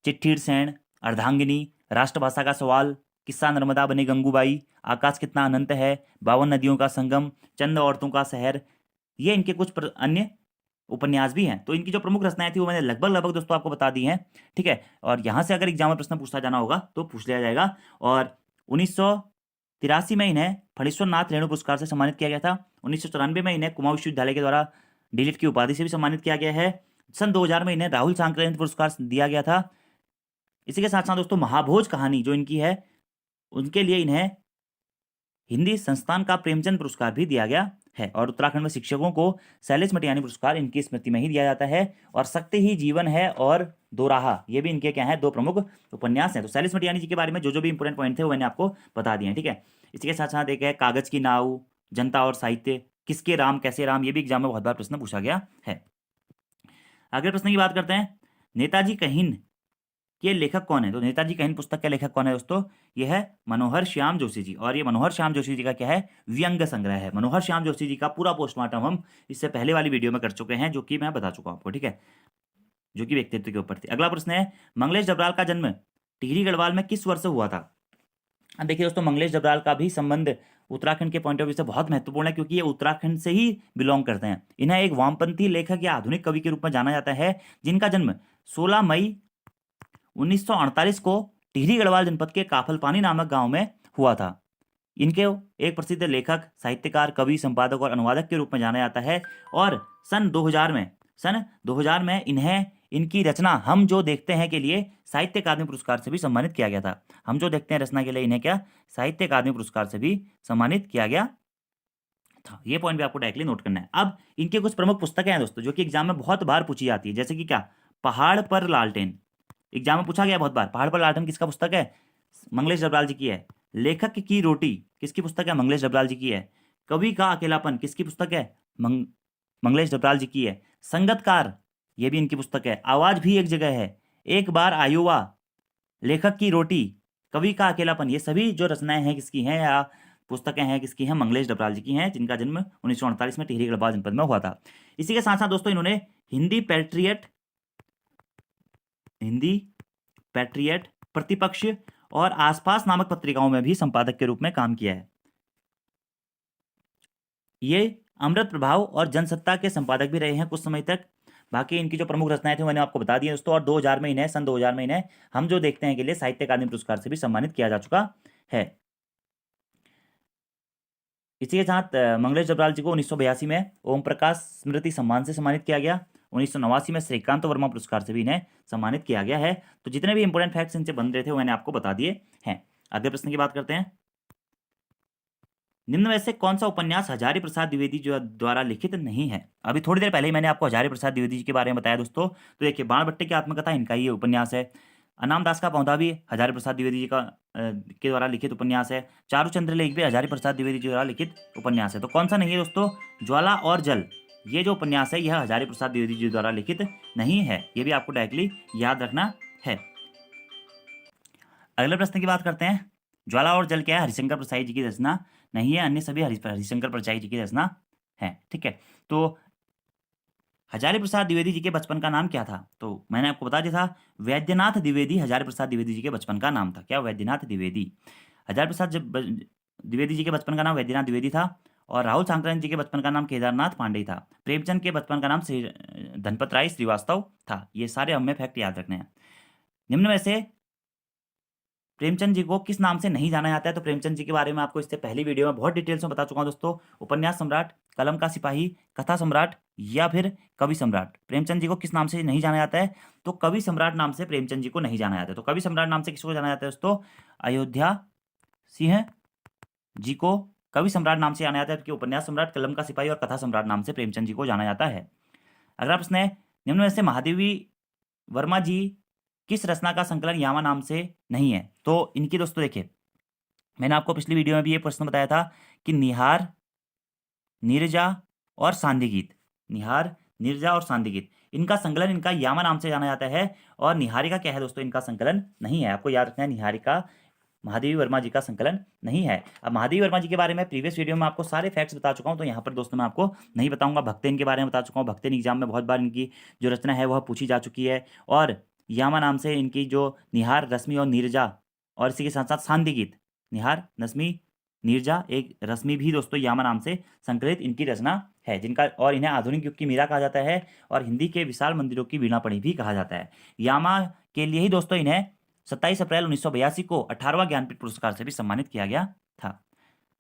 चिट्ठीर सेन, अर्धांगिनी, राष्ट्रभाषा का सवाल, किस्सा नर्मदा बने गंगूबाई, आकाश कितना अनंत है, 52 नदियों का संगम, चंद औरतों का शहर, ये इनके कुछ अन्य उपन्यास भी हैं। तो इनकी जो प्रमुख रचनाएं थी वो मैंने लगभग दोस्तों आपको बता दी हैं, ठीक है। और यहाँ से अगर एग्जाम में प्रश्न पूछा जाना होगा तो पूछ लिया जाएगा। और 1983 में इन्हें फणीश्वर नाथ रेणु पुरस्कार से सम्मानित किया गया था। 1994 में इन्हें कुमाऊं विश्वविद्यालय के द्वारा डीलिट की उपाधि से भी सम्मानित किया गया है। सन 2000 में इन्हें राहुल सांक्रांति पुरस्कार दिया गया था। इसी के साथ साथ दोस्तों महाभोज कहानी जो इनकी है, उनके लिए इन्हें हिंदी संस्थान का प्रेमचंद पुरस्कार भी दिया गया है। और उत्तराखंड में शिक्षकों को शैलेश मटियानी पुरस्कार इनकी स्मृति में ही दिया जाता है। और सत्य ही जीवन है और दोराहा, ये भी इनके क्या है, दो प्रमुख उपन्यास हैं। तो शैलेश मटियानी जी के बारे में जो भी इंपॉर्टेंट पॉइंट थे वो मैंने आपको बता दिए हैं, ठीक है। इसी के साथ साथ एक है कागज की नाव, जनता और साहित्य, किसके राम कैसे राम, ये भी एग्जाम में बहुत बार प्रश्न पूछा गया है। अगले प्रश्न की बात करते हैं, नेताजी कहीन के लेखक कौन है। तो नेताजी कहीन पुस्तक के लेखक कौन है दोस्तों, यह है मनोहर श्याम जोशी जी। और ये मनोहर श्याम जोशी जी का क्या है, व्यंग्य संग्रह है। मनोहर श्याम जोशी जी का पूरा पोस्टमार्टम हम इससे पहले वाली वीडियो में कर चुके हैं, जो कि मैं बता चुका हूं आपको, ठीक है, जो कि व्यक्तित्व के ऊपर थी। अगला प्रश्न है, मंगलेश डबराल का जन्म टिहरी गढ़वाल में किस वर्ष हुआ था। अब देखिए दोस्तों, मंगलेश डबराल का भी संबंध उत्तराखंड के पॉइंट ऑफ व्यू से बहुत महत्वपूर्ण है, क्योंकि ये उत्तराखंड से ही बिलोंग करते हैं। इन्हें एक वामपंथी लेखक या आधुनिक कवि के रूप में जाना जाता है, जिनका जन्म 16 मई 1948 को टिहरी गढ़वाल जनपद के काफलपानी नामक गांव में हुआ था। इनके एक प्रसिद्ध लेखक, साहित्यकार, कवि, संपादक और अनुवादक के रूप में जाना जाता है। और सन 2000 में इन्हें इनकी रचना हम जो देखते हैं के लिए साहित्य अकादमी पुरस्कार से भी सम्मानित किया गया था। हम जो देखते हैं रचना के लिए इन्हें क्या, साहित्य अकादमी पुरस्कार से भी सम्मानित किया गया था। ये पॉइंट भी आपको डायरेक्टली नोट करना है। अब इनके कुछ प्रमुख पुस्तकें हैं दोस्तों, जो कि एग्जाम में बहुत बार पूछी जाती है, जैसे कि क्या, पहाड़ पर लालटेन, एग्जाम में पूछा गया बहुत बार। पहाड़ पर लालटेन किसका पुस्तक है, मंगलेश डबराल जी की है। लेखक की रोटी किसकी पुस्तक है, मंगलेश डबराल जी की है। कवि का अकेलापन किसकी पुस्तक है, मंगलेश डबराल जी की है। संगतकार, ये भी इनकी पुस्तक है। आवाज भी एक जगह है, एक बार आयुवा, लेखक की रोटी, कवि का अकेलापन, ये सभी जो रचनाएं हैं किसकी हैं या पुस्तकें हैं किसकी हैं, मंगलेश डबराल जी की हैं, जिनका जन्म 1948 में टिहरी गढ़वाल जनपद में हुआ था। इसी के साथ साथ दोस्तों इन्होंने हिंदी पैट्रियट, प्रतिपक्ष और आसपास नामक पत्रिकाओं में भी संपादक के रूप में काम किया है। ये अमृत प्रभाव और जनसत्ता के संपादक भी रहे हैं कुछ समय तक। बाकी इनकी जो प्रमुख रचनाएं थी मैंने आपको बता दी है दोस्तों। और 2000 में इन्हें, सन 2000 में इन्हें हम जो देखते हैं के लिए साहित्य अकादमी पुरस्कार से भी सम्मानित किया जा चुका है। इसी के साथ मंगलेश डबराल जी को 1982 में ओम प्रकाश स्मृति सम्मान से सम्मानित किया गया। 1989 में श्रीकांत वर्मा पुरस्कार से भी इन्हें सम्मानित किया गया है। तो जितने भी इंपोर्टेंट फैक्ट्स इनसे बन रहे थे वो मैंने आपको बता दिए हैं। अगले प्रश्न की बात करते हैं। निम्न में से कौन सा उपन्यास हजारी प्रसाद द्विवेदी जो द्वारा लिखित नहीं है? अभी थोड़ी देर पहले ही मैंने आपको हजारी प्रसाद द्विवेदी जी के बारे में बताया दोस्तों। तो देखिए, बाणभट्टे की आत्मकथा इनका ही उपन्यास है। अनाम दास का पौधा भी हजारी प्रसाद द्विवेदी जी का के द्वारा लिखित उपन्यास है। चारुचंद्र लेख भी हजारी प्रसाद द्विवेदी जी द्वारा लिखित उपन्यास है। तो कौन सा नहीं है दोस्तों? ज्वाला और जल, ये जो उपन्यास है यह हजारी प्रसाद द्विवेदी जी द्वारा लिखित नहीं है। ये भी आपको डायरेक्टली याद रखना है। अगले प्रश्न की बात करते हैं। ज्वाला और जल क्या है? हरिशंकर प्रसाई जी की रचना नहीं है, अन्य सभी हरिशंकर प्रसाई जी की रचना है। ठीक है, तो हजारी प्रसाद द्विवेदी जी के बचपन का नाम क्या था? तो मैंने आपको बता दिया था, वैद्यनाथ द्विवेदी हजारी प्रसाद द्विवेदी जी के बचपन का नाम था। क्या? वैद्यनाथ द्विवेदी। हजारी प्रसाद द्विवेदी जी के बचपन का नाम वैद्यनाथ द्विवेदी था। और राहुल सांकरानी जी के बचपन का नाम केदारनाथ पांडे था। प्रेमचंद के बचपन का नाम श्री धनपत राय श्रीवास्तव था। ये सारे हमें फैक्ट याद रखने हैं। निम्न में से प्रेमचंद जी को किस नाम से नहीं जाना जाता है? तो प्रेमचंद जी के बारे में आपको इससे पहली वीडियो में बहुत डिटेल्स में बता चुका हूं दोस्तों। उपन्यास सम्राट, कलम का सिपाही, कथा सम्राट या फिर कवि सम्राट। प्रेमचंद जी को किस नाम से नहीं जाना जाता है? तो कवि सम्राट नाम से प्रेमचंद जी को नहीं जाना जाता है। तो कवि सम्राट नाम से किसको जाना जाता है दोस्तों? अयोध्या सिंह जी को कवि सम्राट नाम से जाना जाता है, जबकि उपन्यास सम्राट, कलम का सिपाही और कथा सम्राट नाम से प्रेमचंद जी को जाना जाता है। अगला प्रश्न है, निम्न में से महादेवी वर्मा जी किस रचना का संकलन यामा नाम से नहीं है? तो इनकी दोस्तों देखिए, मैंने आपको पिछली वीडियो में भी ये प्रश्न बताया था कि निहार, नीरजा और सांदी गीत, निहार, नीरजा और सांदी गीत, इनका संकलन इनका यामा नाम से जाना जाता है। और निहारिका क्या है दोस्तों? इनका संकलन नहीं है। आपको याद रखना है, निहारिका महादेवी वर्मा जी का संकलन नहीं है। अब महादेवी वर्मा जी के बारे में प्रीवियस वीडियो में आपको सारे फैक्ट्स बता चुका हूं, तो यहाँ पर दोस्तों मैं आपको नहीं बताऊंगा। भक्तेन के बारे में बता चुका हूँ। भक्तेन एग्जाम में बहुत बार इनकी जो रचना है वह पूछी जा चुकी है। और यामा नाम से इनकी जो निहार, रश्मि और नीरजा, और इसी के साथ साथ सांदी गीत, निहार, रश्मि, नीरजा, एक रश्मि भी दोस्तों यामा नाम से संकलित इनकी रचना है, जिनका और इन्हें आधुनिक युग की मीरा कहा जाता है और हिंदी के विशाल मंदिरों की वीणापणी भी कहा जाता है। यामा के लिए ही दोस्तों इन्हें 27 अप्रैल 1982 को 18वां ज्ञानपीठ पुरस्कार से भी सम्मानित किया गया था।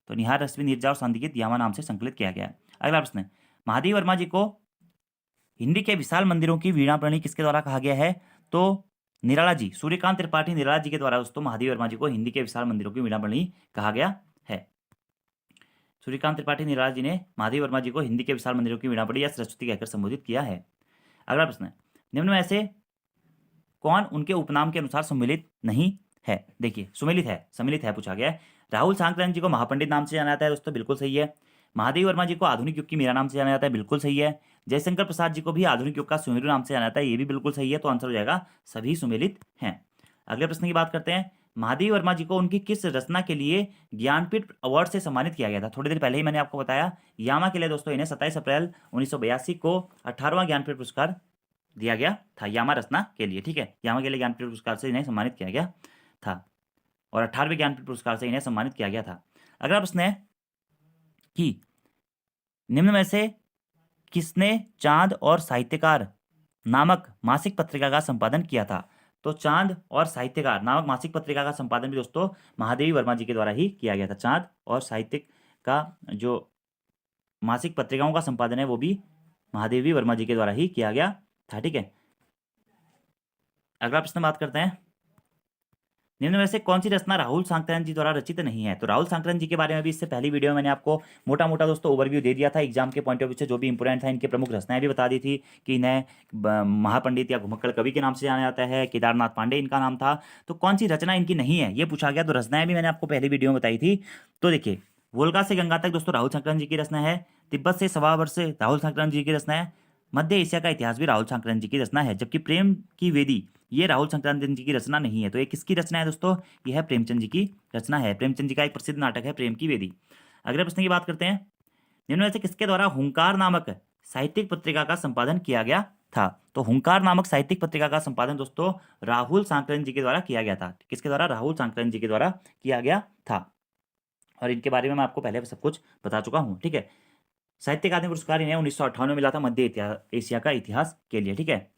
तो निहार, रश्मि, नीरजा और सांदी गीत यामा नाम से संकलित किया गया है। अगला प्रश्न है, महादेवी वर्मा जी को हिंदी के विशाल मंदिरों की वीणापणी किसके द्वारा कहा गया है? तो निराला जी, सूर्यकांत त्रिपाठी निराला जी के द्वारा दोस्तों महादेवी वर्मा जी को हिंदी के विशाल मंदिरों की वीणापणी कहा गया है। सूर्यकांत त्रिपाठी निराला जी ने महादेवी वर्मा जी को हिंदी के विशाल मंदिरों की वीणापणी या सरस्वती कहकर संबोधित किया है। अगला प्रश्न है, निम्न में से कौन उनके उपनाम के अनुसार सम्मिलित नहीं है? देखिए, सम्मिलित है पूछा गया है। राहुल सांकरानी जी को महापंडित नाम से जाना जाता है दोस्तों, बिल्कुल सही है। महादेवी वर्मा जी को आधुनिक युग की मीरा नाम से जाना जाता है, बिल्कुल सही है। जयशंकर प्रसाद जी को भी आधुनिक युग का सुमेरु नाम से जाना जाता है, ये भी बिल्कुल सही है। तो आंसर हो जाएगा सभी सुमेलित हैं। अगले प्रश्न की बात करते हैं, महादेवी वर्मा जी को उनकी किस रचना के लिए ज्ञानपीठ अवार्ड से सम्मानित किया गया था? थोड़ी देर पहले ही मैंने आपको बताया, यामा के लिए दोस्तों इन्हें 27 अप्रैल 1982 को 18वां ज्ञानपीठ पुरस्कार दिया गया था, यामा रचना के लिए। ठीक है, यामा के लिए ज्ञानपीठ पुरस्कार से इन्हें सम्मानित किया गया था और 18वें ज्ञानपीठ पुरस्कार से इन्हें सम्मानित किया गया था। अगला प्रश्न है कि निम्न में से किसने चांद और साहित्यकार नामक मासिक पत्रिका का संपादन किया था? तो चांद और साहित्यकार नामक मासिक पत्रिका का संपादन भी दोस्तों महादेवी वर्मा जी के द्वारा ही किया गया था। चांद और साहित्य का जो मासिक पत्रिकाओं का संपादन है वो भी महादेवी वर्मा जी के द्वारा ही किया गया था। ठीक है, अगला प्रश्न बात करते हैं, निम्न में से कौन सी रचना राहुल सांकरानी जी द्वारा रचित नहीं है? तो राहुल सांकरानी जी के बारे में भी इससे पहली वीडियो में मैंने आपको मोटा मोटा दोस्तों ओवरव्यू दे दिया था। एग्जाम के पॉइंट ऑफ व्यू से जो भी इंपोर्टेंट था, इनके प्रमुख रचनाएं भी बता दी थी कि इन्हें महापंडित या घुमक्कड़ कवि के नाम से जाना जाता है, केदारनाथ पांडे इनका नाम था। तो कौन सी रचना इनकी नहीं है ये पूछा गया। तो रचनाएं भी मैंने आपको पहली वीडियो में बताई थी। तो देखिए, वोल्गा से गंगा तक दोस्तों राहुल सांकरानी जी की रचना है। तिब्बत से सवा वर्ष से राहुल सांकरानी जी की रचना है। मध्य एशिया का इतिहास भी राहुल सांकरानी जी की रचना है। जबकि प्रेम की वेदी ये राहुल सांकरानी जी की रचना नहीं है। तो ये किसकी रचना है दोस्तों? यह है प्रेमचंद जी की रचना है। प्रेमचंद जी का एक प्रसिद्ध नाटक है प्रेम की वेदी। अगले प्रश्न की बात करते हैं, निम्न में से किसके द्वारा हुंकार नामक साहित्यिक पत्रिका का संपादन किया गया था? तो हुंकार नामक साहित्यिक पत्रिका का संपादन दोस्तों राहुल सांकरानी जी के द्वारा किया गया था। किसके द्वारा? राहुल सांकरानी जी के द्वारा किया गया था। और इनके बारे में मैं आपको पहले सब कुछ बता चुका हूँ। ठीक है, साहित्य अकादमी पुरस्कार इन्हें 1958 में मिला था मध्य एशिया का इतिहास के लिए। ठीक है,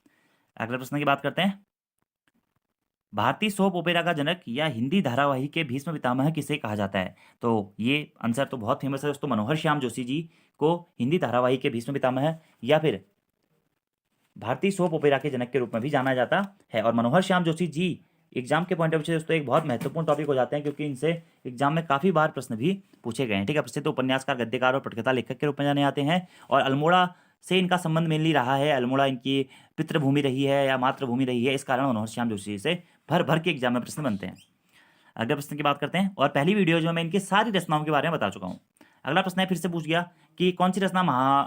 अगले प्रश्न की बात करते हैं। भारतीय सोप ओपेरा का जनक या हिंदी धारावाहिक के भीष्म पितामह किसे कहा जाता है? तो ये आंसर तो बहुत फेमस है दोस्तों, मनोहर श्याम जोशी जी को हिंदी धारावाहिक के भीष्म पितामह या फिर भारतीय सोप ओपेरा के जनक के रूप में भी जाना जाता है। और मनोहर श्याम जोशी जी एग्जाम के पॉइंट ऑफ व्यू से दोस्तों एक बहुत महत्वपूर्ण टॉपिक हो जाते हैं, क्योंकि इनसे एग्जाम में काफी बार प्रश्न भी पूछे गए हैं। ठीक है, प्रसिद्ध उपन्यासकार, गद्यकार और पटकथा लेखक के रूप में जाने जाते हैं। और अल्मोड़ा से इनका संबंध मेनली रहा है, अल्मोड़ा इनकी पितृभूमि रही है या मातृभूमि रही है, इस कारण मनोहर श्याम जोशी से भर भर के एग्जाम में प्रश्न बनते हैं। अगले प्रश्न की बात करते हैं, और पहली वीडियो जो मैं इनकी सारी रचनाओं के बारे में बता चुका हूँ। अगला प्रश्न है, फिर से पूछ गया कि कौन सी रचना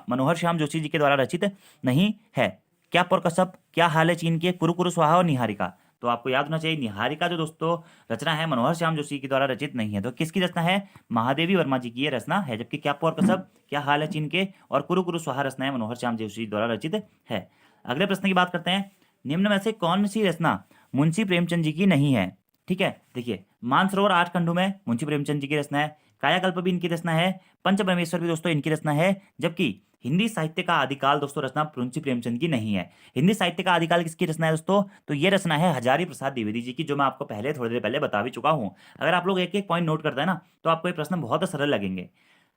मनोहर श्याम जोशी जी के द्वारा रचित नहीं है? क्या पर कसब, क्या हाल है चीन के, कुरु कुरु स्वाहा और निहारिका। तो आपको याद होना चाहिए, निहारिका जो दोस्तों रचना है मनोहर श्याम जोशी के द्वारा रचित नहीं है। तो किसकी रचना है? महादेवी वर्मा जी की ये रचना है। जबकि क्या पर कसब, क्या हाल है चीन के और कुरु कुरु स्वाहा रचना है मनोहर श्याम जोशी द्वारा रचित है। अगले प्रश्न की बात करते हैं, निम्न में से कौन सी रचना मुंशी प्रेमचंद जी की नहीं है? ठीक है, देखिए, मानसरोवर आठ खंडों में मुंशी प्रेमचंद जी की रचना है, कायाकल्प भी इनकी रचना है, पंचब्रह्मेश्वर भी दोस्तों इनकी रचना है। जबकि हिंदी साहित्य का आदिकाल दोस्तों रचना मुंशी प्रेमचंद की नहीं है। हिंदी साहित्य का आदिकाल किसकी रचना है दोस्तों? तो ये रचना है हजारी प्रसाद द्विवेदी जी की, जो मैं आपको पहले थोड़ी देर पहले बता भी चुका हूं। अगर आप लोग एक एक पॉइंट नोट करते हैं ना, तो आपको ये प्रश्न बहुत सरल लगेंगे।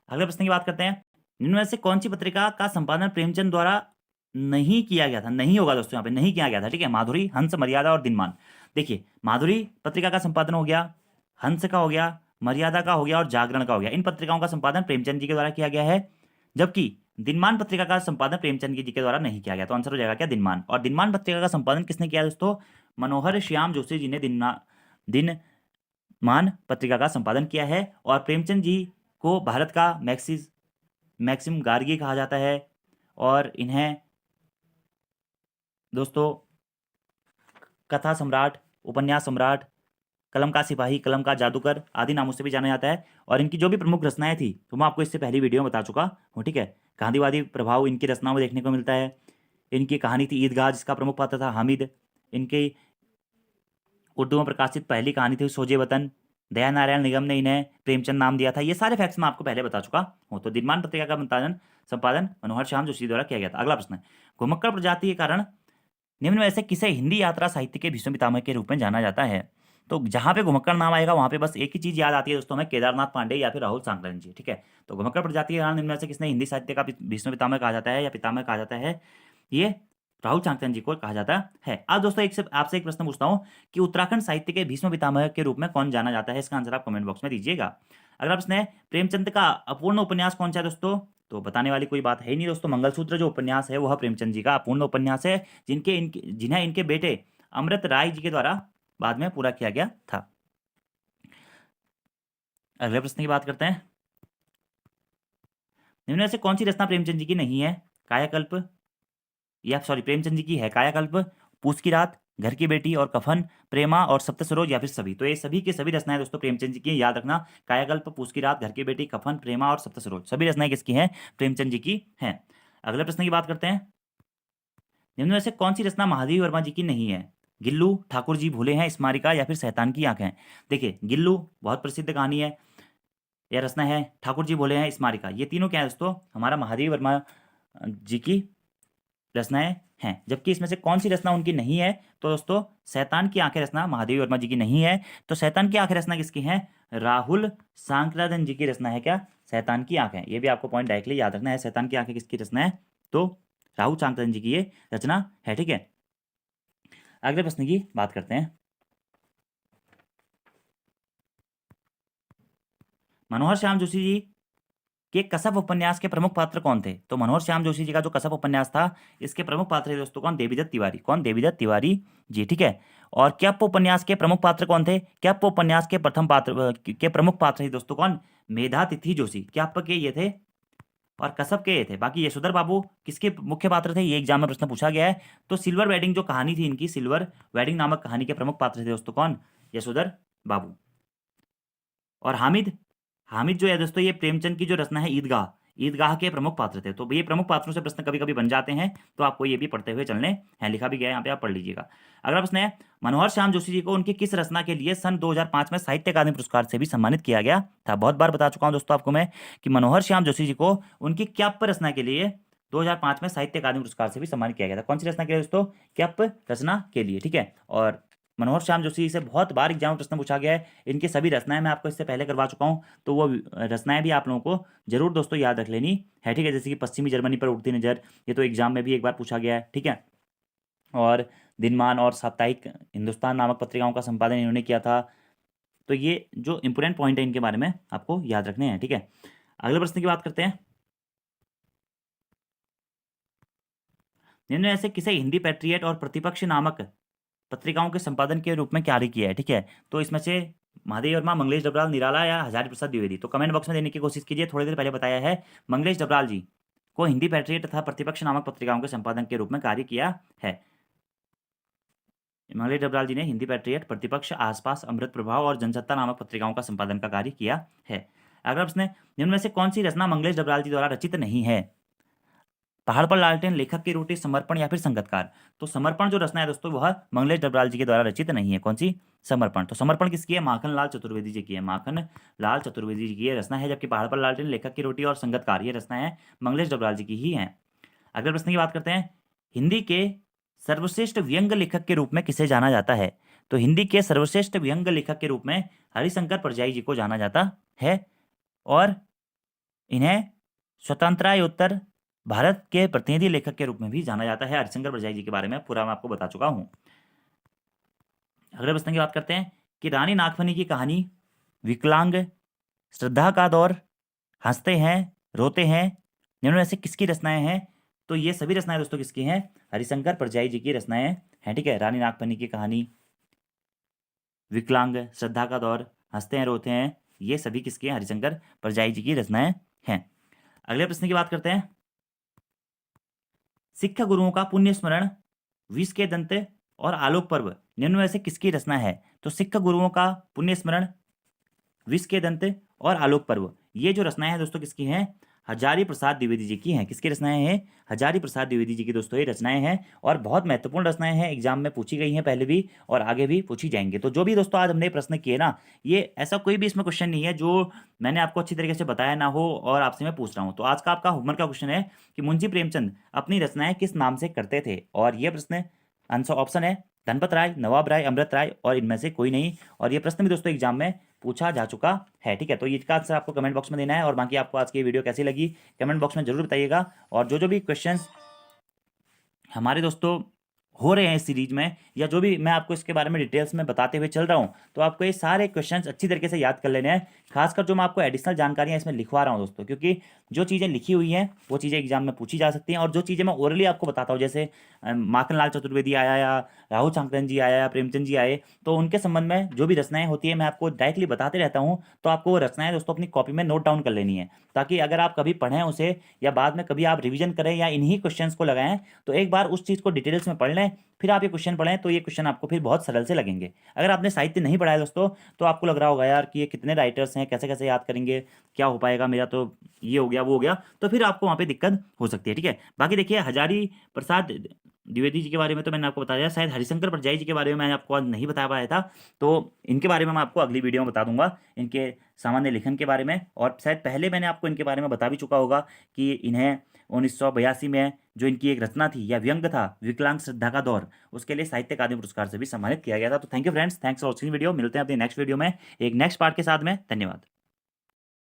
अगले प्रश्न की बात करते हैं, निम्न में से कौन सी पत्रिका का संपादन प्रेमचंद द्वारा नहीं किया गया था? नहीं होगा दोस्तों, यहाँ पे नहीं किया गया था। ठीक है, माधुरी, हंस, मर्यादा और दिनमान। देखिए, माधुरी पत्रिका का संपादन हो गया, हंस का हो गया, मर्यादा का हो गया और जागरण का हो गया। इन पत्रिकाओं का संपादन प्रेमचंद जी के द्वारा किया गया है। जबकि दिनमान पत्रिका का संपादन प्रेमचंद जी के द्वारा नहीं किया गया। तो आंसर हो जाएगा क्या? दिनमान। और दिनमान पत्रिका का संपादन किसने किया दोस्तों? मनोहर श्याम जोशी जी ने दिनमान पत्रिका का संपादन किया है। और प्रेमचंद जी को भारत का मैक्सिम गार्गी कहा जाता है। और इन्हें दोस्तों कथा सम्राट, उपन्यास सम्राट, कलम का सिपाही, कलम का जादूगर आदि नामों से भी जाना जाता है। और इनकी जो भी प्रमुख रचनाएं थी तो मैं आपको इससे पहली वीडियो में बता चुका हूँ। ठीक है, गांधीवादी प्रभाव इनकी रचनाओं में देखने को मिलता है। इनकी कहानी थी ईदगाह, जिसका प्रमुख पात्र था हामिद। इनकी उर्दू में प्रकाशित पहली कहानी थी सोजे वतन। दया नारायण निगम ने इन्हें प्रेमचंद नाम दिया था। ये सारे फैक्ट्स मैं आपको पहले बता चुका हूँ। तो दिनमान पत्रिका का संपादन मनोहर श्याम जोशी द्वारा किया गया था। अगला प्रश्न है, घुमक्कड़ प्रजाति के कारण निम्न में से किसे हिंदी यात्रा साहित्य के भीष्म पितामह के रूप में जाना जाता है? तो जहां पे घुमक्कड़ नाम आएगा वहां पे बस एक ही चीज याद आती है दोस्तों हमें, केदारनाथ पांडे या फिर राहुल सांकरन जी। ठीक है, तो घुमक्कड़ प्रजाति के कारण निम्न में से किसने हिंदी साहित्य का भीष्म पितामह कहा जाता है या पितामह कहा जाता है? ये राहुल सांकरन जी को कहा जाता है। अब दोस्तों आपसे एक प्रश्न पूछता हूँ कि उत्तराखंड साहित्य के भीष्म पितामह के रूप में कौन जाना जाता है? इसका आंसर आप कमेंट बॉक्स में दीजिएगा। अगला प्रश्न है, प्रेमचंद का अपूर्ण उपन्यास कौन सा है दोस्तों? तो बताने वाली कोई बात है ही नहीं दोस्तों। मंगलसूत्र जो उपन्यास है वह प्रेमचंद जी का अपूर्ण उपन्यास है, जिन्हें इनके बेटे अमृत राय जी के द्वारा बाद में पूरा किया गया था। अगले प्रश्न की बात करते हैं, निम्न में से कौन सी रचना प्रेमचंद जी की नहीं है? कायाकल्प, या सॉरी प्रेमचंद जी की है कायाकल्प, पूस की रात, घर की बेटी और कफन, प्रेमा और सप्तसरोज या फिर सभी। तो ये सभी के सभी रचनाएं दोस्तों प्रेमचंद जी की, याद रखना। कायाकल्प, पूस की रात, घर की बेटी, कफन, प्रेमा और सप्तसरोज सभी रचनाएं किसकी हैं? प्रेमचंद जी की हैं। अगले प्रश्न की बात करते हैं, निम्न में से कौन सी रचना महादेवी वर्मा जी की नहीं है? गिल्लू, ठाकुर जी भूले हैं, स्मारिका या फिर शैतान की आंखें। देखिए, गिल्लू बहुत प्रसिद्ध कहानी है या रचना है, ठाकुर जी भूले हैं, स्मारिका, ये तीनों क्या है दोस्तों? हमारा महादेवी वर्मा जी की रचनाएं हैं। जबकि इसमें से कौन सी रचना उनकी नहीं है? तो दोस्तों शैतान की आंखें रचना महादेवी वर्मा जी की नहीं है। तो शैतान की आंखें रचना किसकी है? राहुल सांकरादन जी की रचना है। क्या? शैतान की आंखें। ये भी आपको पॉइंट डायरेक्टली याद रखना है, शैतान की आंखें किसकी रचना है? तो राहुल सांकरादन जी की ये रचना है। ठीक है, अगले प्रश्न की बात करते हैं, मनोहर श्याम जोशी जी के कसब उपन्यास के प्रमुख पात्र कौन थे? तो मनोहर श्याम जोशी जी का जो कसब उपन्यास था, इसके प्रमुख पात्र थे दोस्तों कौन? देवीदत्त तिवारी। कौन? देवीदत्त तिवारी जी। ठीक है, और क्यप उपन्यास के प्रमुख पात्र कौन थे? क्यप उपन्यास के प्रथम पात्र के प्रमुख पात्र थे दोस्तों कौन? मेधातिथि जोशी। क्यप के ये थे और कसब के ये थे। बाकी यशोधर बाबू किसके मुख्य पात्र थे? ये एग्जाम में प्रश्न पूछा गया है। तो सिल्वर वेडिंग जो कहानी थी इनकी, सिल्वर वेडिंग नामक कहानी के प्रमुख पात्र थे दोस्तों कौन? यशोधर बाबू। और हामिद जो है दोस्तों, ये प्रेमचंद की जो रचना है ईदगाह, ईदगाह के प्रमुख पात्र थे। तो ये प्रमुख पात्रों से प्रश्न कभी कभी बन जाते हैं, तो आपको ये भी पढ़ते हुए चलने हैं, लिखा भी गया है यहाँ पे, आप पढ़ लीजिएगा। अगला प्रश्न है, मनोहर श्याम जोशी जी को उनकी किस रचना के लिए सन 2005 में साहित्य अकादमी पुरस्कार से भी सम्मानित किया गया था? बहुत बार बता चुका हूँ दोस्तों आपको मैं कि मनोहर श्याम जोशी जी को उनकी क्यप रचना के लिए 2005 में साहित्य अकादमी पुरस्कार से भी सम्मानित किया गया था। कौन सी रचना के लिए दोस्तों? क्यप रचना के लिए, ठीक है। और मनोहर श्याम जोशी से बहुत बार एग्जाम में प्रश्न पूछा गया है, इनकी सभी रचनाएं मैं आपको इससे पहले करवा चुका हूं, तो वो रचनाएं भी आप लोगों को जरूर दोस्तों याद रख लेनी है, ठीक है। जैसे कि पश्चिमी जर्मनी पर उड़ती नजर, ये तो एग्जाम में भी एक बार पूछा गया है, ठीक है। और दिनमान और साप्ताहिक हिंदुस्तान नामक पत्रिकाओं का संपादन इन्होंने किया था। तो ये जो इंपोर्टेंट पॉइंट है इनके बारे में आपको याद रखने हैं, ठीक है। अगले प्रश्न की बात करते हैं, निम्न में से किसे हिंदी पैट्रियट और प्रतिपक्ष नामक पत्रिकाओं के संपादन के रूप में कार्य किया है, ठीक है। तो इसमें से महादेव वर्मा, मंगलेश डबराल, निराला या हजारी प्रसाद द्विवेदी? तो कमेंट बॉक्स में देने की कोशिश कीजिए। थोड़ी देर पहले बताया है मंगलेश डबराल जी को हिंदी पैट्रियट तथा प्रतिपक्ष नामक पत्रिकाओं के संपादन के रूप में कार्य किया है। मंगलेश डबराल जी ने हिंदी पैट्रियट, प्रतिपक्ष, आसपास, अमृत प्रभाव और जनसत्ता नामक पत्रिकाओं का संपादन का कार्य किया है। अगला प्रश्न है, निम्न में से कौन सी रचना मंगलेश डबराल जी द्वारा रचित नहीं है? पहाड़ पर लालटेन, लेखक की रोटी, समर्पण या फिर संगतकार? तो समर्पण जो रचना है दोस्तों वह मंगलेश डबराल जी के द्वारा रचित नहीं है। कौन सी? समर्पण। तो समर्पण किसकी है? माखन लाल चतुर्वेदी जी की है, माखन लाल चतुर्वेदी जी की ये रचना है। जबकि पहाड़ पर लालटेन, लेखक की रोटी और संगतकार ये रचना है मंगलेश डबराल जी की ही है। अगले प्रश्न की बात करते हैं, हिंदी के सर्वश्रेष्ठ व्यंग लेखक के रूप में किसे जाना जाता है? तो हिंदी के सर्वश्रेष्ठ व्यंग लेखक के रूप में हरिशंकर परजाई जी को जाना जाता है, और इन्हें स्वतंत्रयोत्तर भारत के प्रतिनिधि लेखक के रूप में भी जाना जाता है। हरिशंकर परजाई जी के बारे में पूरा मैं आपको बता चुका हूं। अगले प्रश्न की बात करते हैं कि रानी नागफनी की कहानी, विकलांग, श्रद्धा का दौर, हंसते हैं, रोते हैं, निम्न में से किसकी रचनाएं हैं? तो ये सभी रचनाएं दोस्तों किसकी हैं? हरिशंकर परजाई जी की रचनाएं हैं, ठीक है। रानी नागफनी की कहानी, विकलांग, श्रद्धा का दौर, हंसते हैं, रोते हैं, ये सभी किसके हैं? हरिशंकर परजाई जी की रचनाएं हैं। अगले प्रश्न की बात करते हैं, सिख गुरुओं का पुण्य स्मरण, विष के दंत और आलोक पर्व निम्न में से किसकी रचना है? तो सिख गुरुओं का पुण्य स्मरण, विष के दंत और आलोक पर्व ये जो रचनाएं हैं दोस्तों किसकी हैं? हजारी प्रसाद द्विवेदी जी की हैं। किसकी रचनाएं हैं? हजारी प्रसाद द्विवेदी जी की दोस्तों ये रचनाएं हैं, और बहुत महत्वपूर्ण रचनाएं हैं, एग्जाम में पूछी गई हैं पहले भी और आगे भी पूछी जाएंगे। तो जो भी दोस्तों आज हमने प्रश्न किए ना, ये ऐसा कोई भी इसमें क्वेश्चन नहीं है जो मैंने आपको अच्छी तरीके से बताया ना हो और आपसे मैं पूछ रहा हूँ। तो आज का आपका होमवर्क का क्वेश्चन है कि मुंशी प्रेमचंद अपनी रचनाएं किस नाम से करते थे? और ये प्रश्न आंसर ऑप्शन है धनपत राय, नवाब राय, अमृत राय और इनमें से कोई नहीं। और ये प्रश्न भी दोस्तों एग्जाम में पूछा जा चुका है, ठीक है। तो इसका आंसर आपको कमेंट बॉक्स में देना है, और बाकी आपको आज की वीडियो कैसी लगी कमेंट बॉक्स में जरूर बताइएगा। और जो जो भी क्वेश्चंस हमारे दोस्तों हो रहे हैं इस सीरीज में, या जो भी मैं आपको इसके बारे में डिटेल्स में बताते हुए चल रहा हूं, तो आपको ये सारे क्वेश्चंस अच्छी तरीके से याद कर लेने हैं। खासकर जो मैं आपको एडिशनल जानकारियां इसमें लिखवा रहा हूं दोस्तों, क्योंकि जो चीज़ें लिखी हुई हैं वो चीज़ें एग्जाम में पूछी जा सकती हैं, और जो चीज़ें मैं ओरली आपको बताता हूँ, जैसे माखनलाल चतुर्वेदी आया या राहुल चांकरन जी आया या प्रेमचंद जी आए, तो उनके संबंध में जो भी रचनाएं होती है मैं आपको डायरेक्टली बताते रहता हूँ। तो आपको वो रचनाएं दोस्तों अपनी कॉपी में नोट डाउन कर लेनी है, ताकि अगर आप कभी पढ़ें उसे या बाद में कभी आप रिवीजन करें या इन्हीं क्वेश्चंस को लगाएं, तो एक बार उस चीज़ को डिटेल्स में पढ़ लें, फिर आप ये क्वेश्चन पढ़ें, तो ये क्वेश्चन आपको फिर बहुत सरल से लगेंगे। अगर आपने साहित्य नहीं पढ़ा है दोस्तों, तो आपको लग रहा होगा यार कि ये कितने राइटर्स हैं, कैसे कैसे याद करेंगे, क्या हो पाएगा, मेरा तो ये हो गया वो हो गया, तो फिर आपको वहाँ पे दिक्कत हो सकती है, ठीक है। बाकी देखिए हजारी प्रसाद द्विवेदी जी के बारे में तो मैंने आपको बताया, शायद हरिशंकर परजाई जी के बारे में मैंने आपको आज नहीं बता पाया था, तो इनके बारे में मैं आपको अगली वीडियो में बता दूंगा, इनके सामान्य लेखन के बारे में। और शायद पहले मैंने आपको इनके बारे में बता भी चुका होगा कि इन्हें 1982 में जो इनकी एक रचना थी या व्यंग था, विकलांग, श्रद्धा का दौर, उसके लिए साहित्य अकादमी पुरस्कार से भी सम्मानित किया गया था। तो thank you friends, thanks for watching video. मिलते हैं अपने नेक्स्ट वीडियो में एक नेक्स्ट पार्ट के साथ में। धन्यवाद।